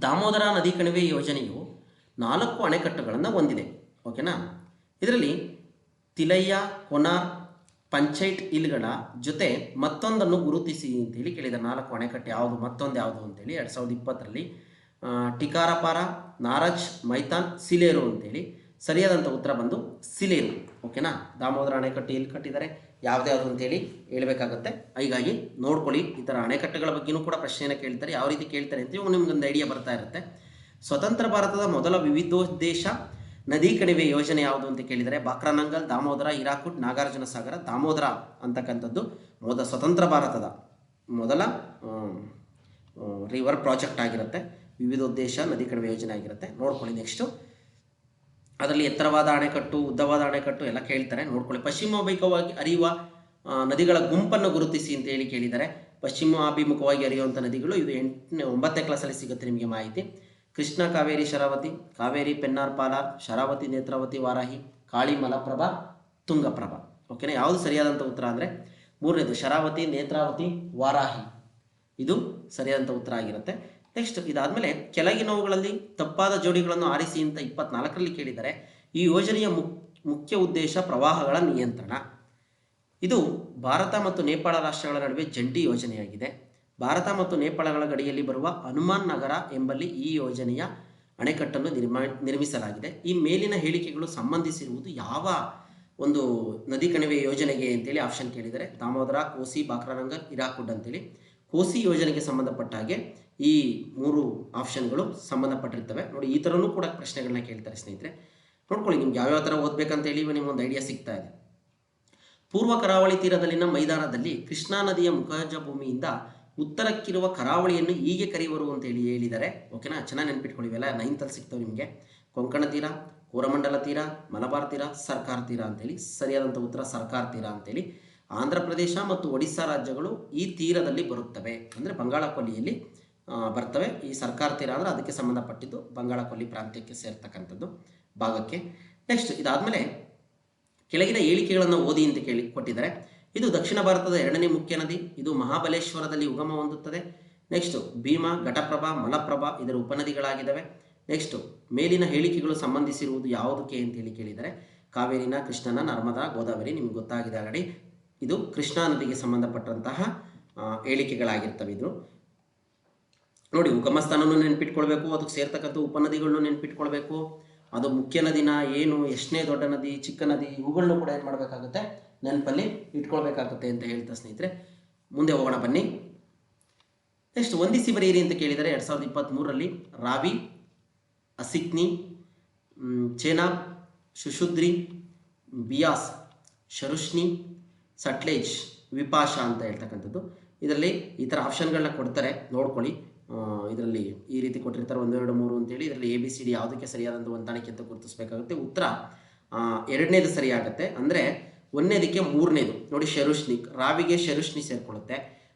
ದಾಮೋದರ ನದಿ ಕಣಿವೆ ಯೋಜನೆಯು 4 ಅಣೆಕಟ್ಟುಗಳನ್ನು ಹೊಂದಿದೆ. ಓಕೆನಾ. ಇದರಲ್ಲಿ ತಿಲಯ್ಯ, ಕೊನಾರ್, ಪಂಚೈಟ್ ಇಲ್ಗಳ ಜೊತೆ ಮತ್ತೊಂದನ್ನು ಗುರುತಿಸಿ ಅಂತೇಳಿ ಕೇಳಿದ್ದಾರೆ. 4 ಅಣೆಕಟ್ಟು ಯಾವುದು, ಮತ್ತೊಂದು ಯಾವುದು ಅಂತೇಳಿ 2020ರಲ್ಲಿ ಟಿಕಾರಪಾರ, ನಾರಜ್, ಮೈತಾನ್, ಸಿಲೇರು ಅಂತೇಳಿ. ಸರಿಯಾದಂಥ ಉತ್ತರ ಬಂದು ಸಿಲೇರು. ಓಕೆನಾ. ದಾಮೋದರ ಅಣೆಕಟ್ಟು ಎಲ್ಲಿ ಕಟ್ಟಿದ್ದಾರೆ, ಯಾವುದು ಅಂತೇಳಿ ಹೇಳಬೇಕಾಗುತ್ತೆ. ಹೀಗಾಗಿ ನೋಡ್ಕೊಳ್ಳಿ. ಈ ಥರ ಅಣೆಕಟ್ಟುಗಳ ಬಗ್ಗೆಯೂ ಕೂಡ ಪ್ರಶ್ನೆಯನ್ನು ಕೇಳ್ತಾರೆ. ಯಾವ ರೀತಿ ಕೇಳ್ತಾರೆ ಅಂತ ನಿಮ್ಗೊಂದು ಐಡಿಯಾ ಬರ್ತಾ ಇರುತ್ತೆ. ಸ್ವತಂತ್ರ ಭಾರತದ ಮೊದಲ ವಿವಿಧೋದ್ದೇಶ ನದಿ ಕಣಿವೆ ಯೋಜನೆ ಯಾವುದು ಅಂತ ಕೇಳಿದರೆ ಬಾಕ್ರಾನಂಗಲ್, ದಾಮೋದರ, ಹಿರಾಕುಡ್, ನಾಗಾರ್ಜುನ ಸಾಗರ. ದಾಮೋದರ ಅಂತಕ್ಕಂಥದ್ದು ಸ್ವತಂತ್ರ ಭಾರತದ ಮೊದಲ ರಿವರ್ ಪ್ರಾಜೆಕ್ಟ್ ಆಗಿರುತ್ತೆ. ವಿವಿಧೋದ್ದೇಶ ನದಿ ಕಣಿವೆ ಯೋಜನೆ ಆಗಿರುತ್ತೆ. ನೋಡ್ಕೊಳ್ಳಿ. ನೆಕ್ಸ್ಟು ಅದರಲ್ಲಿ ಎತ್ತರವಾದ ಅಣೆಕಟ್ಟು, ಉದ್ದವಾದ ಅಣೆಕಟ್ಟು ಎಲ್ಲ ಕೇಳ್ತಾರೆ. ನೋಡ್ಕೊಳ್ಳಿ. ಪಶ್ಚಿಮಾಭಿಮುಖವಾಗಿ ಹರಿಯುವ ನದಿಗಳ ಗುಂಪನ್ನು ಗುರುತಿಸಿ ಅಂತ ಹೇಳಿ ಕೇಳಿದ್ದಾರೆ. ಪಶ್ಚಿಮಾಭಿಮುಖವಾಗಿ ಹರಿಯುವಂಥ ನದಿಗಳು ಇದು 9ನೇ ಕ್ಲಾಸಲ್ಲಿ ಸಿಗುತ್ತೆ ನಿಮಗೆ ಮಾಹಿತಿ. ಕೃಷ್ಣ, ಕಾವೇರಿ, ಶರಾವತಿ, ಕಾವೇರಿ, ಪೆನ್ನಾರ್, ಪಾಲಾರ್, ಶರಾವತಿ, ನೇತ್ರಾವತಿ, ವಾರಾಹಿ, ಕಾಳಿ, ಮಲಪ್ರಭಾ, ತುಂಗಪ್ರಭಾ. ಓಕೆನಾ. ಯಾವುದು ಸರಿಯಾದಂಥ ಉತ್ತರ ಅಂದರೆ 3ನೇದು ಶರಾವತಿ, ನೇತ್ರಾವತಿ, ವಾರಾಹಿ. ಇದು ಸರಿಯಾದಂಥ ಉತ್ತರ ಆಗಿರುತ್ತೆ. ನೆಕ್ಸ್ಟ್ ಇದಾದಮೇಲೆ ಕೆಳಗಿನವುಗಳಲ್ಲಿ ತಪ್ಪಾದ ಜೋಡಿಗಳನ್ನು ಆರಿಸಿ ಅಂತ 24ರಲ್ಲಿ ಕೇಳಿದ್ದಾರೆ. ಈ ಯೋಜನೆಯ ಮುಖ್ಯ ಉದ್ದೇಶ ಪ್ರವಾಹಗಳ ನಿಯಂತ್ರಣ. ಇದು ಭಾರತ ಮತ್ತು ನೇಪಾಳ ರಾಷ್ಟ್ರಗಳ ನಡುವೆ ಜಂಟಿ ಯೋಜನೆಯಾಗಿದೆ. ಭಾರತ ಮತ್ತು ನೇಪಾಳಗಳ ಗಡಿಯಲ್ಲಿ ಬರುವ ಹನುಮಾನ್ ನಗರ ಎಂಬಲ್ಲಿ ಈ ಯೋಜನೆಯ ಅಣೆಕಟ್ಟನ್ನು ನಿರ್ಮಿಸಲಾಗಿದೆ. ಈ ಮೇಲಿನ ಹೇಳಿಕೆಗಳು ಸಂಬಂಧಿಸಿರುವುದು ಯಾವ ಒಂದು ನದಿ ಕಣಿವೆ ಯೋಜನೆಗೆ ಅಂತೇಳಿ ಆಪ್ಷನ್ ಕೇಳಿದರೆ ದಾಮೋದರ, ಕೋಸಿ, ಬಾಕ್ರಾನಂಗಲ್, ಹಿರಾಕುಡ್ ಅಂತೇಳಿ. ಕೋಸಿ ಯೋಜನೆಗೆ ಸಂಬಂಧಪಟ್ಟ ಹಾಗೆ ಈ 3 ಆಪ್ಷನ್ಗಳು ಸಂಬಂಧಪಟ್ಟಿರ್ತವೆ. ನೋಡಿ, ಈ ಥರನೂ ಕೂಡ ಪ್ರಶ್ನೆಗಳನ್ನ ಕೇಳ್ತಾರೆ ಸ್ನೇಹಿತರೆ. ನೋಡ್ಕೊಳ್ಳಿ, ನಿಮ್ಗೆ ಯಾವ್ಯಾವ ಥರ ಓದಬೇಕಂತೇಳಿ ನಿಮ್ಗೊಂದು ಐಡಿಯಾ ಸಿಗ್ತಾ ಇದೆ. ಪೂರ್ವ ಕರಾವಳಿ ತೀರದಲ್ಲಿನ ಮೈದಾನದಲ್ಲಿ ಕೃಷ್ಣಾ ನದಿಯ ಮುಖಜ ಭೂಮಿಯಿಂದ ಉತ್ತರಕ್ಕಿರುವ ಕರಾವಳಿಯನ್ನು ಹೀಗೆ ಕರೆಯುವರು ಅಂತೇಳಿ ಹೇಳಿದ್ದಾರೆ. ಓಕೆನಾ. ಚೆನ್ನಾಗಿ ನೆನ್ಪಿಟ್ಕೊಳ್ಳಿ. ಇವೆಲ್ಲ 9th ಸಿಗ್ತವೆ ನಿಮಗೆ. ಕೊಂಕಣ ತೀರ, ಕೋರಮಂಡಲ ತೀರ, ಮಲಬಾರ್ ತೀರ, ಸರ್ಕಾರ್ ತೀರ ಅಂತೇಳಿ. ಸರಿಯಾದಂಥ ಉತ್ತರ ಸರ್ಕಾರ್ ತೀರ ಅಂತೇಳಿ. ಆಂಧ್ರ ಪ್ರದೇಶ ಮತ್ತು ಒಡಿಸ್ಸಾ ರಾಜ್ಯಗಳು ಈ ತೀರದಲ್ಲಿ ಬರುತ್ತವೆ, ಅಂದರೆ ಬಂಗಾಳ ಕೊಲ್ಲಿಯಲ್ಲಿ ಬರ್ತವೆ. ಈ ಸರ್ಕಾರ್ ತೀರ ಅಂದರೆ ಅದಕ್ಕೆ ಸಂಬಂಧಪಟ್ಟಿದ್ದು ಬಂಗಾಳ ಕೊಲ್ಲಿ ಪ್ರಾಂತ್ಯಕ್ಕೆ ಸೇರ್ತಕ್ಕಂಥದ್ದು ಭಾಗಕ್ಕೆ. ನೆಕ್ಸ್ಟ್ ಇದಾದಮೇಲೆ ಕೆಳಗಿನ ಹೇಳಿಕೆಗಳನ್ನು ಓದಿ ಅಂತ ಕೊಟ್ಟಿದ್ದಾರೆ. ಇದು ದಕ್ಷಿಣ ಭಾರತದ 2ನೇ ಮುಖ್ಯ ನದಿ. ಇದು ಮಹಾಬಲೇಶ್ವರದಲ್ಲಿ ಉಗಮ ಹೊಂದುತ್ತದೆ. ನೆಕ್ಸ್ಟು ಭೀಮಾ, ಘಟಪ್ರಭಾ, ಮಲಪ್ರಭಾ ಇದರ ಉಪನದಿಗಳಾಗಿದ್ದಾವೆ. ನೆಕ್ಸ್ಟು ಮೇಲಿನ ಹೇಳಿಕೆಗಳು ಸಂಬಂಧಿಸಿರುವುದು ಯಾವುದಕ್ಕೆ ಅಂತೇಳಿ ಕೇಳಿದರೆ ಕಾವೇರಿನ, ಕೃಷ್ಣನ, ನರ್ಮದಾ, ಗೋದಾವರಿ. ನಿಮ್ಗೆ ಗೊತ್ತಾಗಿದೆ ಆಲ್ರೆಡಿ. ಇದು ಕೃಷ್ಣಾ ನದಿಗೆ ಸಂಬಂಧಪಟ್ಟಂತಹ ಹೇಳಿಕೆಗಳಾಗಿರ್ತವೆ. ಇದು ನೋಡಿ, ಉಗಮ ಸ್ಥಾನವನ್ನು ನೆನ್ಪಿಟ್ಕೊಳ್ಬೇಕು, ಅದಕ್ಕೆ ಸೇರ್ತಕ್ಕಂಥ ಉಪನದಿಗಳನ್ನು ನೆನ್ಪಿಟ್ಕೊಳ್ಬೇಕು. ಅದು ಮುಖ್ಯ ನದಿನ ಏನು, ಎಷ್ಟನೇ ದೊಡ್ಡ ನದಿ, ಚಿಕ್ಕ ನದಿ, ಇವುಗಳನ್ನು ಕೂಡ ಏನು ಮಾಡಬೇಕಾಗುತ್ತೆ, ನೆನಪಲ್ಲಿ ಇಟ್ಕೊಳ್ಬೇಕಾಗುತ್ತೆ ಅಂತ ಹೇಳ್ತಾ ಸ್ನೇಹಿತರೆ ಮುಂದೆ ಹೋಗೋಣ ಬನ್ನಿ. ನೆಕ್ಸ್ಟ್ ಹೊಂದಿಸಿ ಬರೆಯಿರಿ ಅಂತ ಕೇಳಿದರೆ 2023ರಲ್ಲಿ ರಾವಿ, ಅಸಿಕ್ನಿ, ಚೇನಾಬ್, ಶುಶುದ್ರಿ, ಬಿಯಾಸ್, ಶರುಷ್ನಿ, ಸಟ್ಲೇಜ್, ವಿಪಾಶಾ ಅಂತ ಹೇಳ್ತಕ್ಕಂಥದ್ದು. ಇದರಲ್ಲಿ ಈ ಥರ ಆಪ್ಷನ್ಗಳನ್ನ ಕೊಡ್ತಾರೆ, ನೋಡ್ಕೊಳ್ಳಿ. ಇದರಲ್ಲಿ ಈ ರೀತಿ ಕೊಟ್ಟಿರ್ತಾರೆ 1, 2, 3 ಅಂತೇಳಿ. ಇದರಲ್ಲಿ ABCD ಯಾವುದಕ್ಕೆ ಸರಿಯಾದಂಥ ಹೊಂದಾಣಿಕೆ ಅಂತ ಗುರುತಿಸಬೇಕಾಗುತ್ತೆ. ಉತ್ತರ 2ನೇದು ಸರಿಯಾಗುತ್ತೆ. ಅಂದರೆ 1ನೇದಕ್ಕೆ 3ನೇದು ನೋಡಿ, ಶರುಷ್ನಿ, ರಾವಿಗೆ ಶರುಷ್ನಿ ಸೇರಿಕೊಳ್ಳುತ್ತೆ.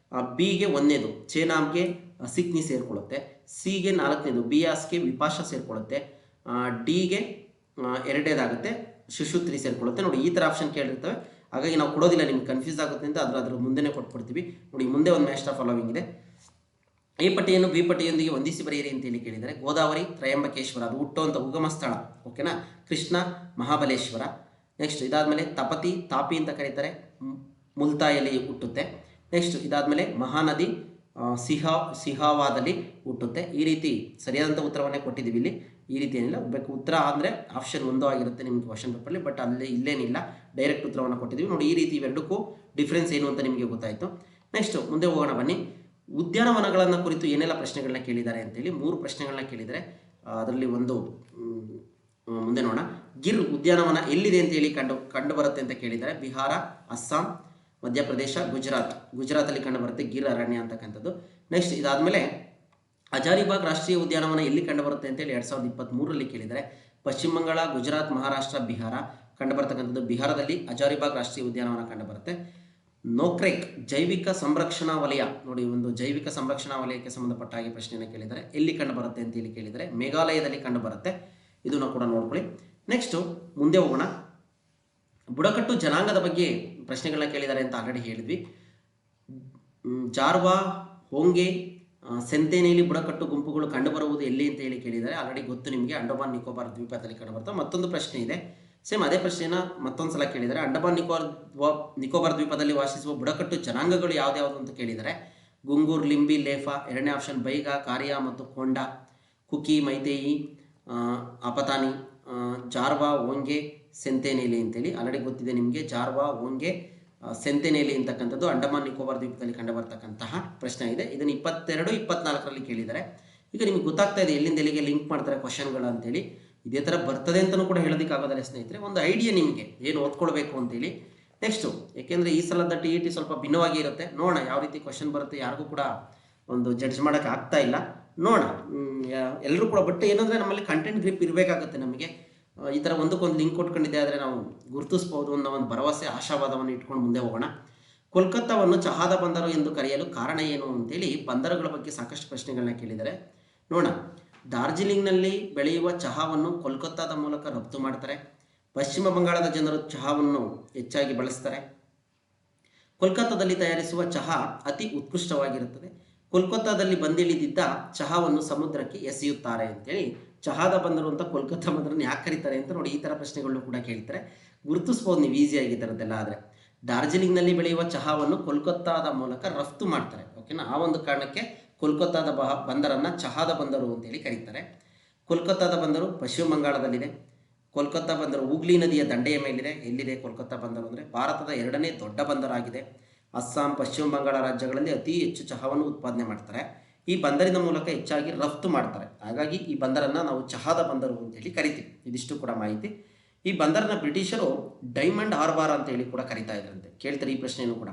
ಬಿಗೆ 1ನೇದು, ಚೇನಾಬ್ಗೆ ಅಸಿಕ್ನಿ ಸೇರಿಕೊಳ್ಳುತ್ತೆ. ಸಿಗೆ 4ನೇದು, ಬಿಯಾಸ್ಗೆ ವಿಪಾಶಾ ಸೇರಿಕೊಳ್ಳುತ್ತೆ. ಡಿಗೆ 2ನೇದಾಗುತ್ತೆ, ಶುಶುತ್ರಿ ಸೇರಿಕೊಳ್ಳುತ್ತೆ. ನೋಡಿ, ಈ ಥರ ಆಪ್ಷನ್ ಕೇಳಿರ್ತವೆ. ಹಾಗಾಗಿ ನಾವು ಕೊಡೋದಿಲ್ಲ, ನಿಮ್ಗೆ ಕನ್ಫ್ಯೂಸ್ ಆಗುತ್ತೆ ಅಂತ ಅದ್ರ ಮುಂದೆನೇ ಕೊಟ್ಬಿಡ್ತೀವಿ. ನೋಡಿ, ಮುಂದೆ ಒಂದು ಮ್ಯಾಚ್ ಫಾಲೋವಿಂಗ್ ಇದೆ. ಎ ಪಟ್ಟಿಯನ್ನು ಬಿ ಪಟ್ಟಿಯೊಂದಿಗೆ ಹೊಂದಿಸಿ ಬರೆಯಿರಿ ಅಂತೇಳಿ ಕೇಳಿದರೆ ಗೋದಾವರಿ, ತ್ರಯಂಬಕೇಶ್ವರ ಅದು ಹುಟ್ಟುವಂಥ ಉಗಮ ಸ್ಥಳ. ಓಕೆನಾ. ಕೃಷ್ಣ, ಮಹಾಬಲೇಶ್ವರ. ನೆಕ್ಸ್ಟ್ ಇದಾದಮೇಲೆ ತಪತಿ, ತಾಪಿ ಅಂತ ಕರೀತಾರೆ, ಮುಲ್ತಾಯಲ್ಲಿ ಹುಟ್ಟುತ್ತೆ. ನೆಕ್ಸ್ಟ್ ಇದಾದಮೇಲೆ ಮಹಾನದಿ ಸಿಹಾವಾದಲ್ಲಿ ಹುಟ್ಟುತ್ತೆ. ಈ ರೀತಿ ಸರಿಯಾದಂಥ ಉತ್ತರವನ್ನೇ ಕೊಟ್ಟಿದ್ದೀವಿ ಇಲ್ಲಿ. ಈ ರೀತಿ ಏನಿಲ್ಲ ಬೇಕು ಉತ್ತರ ಅಂದರೆ ಆಪ್ಷನ್ 1 ಆಗಿರುತ್ತೆ ನಿಮಗೆ ಕ್ವಶನ್ ಪೇಪರಲ್ಲಿ. ಬಟ್ ಇಲ್ಲೇನಿಲ್ಲ, ಡೈರೆಕ್ಟ್ ಉತ್ತರವನ್ನು ಕೊಟ್ಟಿದ್ದೀವಿ. ನೋಡಿ, ಈ ರೀತಿ ಇವೆರಡಕ್ಕೂ ಡಿಫ್ರೆನ್ಸ್ ಏನು ಅಂತ ನಿಮಗೆ ಗೊತ್ತಾಯಿತು. ನೆಕ್ಸ್ಟ್ ಮುಂದೆ ಹೋಗೋಣ ಬನ್ನಿ. ಉದ್ಯಾನವನಗಳನ್ನು ಕುರಿತು ಏನೆಲ್ಲ ಪ್ರಶ್ನೆಗಳನ್ನ ಕೇಳಿದ್ದಾರೆ ಅಂತೇಳಿ 3 ಪ್ರಶ್ನೆಗಳನ್ನ ಕೇಳಿದರೆ ಅದರಲ್ಲಿ ಒಂದು ಮುಂದೆ ನೋಡೋಣ. ಗಿರ್ ಉದ್ಯಾನವನ ಎಲ್ಲಿದೆ ಅಂತೇಳಿ ಕಂಡು ಬರುತ್ತೆ ಅಂತ ಕೇಳಿದ್ದಾರೆ. ಬಿಹಾರ, ಅಸ್ಸಾಂ, ಮಧ್ಯಪ್ರದೇಶ, ಗುಜರಾತಲ್ಲಿ ಕಂಡು ಬರುತ್ತೆ ಗಿರ್ ಅರಣ್ಯ ಅಂತಕ್ಕಂಥದ್ದು. ನೆಕ್ಸ್ಟ್ ಇದಾದಮೇಲೆ ಹಜಾರಿಬಾಗ್ ರಾಷ್ಟ್ರೀಯ ಉದ್ಯಾನವನ ಎಲ್ಲಿ ಕಂಡು ಬರುತ್ತೆ ಅಂತೇಳಿ 2023ರಲ್ಲಿ ಕೇಳಿದರೆ ಪಶ್ಚಿಮ ಬಂಗಾಳ, ಗುಜರಾತ್, ಮಹಾರಾಷ್ಟ್ರ, ಬಿಹಾರ ಕಂಡು ಬರ್ತಕ್ಕಂಥದ್ದು. ಬಿಹಾರದಲ್ಲಿ ಹಜಾರಿಬಾಗ್ ರಾಷ್ಟ್ರೀಯ ಉದ್ಯಾನವನ ಕಂಡು ಬರುತ್ತೆ. ನೋಕ್ರೆಕ್ ಜೈವಿಕ ಸಂರಕ್ಷಣಾ ವಲಯ, ನೋಡಿ ಒಂದು ಜೈವಿಕ ಸಂರಕ್ಷಣಾ ವಲಯಕ್ಕೆ ಸಂಬಂಧಪಟ್ಟ ಹಾಗೆ ಪ್ರಶ್ನೆಯನ್ನು ಕೇಳಿದರೆ ಎಲ್ಲಿ ಕಂಡು ಬರುತ್ತೆ ಅಂತೇಳಿ ಕೇಳಿದರೆ ಮೇಘಾಲಯದಲ್ಲಿ ಕಂಡು ಬರುತ್ತೆ. ಇದನ್ನು ಕೂಡ ನೋಡ್ಕೊಳ್ಳಿ. ನೆಕ್ಸ್ಟು ಮುಂದೆ ಹೋಗೋಣ. ಬುಡಕಟ್ಟು ಜನಾಂಗದ ಬಗ್ಗೆ ಪ್ರಶ್ನೆಗಳನ್ನ ಕೇಳಿದ್ದಾರೆ ಅಂತ ಆಲ್ರೆಡಿ ಹೇಳಿದ್ವಿ. ಜಾರ್ವಾ, ಹೋಂಗೆ, ಸೆಂತೆನೆಯಲ್ಲಿ ಬುಡಕಟ್ಟು ಗುಂಪುಗಳು ಕಂಡುಬರುವುದು ಎಲ್ಲಿ ಅಂತ ಹೇಳಿ ಕೇಳಿದ್ದಾರೆ. ಆಲ್ರೆಡಿ ಗೊತ್ತು ನಿಮಗೆ, ಅಂಡಮಾನ್ ನಿಕೋಬಾರ್ ದ್ವೀಪದಲ್ಲಿ ಕಂಡುಬರ್ತವೆ. ಮತ್ತೊಂದು ಪ್ರಶ್ನೆ ಇದೆ, ಸೇಮ್ ಅದೇ ಪ್ರಶ್ನೆನ ಮತ್ತೊಂದು ಸಲ ಕೇಳಿದ್ದಾರೆ. ಅಂಡಮಾನ್ ನಿಕೋಬಾರ್ ದ್ವೀಪದಲ್ಲಿ ವಾಸಿಸುವ ಬುಡಕಟ್ಟು ಜನಾಂಗಗಳು ಯಾವ್ದ್ಯಾವುದು ಅಂತ ಕೇಳಿದ್ದಾರೆ. ಗುಂಗೂರ್, ಲಿಂಬಿ, ಲೇಫಾ. ಎರಡನೇ ಆಪ್ಷನ್ ಬೈಗ, ಕಾರಿಯಾ ಮತ್ತು ಕೊಂಡಾ. ಕುಕಿ, ಮೈತೇಯಿ, ಅಪತಾನಿ, ಜಾರ್ವಾ, ಓಂಗೆ, ಸೆಂತೆನೆಲಿ ಅಂತೇಳಿ ಆಲ್ರೆಡಿ ಗೊತ್ತಿದೆ ನಿಮಗೆ. ಜಾರ್ವಾ, ಓಂಗೆ, ಸೆಂತೆನೆಲಿ ಅಂತಕ್ಕಂಥದ್ದು ಅಂಡಮಾನ್ ನಿಕೋಬಾರ್ ದ್ವೀಪದಲ್ಲಿ ಕಂಡುಬರ್ತಕ್ಕಂತಹ ಪ್ರಶ್ನೆ ಇದೆ. ಇದನ್ನು 22, 24ರಲ್ಲಿ ಕೇಳಿದ್ದಾರೆ. ಈಗ ನಿಮಗೆ ಗೊತ್ತಾಗ್ತಾ ಇದೆ ಎಲ್ಲಿಂದ ಎಲ್ಲಿಗೆ ಲಿಂಕ್ ಮಾಡ್ತಾರೆ ಕ್ವಶನ್ಗಳು ಅಂತೇಳಿ. ಇದೇ ಥರ ಬರ್ತದೆ ಅಂತಲೂ ಕೂಡ ಹೇಳೋದಕ್ಕಾಗೋದಿಲ್ಲ ಸ್ನೇಹಿತರೆ. ಒಂದು ಐಡಿಯಾ ನಿಮಗೆ ಏನು ಓದ್ಕೊಳ್ಬೇಕು ಅಂತೇಳಿ. ನೆಕ್ಸ್ಟು, ಏಕೆಂದರೆ ಈ ಸಲದ TET ಸ್ವಲ್ಪ ಭಿನ್ನವಾಗಿ ಇರುತ್ತೆ. ನೋಡೋಣ ಯಾವ ರೀತಿ ಕ್ವಶನ್ ಬರುತ್ತೆ, ಯಾರಿಗೂ ಕೂಡ ಒಂದು ಜಡ್ಜ್ ಮಾಡೋಕ್ಕೆ ಆಗ್ತಾ ಇಲ್ಲ. ನೋಡೋಣ ಎಲ್ಲರೂ ಕೂಡ. ಬಟ್ ಏನಂದರೆ ನಮ್ಮಲ್ಲಿ ಕಂಟೆಂಟ್ ಗ್ರಿಪ್ ಇರಬೇಕಾಗುತ್ತೆ ನಮಗೆ. ಈ ಥರ ಒಂದಕ್ಕೊಂದು ಲಿಂಕ್ ಕೊಟ್ಕೊಂಡಿದ್ದೆ ಆದರೆ ನಾವು ಗುರುತಿಸ್ಬೋದು ಅನ್ನೋ ಒಂದು ಭರವಸೆ, ಆಶಾವಾದವನ್ನು ಇಟ್ಕೊಂಡು ಮುಂದೆ ಹೋಗೋಣ. ಕೋಲ್ಕತ್ತಾವನ್ನು ಚಹಾದ ಬಂದರು ಎಂದು ಕರೆಯಲು ಕಾರಣ ಏನು ಅಂತೇಳಿ ಬಂದರುಗಳ ಬಗ್ಗೆ ಸಾಕಷ್ಟು ಪ್ರಶ್ನೆಗಳನ್ನ ಕೇಳಿದ್ದಾರೆ. ನೋಡೋಣ. ಡಾರ್ಜಿಲಿಂಗ್ನಲ್ಲಿ ಬೆಳೆಯುವ ಚಹಾವನ್ನು ಕೋಲ್ಕತ್ತಾದ ಮೂಲಕ ರಫ್ತು ಮಾಡ್ತಾರೆ. ಪಶ್ಚಿಮ ಬಂಗಾಳದ ಜನರು ಚಹಾವನ್ನು ಹೆಚ್ಚಾಗಿ ಬಳಸ್ತಾರೆ. ಕೋಲ್ಕತ್ತಾದಲ್ಲಿ ತಯಾರಿಸುವ ಚಹಾ ಅತಿ ಉತ್ಕೃಷ್ಟವಾಗಿರುತ್ತದೆ. ಕೋಲ್ಕತ್ತಾದಲ್ಲಿ ಬಂದಿಳಿದಿದ್ದ ಚಹಾವನ್ನು ಸಮುದ್ರಕ್ಕೆ ಎಸೆಯುತ್ತಾರೆ ಅಂತೇಳಿ ಚಹಾದ ಬಂದರು ಅಂತ ಕೋಲ್ಕತ್ತಾ ಬಂದರನ್ನು ಯಾಕೆ ಕರೀತಾರೆ ಅಂತ ನೋಡಿ. ಈ ಥರ ಪ್ರಶ್ನೆಗಳನ್ನು ಕೂಡ ಕೇಳ್ತಾರೆ. ಗುರುತಿಸ್ಬೋದು ನೀವು ಈಸಿಯಾಗಿ ಥರದ್ದೆಲ್ಲ. ಆದರೆ ಡಾರ್ಜಿಲಿಂಗ್ನಲ್ಲಿ ಬೆಳೆಯುವ ಚಹಾವನ್ನು ಕೋಲ್ಕತ್ತಾದ ಮೂಲಕ ರಫ್ತು ಮಾಡ್ತಾರೆ. ಓಕೆನಾ. ಆ ಒಂದು ಕಾರಣಕ್ಕೆ ಕೋಲ್ಕತ್ತಾದ ಬಂದರನ್ನು ಚಹಾದ ಬಂದರು ಅಂತೇಳಿ ಕರೀತಾರೆ. ಕೋಲ್ಕತ್ತಾದ ಬಂದರು ಪಶ್ಚಿಮ ಬಂಗಾಳದಲ್ಲಿದೆ. ಕೋಲ್ಕತ್ತಾ ಬಂದರು ಹೂಗ್ಲಿ ನದಿಯ ದಂಡೆಯ ಮೇಲಿದೆ. ಎಲ್ಲಿದೆ ಕೋಲ್ಕತ್ತಾ ಬಂದರು ಅಂದರೆ ಭಾರತದ 2ನೇ ದೊಡ್ಡ ಬಂದರಾಗಿದೆ. ಅಸ್ಸಾಂ, ಪಶ್ಚಿಮ ಬಂಗಾಳ ರಾಜ್ಯಗಳಲ್ಲಿ ಅತಿ ಹೆಚ್ಚು ಚಹಾವನ್ನು ಉತ್ಪಾದನೆ ಮಾಡ್ತಾರೆ. ಈ ಬಂದರಿನ ಮೂಲಕ ಹೆಚ್ಚಾಗಿ ರಫ್ತು ಮಾಡ್ತಾರೆ. ಹಾಗಾಗಿ ಈ ಬಂದರನ್ನು ನಾವು ಚಹಾದ ಬಂದರು ಅಂತೇಳಿ ಕರಿತೀವಿ. ಇದಿಷ್ಟು ಕೂಡ ಮಾಹಿತಿ. ಈ ಬಂದರನ್ನ ಬ್ರಿಟಿಷರು ಡೈಮಂಡ್ ಹಾರ್ಬಾರ್ ಅಂತ ಹೇಳಿ ಕೂಡ ಕರಿತಾ ಇದ್ರಂತೆ. ಕೇಳ್ತಾರೆ ಈ ಪ್ರಶ್ನೆಯನ್ನು ಕೂಡ.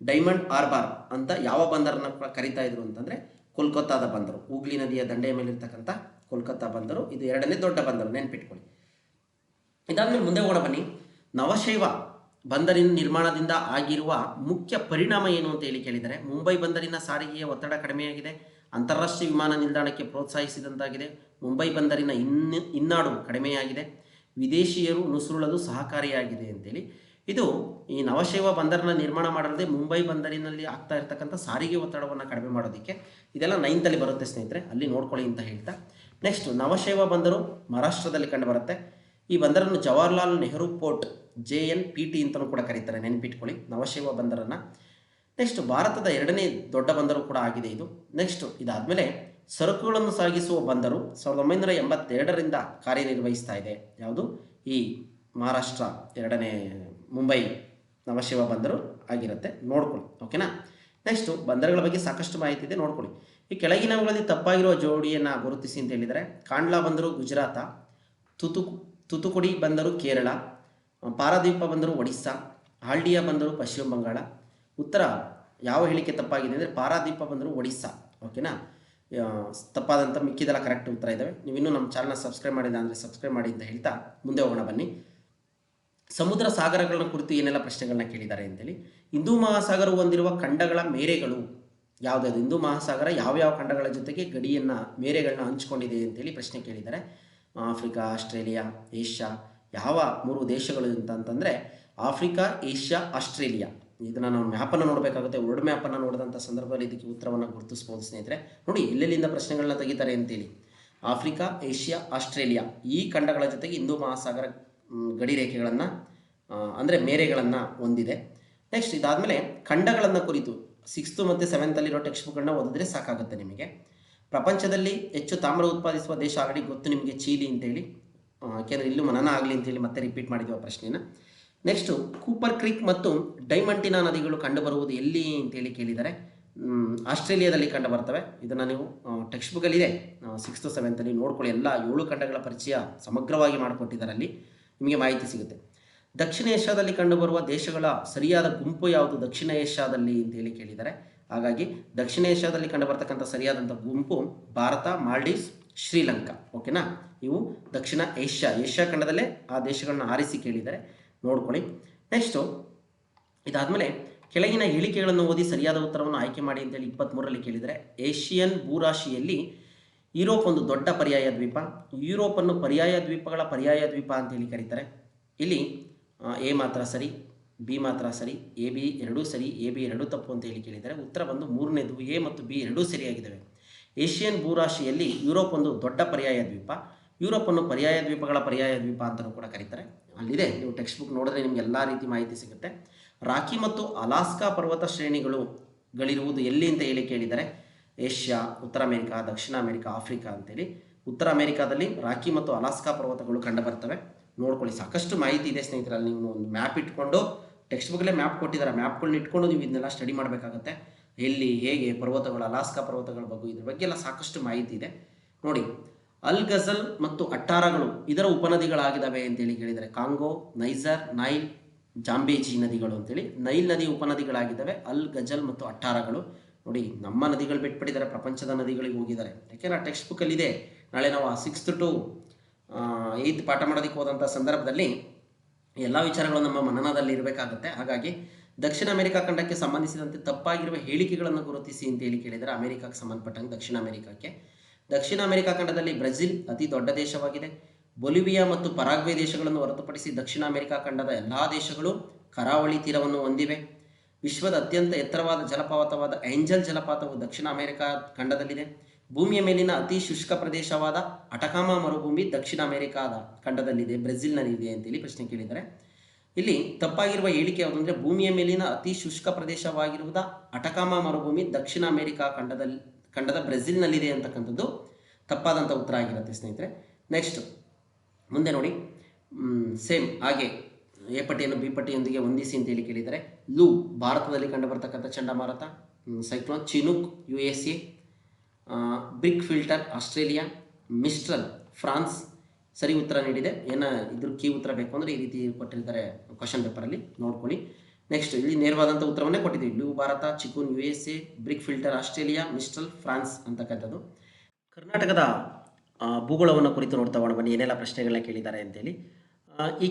ಡೈಮಂಡ್ ಹಾರ್ಬಾರ್ ಅಂತ ಯಾವ ಬಂದರನ್ನ ಕೂಡ ಕರಿತಾ ಇದ್ರು ಅಂತಂದರೆ ಕೋಲ್ಕತ್ತಾದ ಬಂದರು. ಹೂಗ್ಲಿ ನದಿಯ ದಂಡೆಯ ಮೇಲಿರ್ತಕ್ಕಂಥ ಕೋಲ್ಕತ್ತಾ ಬಂದರು ಇದು 2ನೇ ದೊಡ್ಡ ಬಂದರು, ನೆನ್ಪಿಟ್ಕೊಳ್ಳಿ. ಇದಾದ್ಮೇಲೆ ಮುಂದೆ ಹೋಗೋಣ ಬನ್ನಿ. ನವಶೈವ ಬಂದರಿನ ನಿರ್ಮಾಣದಿಂದ ಆಗಿರುವ ಮುಖ್ಯ ಪರಿಣಾಮ ಏನು ಅಂತ ಹೇಳಿ ಕೇಳಿದರೆ, ಮುಂಬೈ ಬಂದರಿನ ಸಾರಿಗೆಯ ಒತ್ತಡ ಕಡಿಮೆಯಾಗಿದೆ. ಅಂತಾರಾಷ್ಟ್ರೀಯ ವಿಮಾನ ನಿಲ್ದಾಣಕ್ಕೆ ಪ್ರೋತ್ಸಾಹಿಸಿದಂತಾಗಿದೆ. ಮುಂಬೈ ಬಂದರಿನ ಇನ್ನಾಡು ಕಡಿಮೆಯಾಗಿದೆ. ವಿದೇಶಿಯರು ನುಸುಳಲು ಸಹಕಾರಿಯಾಗಿದೆ ಅಂತೇಳಿ. ಇದು ಈ ನವಶೈವ ಬಂದರನ್ನ ನಿರ್ಮಾಣ ಮಾಡದೆ ಮುಂಬೈ ಬಂದರಿನಲ್ಲಿ ಆಗ್ತಾ ಇರ್ತಕ್ಕಂಥ ಸಾರಿಗೆ ಒತ್ತಡವನ್ನು ಕಡಿಮೆ ಮಾಡೋದಕ್ಕೆ. ಇದೆಲ್ಲ 9th ಬರುತ್ತೆ ಸ್ನೇಹಿತರೆ, ಅಲ್ಲಿ ನೋಡ್ಕೊಳ್ಳಿ ಅಂತ ಹೇಳ್ತಾ. ನೆಕ್ಸ್ಟ್, ನವಶೈವ ಬಂದರು ಮಹಾರಾಷ್ಟ್ರದಲ್ಲಿ ಕಂಡುಬರುತ್ತೆ. ಈ ಬಂದರನ್ನು ಜವಾಹರ್ಲಾಲ್ ನೆಹರು ಪೋರ್ಟ್ JNPT ಅಂತಲೂ ಕೂಡ ಕರೀತಾರೆ, ನೆನ್ಪಿಟ್ಕೊಳ್ಳಿ ನವಶೈವ ಬಂದರನ್ನು. ನೆಕ್ಸ್ಟ್, ಭಾರತದ 2ನೇ ದೊಡ್ಡ ಬಂದರು ಕೂಡ ಆಗಿದೆ ಇದು. ನೆಕ್ಸ್ಟ್, ಇದಾದಮೇಲೆ ಸರಕುಗಳನ್ನು ಸಾಗಿಸುವ ಬಂದರು 1982ರಿಂದ ಕಾರ್ಯನಿರ್ವಹಿಸ್ತಾ ಇದೆ. ಯಾವುದು? ಈ ಮಹಾರಾಷ್ಟ್ರ 2ನೇ ಮುಂಬೈ ನವಶೈವ ಬಂದರು ಆಗಿರುತ್ತೆ, ನೋಡ್ಕೊಳ್ಳಿ. ಓಕೆನಾ. ನೆಕ್ಸ್ಟು, ಬಂದರುಗಳ ಬಗ್ಗೆ ಸಾಕಷ್ಟು ಮಾಹಿತಿ ಇದೆ, ನೋಡ್ಕೊಳ್ಳಿ. ಈ ಕೆಳಗಿನವುಗಳಲ್ಲಿ ತಪ್ಪಾಗಿರುವ ಜೋಡಿಯನ್ನು ಗುರುತಿಸಿ ಅಂತ ಹೇಳಿದರೆ, ಕಾಂಡ್ಲಾ ಬಂದರು ಗುಜರಾತ, ತುತುಕುಡಿ ಬಂದರು ಕೇರಳ, ಪಾರಾದೀಪ ಬಂದರು ಒಡಿಸ್ಸಾ, ಹಾಲ್ಡಿಯಾ ಬಂದರು ಪಶ್ಚಿಮ ಬಂಗಾಳ. ಉತ್ತರ ಯಾವ ಹೇಳಿಕೆ ತಪ್ಪಾಗಿದೆ ಅಂದರೆ ಪಾರಾದೀಪ ಬಂದರು ಒಡಿಸ್ಸಾ. ಓಕೆನಾ. ತಪ್ಪಾದಂಥ ಮಿಕ್ಕಿದೆಲ್ಲ ಕರೆಕ್ಟ್ ಉತ್ತರ ಇದ್ದಾವೆ. ನೀವಿನ್ನೂ ನಮ್ಮ ಚಾನಲ್ನ ಸಬ್ಸ್ಕ್ರೈಬ್ ಮಾಡಿಲ್ಲ ಅಂದರೆ ಸಬ್ಸ್ಕ್ರೈಬ್ ಮಾಡಿ ಅಂತ ಹೇಳ್ತಾ ಮುಂದೆ ಹೋಗೋಣ ಬನ್ನಿ. ಸಮುದ್ರ ಸಾಗರಗಳ ಕುರಿತು ಏನೆಲ್ಲ ಪ್ರಶ್ನೆಗಳನ್ನ ಕೇಳಿದ್ದಾರೆ ಅಂತೇಳಿ. ಹಿಂದೂ ಮಹಾಸಾಗರವು ಹೊಂದಿರುವ ಖಂಡಗಳ ಮೇರೆಗಳು ಯಾವುದಾದ್ರು, ಹಿಂದೂ ಮಹಾಸಾಗರ ಯಾವ್ಯಾವ ಖಂಡಗಳ ಜೊತೆಗೆ ಗಡಿಯನ್ನು ಮೇರೆಗಳನ್ನ ಹಂಚ್ಕೊಂಡಿದೆ ಅಂತೇಳಿ ಪ್ರಶ್ನೆ ಕೇಳಿದ್ದಾರೆ. Africa, Australia, Asia. ಯಾವ 3 ದೇಶಗಳು ಅಂತಂದರೆ ಆಫ್ರಿಕಾ, ಏಷ್ಯಾ, ಆಸ್ಟ್ರೇಲಿಯಾ. ಇದನ್ನು ನಾವು ಮ್ಯಾಪನ್ನು ನೋಡಬೇಕಾಗುತ್ತೆ. ವರ್ಲ್ಡ್ ಮ್ಯಾಪನ್ನು ನೋಡಿದಂಥ ಸಂದರ್ಭದಲ್ಲಿ ಇದಕ್ಕೆ ಉತ್ತರವನ್ನು ಗುರುತಿಸ್ಬೋದು ಸ್ನೇಹಿತರೆ. ನೋಡಿ ಎಲ್ಲೆಲ್ಲಿಂದ ಪ್ರಶ್ನೆಗಳನ್ನ ತೆಗಿತಾರೆ ಅಂತೇಳಿ. ಆಫ್ರಿಕಾ, ಏಷ್ಯಾ, ಆಸ್ಟ್ರೇಲಿಯಾ ಈ ಖಂಡಗಳ ಜೊತೆಗೆ ಹಿಂದೂ ಮಹಾಸಾಗರ ಗಡಿ ರೇಖೆಗಳನ್ನು ಅಂದರೆ ಮೇರೆಗಳನ್ನು ಹೊಂದಿದೆ. ನೆಕ್ಸ್ಟ್, ಇದಾದಮೇಲೆ ಖಂಡಗಳನ್ನು ಕುರಿತು 6th ಮತ್ತು 7th ಟೆಕ್ಸ್ಟ್ ಬುಕ್ಗಳನ್ನ ಓದಿದ್ರೆ ಸಾಕಾಗುತ್ತೆ ನಿಮಗೆ. ಪ್ರಪಂಚದಲ್ಲಿ ಹೆಚ್ಚು ತಾಮ್ರ ಉತ್ಪಾದಿಸುವ ದೇಶ ಆಲ್ರೆಡಿ ಗೊತ್ತು ನಿಮಗೆ, ಚೀಲಿ ಅಂತೇಳಿ. ಯಾಕೆಂದರೆ ಇಲ್ಲೂ ಮನನ ಆಗಲಿ ಅಂತೇಳಿ ಮತ್ತೆ ರಿಪೀಟ್ ಮಾಡಿದ್ದೀವಿ ಆ ಪ್ರಶ್ನೆನ. ನೆಕ್ಸ್ಟು, ಕೂಪರ್ ಕ್ರೀಕ್ ಮತ್ತು ಡೈಮಂಟಿನಾ ನದಿಗಳು ಕಂಡುಬರುವುದು ಎಲ್ಲಿ ಅಂತೇಳಿ ಕೇಳಿದ್ದಾರೆ. ಆಸ್ಟ್ರೇಲಿಯಾದಲ್ಲಿ ಕಂಡು ಬರ್ತವೆ. ಇದನ್ನು ನೀವು ಟೆಕ್ಸ್ಟ್ ಬುಕ್ಕಲ್ಲಿದೆ 6th 7th ನೋಡ್ಕೊಳ್ಳಿ. ಎಲ್ಲ 7 ಖಂಡಗಳ ಪರಿಚಯ ಸಮಗ್ರವಾಗಿ ಮಾಡಿಕೊಟ್ಟಿದ್ದಾರೆ, ಅಲ್ಲಿ ನಿಮಗೆ ಮಾಹಿತಿ ಸಿಗುತ್ತೆ. ದಕ್ಷಿಣ ಏಷ್ಯಾದಲ್ಲಿ ಕಂಡುಬರುವ ದೇಶಗಳ ಸರಿಯಾದ ಗುಂಪು ಯಾವುದು ದಕ್ಷಿಣ ಏಷ್ಯಾದಲ್ಲಿ ಅಂತೇಳಿ ಕೇಳಿದ್ದಾರೆ. ಹಾಗಾಗಿ ದಕ್ಷಿಣ ಏಷ್ಯಾದಲ್ಲಿ ಕಂಡುಬರ್ತಕ್ಕಂಥ ಸರಿಯಾದಂಥ ಗುಂಪು ಭಾರತ, ಮಾಲ್ಡೀವ್ಸ್, ಶ್ರೀಲಂಕಾ. ಓಕೆನಾ. ಇವು ದಕ್ಷಿಣ ಏಷ್ಯಾ ಖಂಡದಲ್ಲೇ ಆ ದೇಶಗಳನ್ನ ಆರಿಸಿ ಕೇಳಿದ್ದಾರೆ, ನೋಡ್ಕೊಳ್ಳಿ. ನೆಕ್ಸ್ಟು, ಇದಾದಮೇಲೆ ಕೆಳಗಿನ ಹೇಳಿಕೆಗಳನ್ನು ಓದಿ ಸರಿಯಾದ ಉತ್ತರವನ್ನು ಆಯ್ಕೆ ಮಾಡಿ ಅಂತೇಳಿ 23ರಲ್ಲಿ ಕೇಳಿದರೆ, ಏಷ್ಯನ್ ಭೂರಾಶಿಯಲ್ಲಿ ಯುರೋಪ್ ಒಂದು ದೊಡ್ಡ ಪರ್ಯಾಯ ದ್ವೀಪ. ಯುರೋಪನ್ನು ಪರ್ಯಾಯ ದ್ವೀಪಗಳ ಪರ್ಯಾಯ ದ್ವೀಪ ಅಂತೇಳಿ ಕರೀತಾರೆ. ಇಲ್ಲಿ ಎ ಮಾತ್ರ ಸರಿ, ಬಿ ಮಾತ್ರ ಸರಿ, ಎ ಬಿ ಎರಡೂ ಸರಿ, ಎ ಬಿ ಎರಡೂ ತಪ್ಪು ಅಂತೇಳಿ ಕೇಳಿದ್ದಾರೆ. ಉತ್ತರ ಬಂದು ಮೂರನೇದು, ಎ ಮತ್ತು ಬಿ ಎರಡೂ ಸರಿಯಾಗಿದ್ದಾವೆ. ಏಷ್ಯನ್ ಭೂರಾಶಿಯಲ್ಲಿ ಯುರೋಪ್ ಒಂದು ದೊಡ್ಡ ಪರ್ಯಾಯ ದ್ವೀಪ. ಯುರೋಪನ್ನು ಪರ್ಯಾಯ ದ್ವೀಪಗಳ ಪರ್ಯಾಯ ದ್ವೀಪ ಅಂತಲೂ ಕೂಡ ಕರೀತಾರೆ. ಅಲ್ಲಿದೆ, ನೀವು ಟೆಕ್ಸ್ಟ್ ಬುಕ್ ನೋಡಿದ್ರೆ ನಿಮ್ಗೆ ಎಲ್ಲ ರೀತಿ ಮಾಹಿತಿ ಸಿಗುತ್ತೆ. ರಾಕಿ ಮತ್ತು ಅಲಾಸ್ಕಾ ಪರ್ವತ ಗಳಿರುವುದು ಎಲ್ಲಿ ಅಂತ ಹೇಳಿ ಕೇಳಿದರೆ ಏಷ್ಯಾ, ಉತ್ತರ ಅಮೆರಿಕಾ, ದಕ್ಷಿಣ ಅಮೆರಿಕಾ, ಆಫ್ರಿಕಾ ಅಂತೇಳಿ. ಉತ್ತರ ಅಮೆರಿಕಾದಲ್ಲಿ ರಾಕಿ ಮತ್ತು ಅಲಾಸ್ಕಾ ಪರ್ವತಗಳು ಕಂಡುಬರ್ತವೆ. ನೋಡ್ಕೊಳ್ಳಿ, ಸಾಕಷ್ಟು ಮಾಹಿತಿ ಇದೆ ಸ್ನೇಹಿತರಲ್ಲಿ. ನೀವು ಒಂದು ಮ್ಯಾಪ್ ಇಟ್ಕೊಂಡು, ಟೆಕ್ಸ್ಟ್ ಬುಕ್ಕಲ್ಲೇ ಮ್ಯಾಪ್ ಕೊಟ್ಟಿದ್ದಾರೆ, ಮ್ಯಾಪ್ಗಳನ್ನ ಇಟ್ಕೊಂಡು ನೀವು ಇದನ್ನೆಲ್ಲ ಸ್ಟಡಿ ಮಾಡಬೇಕಾಗತ್ತೆ. ಎಲ್ಲಿ ಹೇಗೆ ಪರ್ವತಗಳು, ಅಲಾಸ್ಕಾ ಪರ್ವತಗಳ ಬಗ್ಗೆ, ಇದ್ರ ಬಗ್ಗೆ ಎಲ್ಲ ಸಾಕಷ್ಟು ಮಾಹಿತಿ ಇದೆ ನೋಡಿ. ಅಲ್ ಗಜಲ್ ಮತ್ತು ಅಟ್ಟಾರಗಳು ಇದರ ಉಪನದಿಗಳಾಗಿದ್ದಾವೆ ಅಂತೇಳಿ ಕೇಳಿದರೆ ಕಾಂಗೋ, ನೈಜರ್, ನೈಲ್, ಜಾಂಬೇಜಿ ನದಿಗಳು ಅಂತೇಳಿ ನೈಲ್ ನದಿ ಉಪನದಿಗಳಾಗಿದ್ದಾವೆ ಅಲ್ ಗಜಲ್ ಮತ್ತು ಅಟ್ಟಾರಗಳು. ನೋಡಿ, ನಮ್ಮ ನದಿಗಳು ಬಿಟ್ಬಿಟ್ಟಿದ್ದಾರೆ, ಪ್ರಪಂಚದ ನದಿಗಳಿಗೆ ಹೋಗಿದ್ದಾರೆ. ಯಾಕೆಂದರೆ ಆ ಟೆಕ್ಸ್ಟ್ ಬುಕ್ಕಲ್ಲಿ ಇದೆ. ನಾಳೆ ನಾವು 6th to 8th ಪಾಠ ಮಾಡೋದಕ್ಕೆ ಹೋದಂಥ ಸಂದರ್ಭದಲ್ಲಿ ಎಲ್ಲ ವಿಚಾರಗಳು ನಮ್ಮ ಮನನದಲ್ಲಿ ಇರಬೇಕಾಗುತ್ತೆ. ಹಾಗಾಗಿ ದಕ್ಷಿಣ ಅಮೆರಿಕಾ ಖಂಡಕ್ಕೆ ಸಂಬಂಧಿಸಿದಂತೆ ತಪ್ಪಾಗಿರುವ ಹೇಳಿಕೆಗಳನ್ನು ಗುರುತಿಸಿ ಅಂತ ಹೇಳಿ ಕೇಳಿದರೆ ಅಮೆರಿಕಕ್ಕೆ ಸಂಬಂಧಪಟ್ಟಂಗೆ ದಕ್ಷಿಣ ಅಮೆರಿಕಾ ಖಂಡದಲ್ಲಿ ಬ್ರೆಜಿಲ್ ಅತಿ ದೊಡ್ಡ ದೇಶವಾಗಿದೆ. ಬೊಲಿವಿಯಾ ಮತ್ತು ಪರಾಗ್ವೆ ದೇಶಗಳನ್ನು ಹೊರತುಪಡಿಸಿ ದಕ್ಷಿಣ ಅಮೆರಿಕಾ ಖಂಡದ ಎಲ್ಲ ದೇಶಗಳು ಕರಾವಳಿ ತೀರವನ್ನು ಹೊಂದಿವೆ. ವಿಶ್ವದ ಅತ್ಯಂತ ಎತ್ತರವಾದ ಜಲಪಾತವಾದ ಏಂಜಲ್ ಜಲಪಾತವು ದಕ್ಷಿಣ ಅಮೆರಿಕಾ ಖಂಡದಲ್ಲಿದೆ. ಭೂಮಿಯ ಮೇಲಿನ ಅತಿ ಶುಷ್ಕ ಪ್ರದೇಶವಾದ ಅಟಕಾಮಾ ಮರುಭೂಮಿ ದಕ್ಷಿಣ ಅಮೆರಿಕಾದ ಖಂಡದಲ್ಲಿದೆ, ಬ್ರೆಜಿಲ್ನಲ್ಲಿದೆ ಅಂತೇಳಿ ಪ್ರಶ್ನೆ ಕೇಳಿದ್ದಾರೆ. ಇಲ್ಲಿ ತಪ್ಪಾಗಿರುವ ಹೇಳಿಕೆ ಯಾವುದಂದರೆ ಭೂಮಿಯ ಮೇಲಿನ ಅತಿ ಶುಷ್ಕ ಪ್ರದೇಶವಾಗಿರುವುದ ಅಟಕಾಮಾ ಮರುಭೂಮಿ ದಕ್ಷಿಣ ಅಮೆರಿಕಾ ಖಂಡದ ಬ್ರೆಜಿಲ್ನಲ್ಲಿದೆ ಅಂತಕ್ಕಂಥದ್ದು ತಪ್ಪಾದಂಥ ಉತ್ತರ ಆಗಿರುತ್ತೆ ಸ್ನೇಹಿತರೆ. ನೆಕ್ಸ್ಟ್ ಮುಂದೆ ನೋಡಿ, ಸೇಮ್ ಹಾಗೆ ಎ ಪಟ್ಟಿಯನ್ನು ಬಿ ಪಟ್ಟಿಯೊಂದಿಗೆ ಹೊಂದಿಸಿ ಅಂತೇಳಿ ಕೇಳಿದರೆ ಲೂ ಭಾರತದಲ್ಲಿ ಕಂಡುಬರ್ತಕ್ಕಂಥ ಚಂಡಮಾರುತ, cyclone Chinook USA, Brickfielder Australia, Mistral France. ಸರಿ ಉತ್ತರ ನೀಡಿದೆ. ಇದ್ರ ಕೀ ಉತ್ತರ ಬೇಕು ಅಂದರೆ ಈ ರೀತಿ ಕೊಟ್ಟಿರ್ತಾರೆ ಕ್ವಶನ್ ಪೇಪರಲ್ಲಿ, ನೋಡ್ಕೊಳ್ಳಿ. ನೆಕ್ಸ್ಟ್ ಇಲ್ಲಿ ನೇರವಾದಂಥ ಉತ್ತರವನ್ನೇ ಕೊಟ್ಟಿದ್ದೀವಿ. ಲೂ ಭಾರತ, ಚಿಕೂನ್ USA, Brickfielder Australia, Mistral France ಅಂತಕ್ಕಂಥದ್ದು. ಕರ್ನಾಟಕದ ಭೂಗೋಳವನ್ನು ಕುರಿತು ನೋಡ್ತಾ ಬನ್ನಿ ಏನೆಲ್ಲ ಪ್ರಶ್ನೆಗಳನ್ನ ಕೇಳಿದ್ದಾರೆ ಅಂತೇಳಿ. ಈ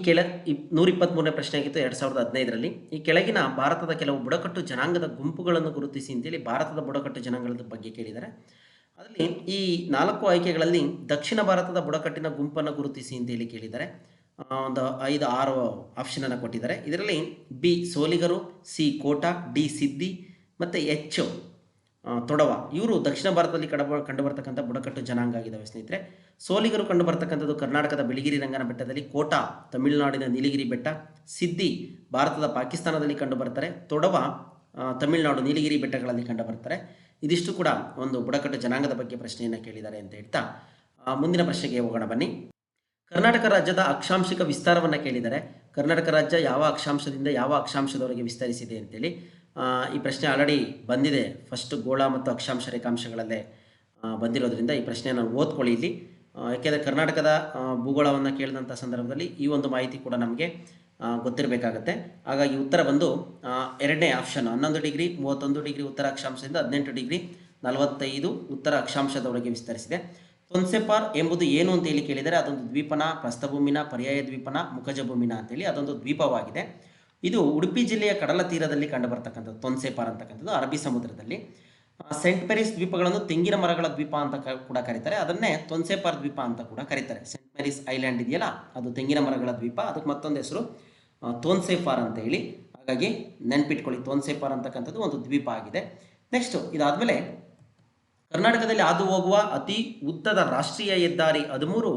123ನೇ ಪ್ರಶ್ನೆ ಆಗಿತ್ತು 2015ರಲ್ಲಿ. ಈ ಕೆಳಗಿನ ಭಾರತದ ಕೆಲವು ಬುಡಕಟ್ಟು ಜನಾಂಗದ ಗುಂಪುಗಳನ್ನು ಗುರುತಿಸಿ ಅಂತೇಳಿ ಭಾರತದ ಬುಡಕಟ್ಟು ಜನಾಂಗದ ಬಗ್ಗೆ ಕೇಳಿದ್ದಾರೆ. ಅದರಲ್ಲಿ ಈ 4 ಆಯ್ಕೆಗಳಲ್ಲಿ ದಕ್ಷಿಣ ಭಾರತದ ಬುಡಕಟ್ಟಿನ ಗುಂಪನ್ನು ಗುರುತಿಸಿ ಅಂತೇಳಿ ಕೇಳಿದ್ದಾರೆ. ಒಂದು 5-6 ಆಪ್ಷನನ್ನು ಕೊಟ್ಟಿದ್ದಾರೆ. ಇದರಲ್ಲಿ ಬಿ ಸೋಲಿಗರು, ಸಿ ಕೋಟಾ, ಡಿ ಸಿದ್ದಿ ಮತ್ತು ಎಚ್ ತೊಡವ. ಇವರು ದಕ್ಷಿಣ ಭಾರತದಲ್ಲಿ ಕಂಡುಬರ್ತಕ್ಕಂಥ ಬುಡಕಟ್ಟು ಜನಾಂಗ ಆಗಿದ್ದಾವೆ ಸ್ನೇಹಿತರೆ. ಸೋಲಿಗರು ಕಂಡುಬರ್ತಕ್ಕಂಥದ್ದು ಕರ್ನಾಟಕದ ಬಿಳಿಗಿರಿ ರಂಗನ ಬೆಟ್ಟದಲ್ಲಿ, ಕೋಟಾ ತಮಿಳುನಾಡಿನ ನೀಲಗಿರಿ ಬೆಟ್ಟ, ಸಿದ್ದಿ ಭಾರತದ ಪಾಕಿಸ್ತಾನದಲ್ಲಿ ಕಂಡುಬರ್ತಾರೆ, ತೊಡವ ತಮಿಳುನಾಡು ನೀಲಗಿರಿ ಬೆಟ್ಟಗಳಲ್ಲಿ ಕಂಡುಬರ್ತಾರೆ. ಇದಿಷ್ಟು ಕೂಡ ಒಂದು ಬುಡಕಟ್ಟು ಜನಾಂಗದ ಬಗ್ಗೆ ಪ್ರಶ್ನೆಯನ್ನು ಕೇಳಿದ್ದಾರೆ ಅಂತ ಹೇಳ್ತಾ ಮುಂದಿನ ಪ್ರಶ್ನೆಗೆ ಹೋಗೋಣ ಬನ್ನಿ. ಕರ್ನಾಟಕ ರಾಜ್ಯದ ಅಕ್ಷಾಂಶಿಕ ವಿಸ್ತಾರವನ್ನು ಕೇಳಿದ್ದಾರೆ. ಕರ್ನಾಟಕ ರಾಜ್ಯ ಯಾವ ಅಕ್ಷಾಂಶದಿಂದ ಯಾವ ಅಕ್ಷಾಂಶದವರೆಗೆ ವಿಸ್ತರಿಸಿದೆ ಅಂತೇಳಿ ಈ ಪ್ರಶ್ನೆ ಆಲ್ರೆಡಿ ಬಂದಿದೆ. ಫಸ್ಟ್ ಗೋಳ ಮತ್ತು ಅಕ್ಷಾಂಶ ರೇಖಾಂಶಗಳಲ್ಲೇ ಬಂದಿರೋದ್ರಿಂದ ಈ ಪ್ರಶ್ನೆಯನ್ನು ಓದ್ಕೊಳ್ಳಿ ಇಲ್ಲಿ. ಯಾಕೆಂದರೆ ಕರ್ನಾಟಕದ ಭೂಗೋಳವನ್ನು ಕೇಳಿದಂಥ ಸಂದರ್ಭದಲ್ಲಿ ಈ ಒಂದು ಮಾಹಿತಿ ಕೂಡ ನಮಗೆ ಗೊತ್ತಿರಬೇಕಾಗತ್ತೆ. ಹಾಗಾಗಿ ಉತ್ತರ ಬಂದು 2ನೇ ಆಪ್ಷನ್ 11 ಡಿಗ್ರಿ 31 ಡಿಗ್ರಿ ಉತ್ತರ ಅಕ್ಷಾಂಶದಿಂದ 18 ಡಿಗ್ರಿ 45 ಉತ್ತರ ಅಕ್ಷಾಂಶದವರೆಗೆ ವಿಸ್ತರಿಸಿದೆ. ತೊನ್ಸೆಪಾರ್ ಎಂಬುದು ಏನು ಅಂತೇಳಿ ಕೇಳಿದರೆ ಅದೊಂದು ದ್ವೀಪನ, ಪ್ರಸ್ಥಭೂಮಿನ, ಪರ್ಯಾಯ ದ್ವೀಪನ, ಮುಖಜ ಭೂಮಿನ ಅಂತೇಳಿ ಅದೊಂದು ದ್ವೀಪವಾಗಿದೆ. ಇದು ಉಡುಪಿ ಜಿಲ್ಲೆಯ ಕಡಲ ತೀರದಲ್ಲಿ ಕಂಡುಬರ್ತಕ್ಕಂಥದ್ದು ತೊನ್ಸೆಪಾರ್ ಅಂತಕ್ಕಂಥದ್ದು, ಅರಬ್ಬಿ ಸಮುದ್ರದಲ್ಲಿ. ಸೆಂಟ್ ಮೇರಿಸ್ ದ್ವೀಪಗಳನ್ನು ತೆಂಗಿನ ಮರಗಳ ದ್ವೀಪ ಅಂತ ಕೂಡ ಕರೀತಾರೆ. ಅದನ್ನೇ ತೊನ್ಸೆಪಾರ್ ದ್ವೀಪ ಅಂತ ಕೂಡ ಕರೀತಾರೆ. ಸೆಂಟ್ ಮೇರಿಸ್ ಐಲ್ಯಾಂಡ್ ಇದೆಯಲ್ಲ, ಅದು ತೆಂಗಿನ ಮರಗಳ ದ್ವೀಪ. ಅದಕ್ಕೆ ಮತ್ತೊಂದು ಹೆಸರು ತೊನ್ಸೆಪಾರ್ ಅಂತ ಹೇಳಿ. ಹಾಗಾಗಿ ನೆನ್ಪಿಟ್ಕೊಳ್ಳಿ, ತೊನ್ಸೆಪಾರ್ ಅಂತಕ್ಕಂಥದ್ದು ಒಂದು ದ್ವೀಪ ಆಗಿದೆ. ನೆಕ್ಸ್ಟ್ ಇದಾದಮೇಲೆ ಕರ್ನಾಟಕದಲ್ಲಿ ಹಾದು ಹೋಗುವ ಅತಿ ಉದ್ದದ ರಾಷ್ಟ್ರೀಯ ಹೆದ್ದಾರಿ 13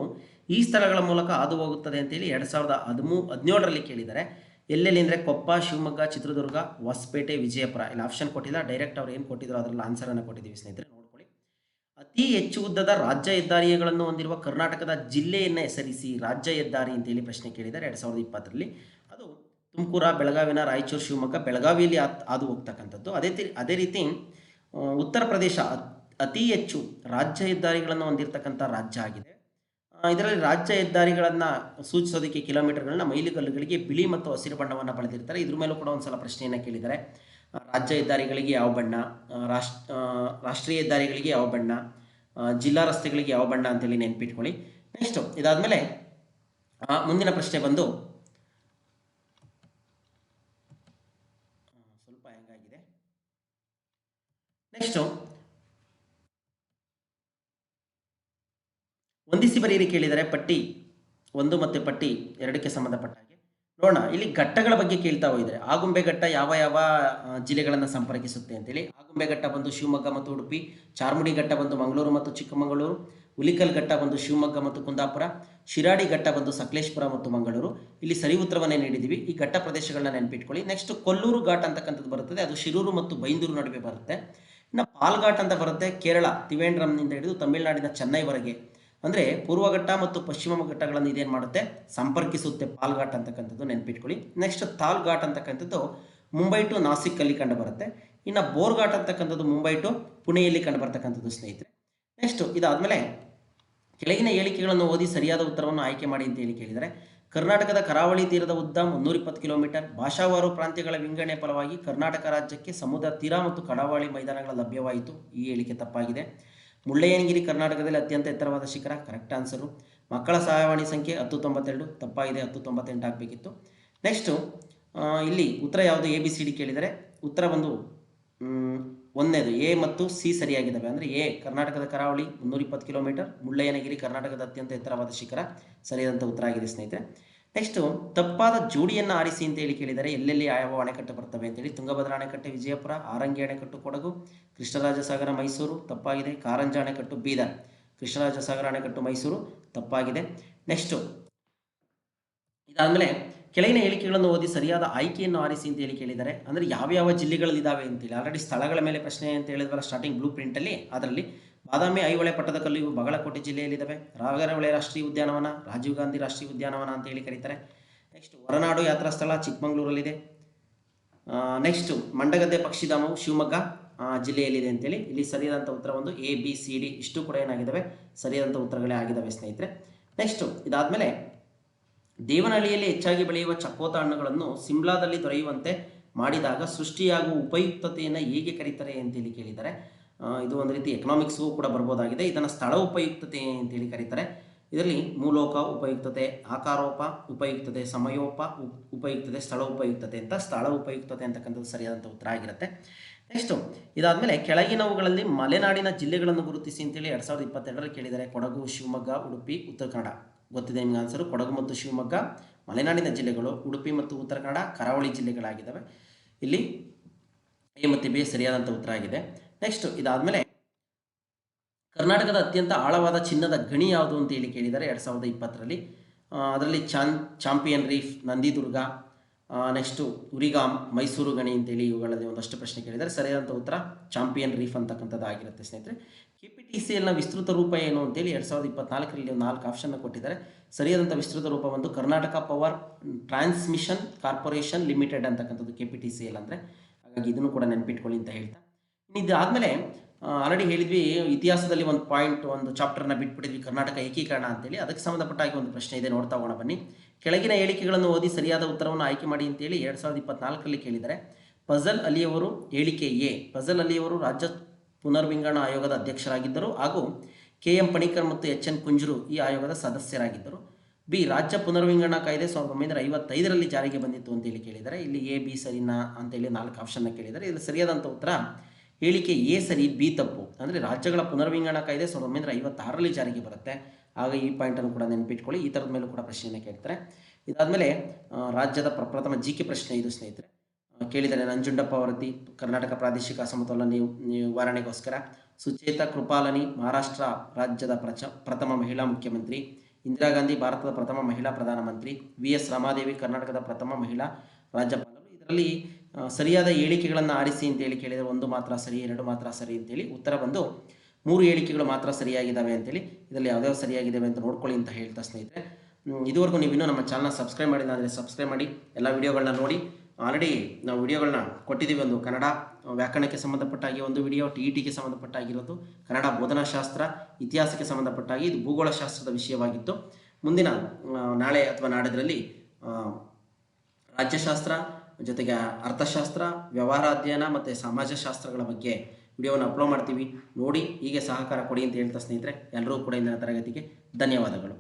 ಈ ಸ್ಥಳಗಳ ಮೂಲಕ ಹಾದು ಹೋಗುತ್ತದೆ ಅಂತೇಳಿ 2017ರಲ್ಲಿ ಕೇಳಿದ್ದಾರೆ. ಎಲ್ಲೆಲ್ಲಿ ಅಂದರೆ ಕೊಪ್ಪ, ಶಿವಮೊಗ್ಗ, ಚಿತ್ರದುರ್ಗ, ಹೊಸಪೇಟೆ, ವಿಜಯಪುರ. ಇಲ್ಲಿ ಆಪ್ಷನ್ ಕೊಟ್ಟಿಲ್ಲ, ಡೈರೆಕ್ಟ್ ಅವ್ರು ಏನು ಕೊಟ್ಟಿದ್ರು ಅದರಲ್ಲಿ ಆನ್ಸರನ್ನು ಕೊಟ್ಟಿದ್ದೀವಿ ಸ್ನೇಹಿತರೆ, ನೋಡ್ಕೊಳ್ಳಿ. ಅತಿ ಹೆಚ್ಚು ಉದ್ದದ ರಾಜ್ಯ ಹೆದ್ದಾರಿಗಳನ್ನು ಹೊಂದಿರುವ ಕರ್ನಾಟಕದ ಜಿಲ್ಲೆಯನ್ನು ಹೆಸರಿಸಿ ರಾಜ್ಯ ಹೆದ್ದಾರಿ ಅಂತೇಳಿ ಪ್ರಶ್ನೆ ಕೇಳಿದ್ದಾರೆ 2020ರಲ್ಲಿ. ಅದು ತುಮಕೂರು, ಬೆಳಗಾವಿನ, ರಾಯಚೂರು, ಶಿವಮೊಗ್ಗ, ಬೆಳಗಾವಿಯಲ್ಲಿ ಹಾದು ಹೋಗ್ತಕ್ಕಂಥದ್ದು. ಅದೇ ರೀತಿ ಉತ್ತರ ಪ್ರದೇಶ ಅತಿ ಹೆಚ್ಚು ರಾಜ್ಯ ಹೆದ್ದಾರಿಗಳನ್ನು ಹೊಂದಿರತಕ್ಕಂಥ ರಾಜ್ಯ ಆಗಿದೆ. ಇದರಲ್ಲಿ ರಾಜ್ಯ ಹೆದ್ದಾರಿಗಳನ್ನು ಸೂಚಿಸೋದಕ್ಕೆ ಕಿಲೋಮೀಟರ್ಗಳನ್ನ ಮೈಲಿಗಲ್ಲುಗಳಿಗೆ ಬಿಳಿ ಮತ್ತು ಹಸಿರು ಬಣ್ಣವನ್ನು ಬಳದಿರ್ತಾರೆ. ಇದ್ರ ಮೇಲೂ ಕೂಡ ಒಂದು ಸಲ ಪ್ರಶ್ನೆಯನ್ನು ಕೇಳಿದ್ದಾರೆ. ರಾಜ್ಯ ಹೆದ್ದಾರಿಗಳಿಗೆ ಯಾವ ಬಣ್ಣ, ರಾಷ್ಟ್ರೀಯ ಹೆದ್ದಾರಿಗಳಿಗೆ ಯಾವ ಬಣ್ಣ, ಜಿಲ್ಲಾ ರಸ್ತೆಗಳಿಗೆ ಯಾವ ಬಣ್ಣ ಅಂತೇಳಿ ನೆನ್ಪಿಟ್ಕೊಳ್ಳಿ. ನೆಕ್ಸ್ಟು ಇದಾದಮೇಲೆ ಮುಂದಿನ ಪ್ರಶ್ನೆ ಬಂದು ಸ್ವಲ್ಪ ಹೆಂಗಾಗಿದೆ. ನೆಕ್ಸ್ಟು ಹೊಂದಿಸಿ ಬರೀರಿ ಕೇಳಿದರೆ ಪಟ್ಟಿ 1 ಮತ್ತು ಪಟ್ಟಿ 2ಕ್ಕೆ ಸಂಬಂಧಪಟ್ಟ ಹಾಗೆ ನೋಡೋಣ. ಇಲ್ಲಿ ಘಟ್ಟಗಳ ಬಗ್ಗೆ ಕೇಳ್ತಾ ಹೋಗಿದ್ದಾರೆ. ಆಗುಂಬೆ ಘಟ್ಟ ಯಾವ ಯಾವ ಜಿಲ್ಲೆಗಳನ್ನು ಸಂಪರ್ಕಿಸುತ್ತೆ ಅಂತೇಳಿ. ಆಗುಂಬೆ ಘಟ್ಟ ಬಂದು ಶಿವಮೊಗ್ಗ ಮತ್ತು ಉಡುಪಿ, ಚಾರ್ಮುಡಿ ಘಟ್ಟ ಬಂದು ಮಂಗಳೂರು ಮತ್ತು ಚಿಕ್ಕಮಗಳೂರು, ಹುಲಿಕಲ್ ಘಟ್ಟ ಬಂದು ಶಿವಮೊಗ್ಗ ಮತ್ತು ಕುಂದಾಪುರ, ಶಿರಾಡಿ ಘಟ್ಟ ಬಂದು ಸಕಲೇಶ್ಪುರ ಮತ್ತು ಮಂಗಳೂರು. ಇಲ್ಲಿ ಸರಿ ಉತ್ತರವನ್ನೇ ನೀಡಿದ್ದೀವಿ. ಈ ಘಟ್ಟ ಪ್ರದೇಶಗಳನ್ನ ನೆನಪಿಟ್ಕೊಳ್ಳಿ. ನೆಕ್ಸ್ಟ್ ಕೊಲ್ಲೂರು ಘಾಟ್ ಅಂತಕ್ಕಂಥದ್ದು ಬರುತ್ತದೆ, ಅದು ಶಿರೂರು ಮತ್ತು ಬೈಂದೂರು ನಡುವೆ ಬರುತ್ತೆ. ಇನ್ನು ಪಾಲ್ಘಾಟ್ ಅಂತ ಬರುತ್ತೆ, ಕೇರಳ ತ್ರಿವೇಂದ್ರಂನಿಂದ ಹಿಡಿದು ತಮಿಳುನಾಡಿನ ಚೆನ್ನೈವರೆಗೆ, ಅಂದರೆ ಪೂರ್ವಘಟ್ಟ ಮತ್ತು ಪಶ್ಚಿಮ ಘಟ್ಟಗಳನ್ನು ಇದೇನು ಮಾಡುತ್ತೆ, ಸಂಪರ್ಕಿಸುತ್ತೆ. ಪಾಲ್ಘಾಟ್ ಅಂತಕ್ಕಂಥದ್ದು ನೆನಪಿಟ್ಕೊಳ್ಳಿ. ನೆಕ್ಸ್ಟ್ ತಾಲ್ ಘಾಟ್ ಅಂತಕ್ಕಂಥದ್ದು ಮುಂಬೈ ಟು ನಾಸಿಕ್ಕಲ್ಲಿ ಕಂಡು ಬರುತ್ತೆ. ಇನ್ನು ಬೋರ್ಘಾಟ್ ಅಂತಕ್ಕಂಥದ್ದು ಮುಂಬೈ ಟು ಪುಣೆಯಲ್ಲಿ ಕಂಡು ಬರ್ತಕ್ಕಂಥದ್ದು ಸ್ನೇಹಿತರೆ. ನೆಕ್ಸ್ಟ್ ಇದಾದಮೇಲೆ ಕೆಳಗಿನ ಹೇಳಿಕೆಗಳನ್ನು ಓದಿ ಸರಿಯಾದ ಉತ್ತರವನ್ನು ಆಯ್ಕೆ ಮಾಡಿ ಅಂತ ಹೇಳಿ ಕೇಳಿದರೆ, ಕರ್ನಾಟಕದ ಕರಾವಳಿ ತೀರದ ಉದ್ದ 320 ಕಿಲೋಮೀಟರ್. ಭಾಷಾವಾರು ಪ್ರಾಂತ್ಯಗಳ ವಿಂಗಡಣೆ ಫಲವಾಗಿ ಕರ್ನಾಟಕ ರಾಜ್ಯಕ್ಕೆ ಸಮುದ್ರ ತೀರ ಮತ್ತು ಕರಾವಳಿ ಮೈದಾನಗಳ ಲಭ್ಯವಾಯಿತು. ಈ ಹೇಳಿಕೆ ತಪ್ಪಾಗಿದೆ. ಮುಳ್ಳಯ್ಯನಗಿರಿ ಕರ್ನಾಟಕದಲ್ಲಿ ಅತ್ಯಂತ ಎತ್ತರವಾದ ಶಿಖರ, ಕರೆಕ್ಟ್ ಆನ್ಸರು. ಮಕ್ಕಳ ಸಹಾಯವಾಣಿ ಸಂಖ್ಯೆ 1092, ತಪ್ಪಾಗಿದೆ, 1098 ಆಗಬೇಕಿತ್ತು. ನೆಕ್ಸ್ಟು ಇಲ್ಲಿ ಉತ್ತರ ಯಾವುದು ABCD ಕೇಳಿದರೆ ಉತ್ತರ ಬಂದು ಒಂದನೇದು ಎ ಮತ್ತು ಸಿ ಸರಿಯಾಗಿದ್ದಾವೆ. ಅಂದರೆ ಎ ಕರ್ನಾಟಕದ ಕರಾವಳಿ 320 ಕಿಲೋಮೀಟರ್, ಮುಳ್ಳಯ್ಯನಗಿರಿ ಕರ್ನಾಟಕದ ಅತ್ಯಂತ ಎತ್ತರವಾದ ಶಿಖರ ಸರಿಯಾದಂಥ ಉತ್ತರ ಆಗಿದೆ ಸ್ನೇಹಿತರೆ. ನೆಕ್ಸ್ಟು ತಪ್ಪಾದ ಜೋಡಿಯನ್ನು ಆರಿಸಿ ಅಂತ ಹೇಳಿ ಕೇಳಿದರೆ ಎಲ್ಲೆಲ್ಲಿ ಯಾವ ಅಣೆಕಟ್ಟು ಬರ್ತವೆ ಅಂತೇಳಿ. ತುಂಗಭದ್ರಾ ಅಣೆಕಟ್ಟೆ ವಿಜಯಪುರ, ಆರಂಗಿ ಅಣೆಕಟ್ಟು ಕೊಡಗು, ಕೃಷ್ಣರಾಜಸಾಗರ ಮೈಸೂರು ತಪ್ಪಾಗಿದೆ. ಕಾರಂಜ ಅಣೆಕಟ್ಟು ಬೀದರ್, ಕೃಷ್ಣರಾಜಸಾಗರ ಅಣೆಕಟ್ಟು ಮೈಸೂರು ತಪ್ಪಾಗಿದೆ. ನೆಕ್ಸ್ಟು ಇದಾದಮೇಲೆ ಕೆಳಗಿನ ಹೇಳಿಕೆಗಳನ್ನು ಓದಿ ಸರಿಯಾದ ಆಯ್ಕೆಯನ್ನು ಆರಿಸಿ ಅಂತ ಹೇಳಿ ಕೇಳಿದ್ದಾರೆ. ಅಂದರೆ ಯಾವ್ಯಾವ ಜಿಲ್ಲೆಗಳಲ್ಲಿದ್ದಾವೆ ಅಂತೇಳಿ. ಆಲ್ರೆಡಿ ಸ್ಥಳಗಳ ಮೇಲೆ ಪ್ರಶ್ನೆ ಅಂತ ಹೇಳಿದ್ವಲ್ಲ ಸ್ಟಾರ್ಟಿಂಗ್ ಬ್ಲೂ ಪ್ರಿಂಟಲ್ಲಿ, ಅದರಲ್ಲಿ ಬಾದಾಮಿ, ಐಹೊಳೆ, ಪಟ್ಟದಕಲ್ಲು ಇವು ಬಾಗಲಕೋಟೆ ಜಿಲ್ಲೆಯಲ್ಲಿದ್ದಾವೆ. ರಾಘರಹೊಳೆ ರಾಷ್ಟ್ರೀಯ ಉದ್ಯಾನವನ, ರಾಜೀವ್ ಗಾಂಧಿ ರಾಷ್ಟ್ರೀಯ ಉದ್ಯಾನವನ ಅಂತ ಹೇಳಿ ಕರೀತಾರೆ. ನೆಕ್ಸ್ಟ್ ಹೊರನಾಡು ಯಾತ್ರಾ ಸ್ಥಳ ಚಿಕ್ಕಮಗಳೂರಲ್ಲಿದೆ. ನೆಕ್ಸ್ಟ್ ಮಂಡಗದ್ದೆ ಪಕ್ಷಿಧಾಮವು ಶಿವಮೊಗ್ಗ ಜಿಲ್ಲೆಯಲ್ಲಿದೆ ಅಂತೇಳಿ. ಇಲ್ಲಿ ಸರಿಯಾದಂಥ ಉತ್ತರ ಒಂದು ABCD ಇಷ್ಟು ಕೂಡ ಏನಾಗಿದ್ದಾವೆ, ಸರಿಯಾದಂಥ ಉತ್ತರಗಳೇ ಆಗಿದ್ದಾವೆ ಸ್ನೇಹಿತರೆ. ನೆಕ್ಸ್ಟು ಇದಾದಮೇಲೆ ದೇವನಹಳ್ಳಿಯಲ್ಲಿ ಹೆಚ್ಚಾಗಿ ಬೆಳೆಯುವ ಚಕೋತ ಹಣ್ಣುಗಳನ್ನು ಸಿಮ್ಲಾದಲ್ಲಿ ದೊರೆಯುವಂತೆ ಮಾಡಿದಾಗ ಸೃಷ್ಟಿಯಾಗುವ ಉಪಯುಕ್ತತೆಯನ್ನು ಹೇಗೆ ಕರೀತಾರೆ ಅಂತೇಳಿ ಕೇಳಿದ್ದಾರೆ. ಇದು ಒಂದು ರೀತಿ ಎಕನಾಮಿಕ್ಸ್ಗೂ ಕೂಡ ಬರ್ಬೋದಾಗಿದೆ. ಇದನ್ನು ಸ್ಥಳ ಉಪಯುಕ್ತತೆ ಅಂತೇಳಿ ಕರೀತಾರೆ. ಇದರಲ್ಲಿ ಮೂಲೋಪ ಉಪಯುಕ್ತತೆ, ಆಕಾರೋಪ ಉಪಯುಕ್ತತೆ, ಸಮಯೋಪ ಉಪಯುಕ್ತತೆ, ಸ್ಥಳ ಉಪಯುಕ್ತತೆ ಅಂತ. ಸ್ಥಳ ಉಪಯುಕ್ತತೆ ಅಂತಕ್ಕಂಥದ್ದು ಸರಿಯಾದಂಥ ಉತ್ತರ ಆಗಿರುತ್ತೆ. ನೆಕ್ಸ್ಟು ಇದಾದಮೇಲೆ ಕೆಳಗಿನವುಗಳಲ್ಲಿ ಮಲೆನಾಡಿನ ಜಿಲ್ಲೆಗಳನ್ನು ಗುರುತಿಸಿ ಅಂತೇಳಿ 2022ರಲ್ಲಿ ಕೇಳಿದ್ದಾರೆ. ಕೊಡಗು, ಶಿವಮೊಗ್ಗ, ಉಡುಪಿ, ಉತ್ತರ ಕನ್ನಡ. ಗೊತ್ತಿದೆ ನಿಮ್ಗೆ ಆನ್ಸರು. ಕೊಡಗು ಮತ್ತು ಶಿವಮೊಗ್ಗ ಮಲೆನಾಡಿನ ಜಿಲ್ಲೆಗಳು, ಉಡುಪಿ ಮತ್ತು ಉತ್ತರ ಕನ್ನಡ ಕರಾವಳಿ ಜಿಲ್ಲೆಗಳಾಗಿದ್ದಾವೆ. ಇಲ್ಲಿ A ಮತ್ತು B ಸರಿಯಾದಂಥ ಉತ್ತರ ಆಗಿದೆ. ನೆಕ್ಸ್ಟ್ ಇದಾದಮೇಲೆ ಕರ್ನಾಟಕದ ಅತ್ಯಂತ ಆಳವಾದ ಚಿನ್ನದ ಗಣಿ ಯಾವುದು ಅಂತ ಹೇಳಿ ಕೇಳಿದ್ದಾರೆ 2020ರಲ್ಲಿ. ಅದರಲ್ಲಿ Champion Reef, Nandidurga, next Urigam, Mysuru ಗಣಿ ಅಂತೇಳಿ ಇವುಗಳಲ್ಲಿ ಒಂದಷ್ಟು ಪ್ರಶ್ನೆ ಕೇಳಿದ್ದಾರೆ. ಸರಿಯಾದಂಥ ಉತ್ತರ ಚಾಂಪಿಯನ್ ರೀಫ್ ಅಂತಕ್ಕಂಥದ್ದು ಆಗಿರುತ್ತೆ ಸ್ನೇಹಿತರೆ. KPTCLನ ವಿಸ್ತೃತ ರೂಪ ಏನು ಅಂತೇಳಿ 2024ರಲ್ಲಿ 4 ಆಪ್ಷನ್ನ ಕೊಟ್ಟಿದ್ದಾರೆ. ಸರಿಯಾದಂಥ ವಿಸ್ತೃತ ರೂಪ ಒಂದು Karnataka power transmission corporation limited ಅಂತಕ್ಕಂಥದ್ದು KPTCL ಅಂದರೆ. ಹಾಗಾಗಿ ಇದನ್ನು ಕೂಡ ನೆನಪಿಟ್ಕೊಳ್ಳಿ ಅಂತ ಹೇಳ್ತಾ, ಇದಾದಮೇಲೆ ಆಲ್ರೆಡಿ ಹೇಳಿದ್ವಿ ಇತಿಹಾಸದಲ್ಲಿ ಒಂದು ಚಾಪ್ಟರ್ನ ಬಿಟ್ಬಿಟ್ಟಿದ್ವಿ, ಕರ್ನಾಟಕ ಏಕೀಕರಣ ಅಂತೇಳಿ. ಅದಕ್ಕೆ ಸಂಬಂಧಪಟ್ಟಾಗಿ ಒಂದು ಪ್ರಶ್ನೆ ಇದೆ, ನೋಡ್ತಾ ಹೋಗೋಣ ಬನ್ನಿ. ಕೆಳಗಿನ ಹೇಳಿಕೆಗಳನ್ನು ಓದಿ ಸರಿಯಾದ ಉತ್ತರವನ್ನು ಆಯ್ಕೆ ಮಾಡಿ ಅಂತೇಳಿ 2024ರಲ್ಲಿ ಕೇಳಿದ್ದಾರೆ. ಫಜಲ್ ಅಲಿಯವರು ಹೇಳಿಕೆ A. ಫಜಲ್ ಅಲಿಯವರು ರಾಜ್ಯ ಪುನರ್ವಿಂಗಡಣಾ ಆಯೋಗದ ಅಧ್ಯಕ್ಷರಾಗಿದ್ದರು ಹಾಗೂ KM ಪಣಿಕರ್ ಮತ್ತು HN ಕುಂಜರು ಈ ಆಯೋಗದ ಸದಸ್ಯರಾಗಿದ್ದರು. B. ರಾಜ್ಯ ಪುನರ್ವಿಂಗಡಣಾ ಕಾಯ್ದೆ 1955ರಲ್ಲಿ ಜಾರಿಗೆ ಬಂದಿತ್ತು ಅಂತೇಳಿ ಕೇಳಿದ್ದಾರೆ. ಇಲ್ಲಿ A, B ಸರಿನಾ ಅಂತೇಳಿ 4 ಆಪ್ಷನ್ನ ಕೇಳಿದ್ದಾರೆ. ಇಲ್ಲಿ ಸರಿಯಾದಂಥ ಉತ್ತರ ಹೇಳಿಕೆ A ಸರಿ, B ತಪ್ಪು. ಅಂದರೆ ರಾಜ್ಯಗಳ ಪುನರ್ವಿಂಗಡಣಾ ಕಾಯ್ದೆ 1956ರಲ್ಲಿ ಜಾರಿಗೆ ಬರುತ್ತೆ. ಆಗ ಈ ಪಾಯಿಂಟನ್ನು ಕೂಡ ನೆನಪಿಟ್ಕೊಳ್ಳಿ. ಈ ಥರದ ಮೇಲೂ ಕೂಡ ಪ್ರಶ್ನೆಯನ್ನು ಕೇಳ್ತಾರೆ. ಇದಾದಮೇಲೆ ರಾಜ್ಯದ ಪ್ರಥಮ GK ಪ್ರಶ್ನೆ ಇದು ಸ್ನೇಹಿತರೆ. ಕೇಳಿದರೆ ನಂಜುಂಡಪ್ಪ ವರದಿ ಕರ್ನಾಟಕ ಪ್ರಾದೇಶಿಕ ಅಸಮತೋಲನ ನಿವಾರಣೆಗೋಸ್ಕರ, ಸುಚೇತಾ ಕೃಪಾಲನಿ ಮಹಾರಾಷ್ಟ್ರ ರಾಜ್ಯದ ಪ್ರಥಮ ಮಹಿಳಾ ಮುಖ್ಯಮಂತ್ರಿ, ಇಂದಿರಾ ಗಾಂಧಿ ಭಾರತದ ಪ್ರಥಮ ಮಹಿಳಾ ಪ್ರಧಾನಮಂತ್ರಿ, VS ರಮಾದೇವಿ ಕರ್ನಾಟಕದ ಪ್ರಥಮ ಮಹಿಳಾ ರಾಜ್ಯಪಾಲರು. ಇದರಲ್ಲಿ ಸರಿಯಾದ ಹೇಳಿಕೆಗಳನ್ನು ಆರಿಸಿ ಅಂತೇಳಿ ಕೇಳಿದರೆ 1 ಮಾತ್ರ ಸರಿ, 2 ಮಾತ್ರ ಸರಿ ಅಂತೇಳಿ. ಉತ್ತರ ಬಂದು 3 ಹೇಳಿಕೆಗಳು ಮಾತ್ರ ಸರಿಯಾಗಿದ್ದಾವೆ ಅಂತೇಳಿ. ಇದರಲ್ಲಿ ಯಾವ್ಯಾವ ಸರಿಯಾಗಿದ್ದಾವೆ ಅಂತ ನೋಡ್ಕೊಳ್ಳಿ ಅಂತ ಹೇಳ್ತಾ ಸ್ನೇಹಿತರೆ, ಇದುವರೆಗೂ ನೀವು ಇನ್ನೂ ನಮ್ಮ ಚಾನಲ್ನ ಸಬ್ಸ್ಕ್ರೈಬ್ ಮಾಡಿಲ್ಲ ಅಂದರೆ ಸಬ್ಸ್ಕ್ರೈಬ್ ಮಾಡಿ, ಎಲ್ಲ ವಿಡಿಯೋಗಳನ್ನ ನೋಡಿ. ಆಲ್ರೆಡಿ ನಾವು ವಿಡಿಯೋಗಳನ್ನ ಕೊಟ್ಟಿದ್ದೀವಿ. ಒಂದು ಕನ್ನಡ ವ್ಯಾಕರಣಕ್ಕೆ ಸಂಬಂಧಪಟ್ಟಾಗಿ ಒಂದು ವಿಡಿಯೋ, TETಗೆ ಸಂಬಂಧಪಟ್ಟಾಗಿರೋದು, ಕನ್ನಡ ಬೋಧನಾಶಾಸ್ತ್ರ, ಇತಿಹಾಸಕ್ಕೆ ಸಂಬಂಧಪಟ್ಟಾಗಿ ಇದು ಭೂಗೋಳಶಾಸ್ತ್ರದ ವಿಷಯವಾಗಿತ್ತು. ಮುಂದಿನ ನಾಳೆ ಅಥವಾ ನಾಡಿದ್ರಲ್ಲಿ ರಾಜ್ಯಶಾಸ್ತ್ರ ಜೊತೆಗೆ ಅರ್ಥಶಾಸ್ತ್ರ, ವ್ಯವಹಾರ ಅಧ್ಯಯನ ಮತ್ತು ಸಮಾಜಶಾಸ್ತ್ರಗಳ ಬಗ್ಗೆ ವಿಡಿಯೋವನ್ನು ಅಪ್ಲೋಡ್ ಮಾಡ್ತೀವಿ. ನೋಡಿ ಹೀಗೆ ಸಹಕಾರ ಕೊಡಿ ಅಂತ ಹೇಳ್ತಾ ಸ್ನೇಹಿತರೆ, ಎಲ್ಲರೂ ಕೂಡ ಇಂದಿನ ತರಗತಿಗೆ ಧನ್ಯವಾದಗಳು.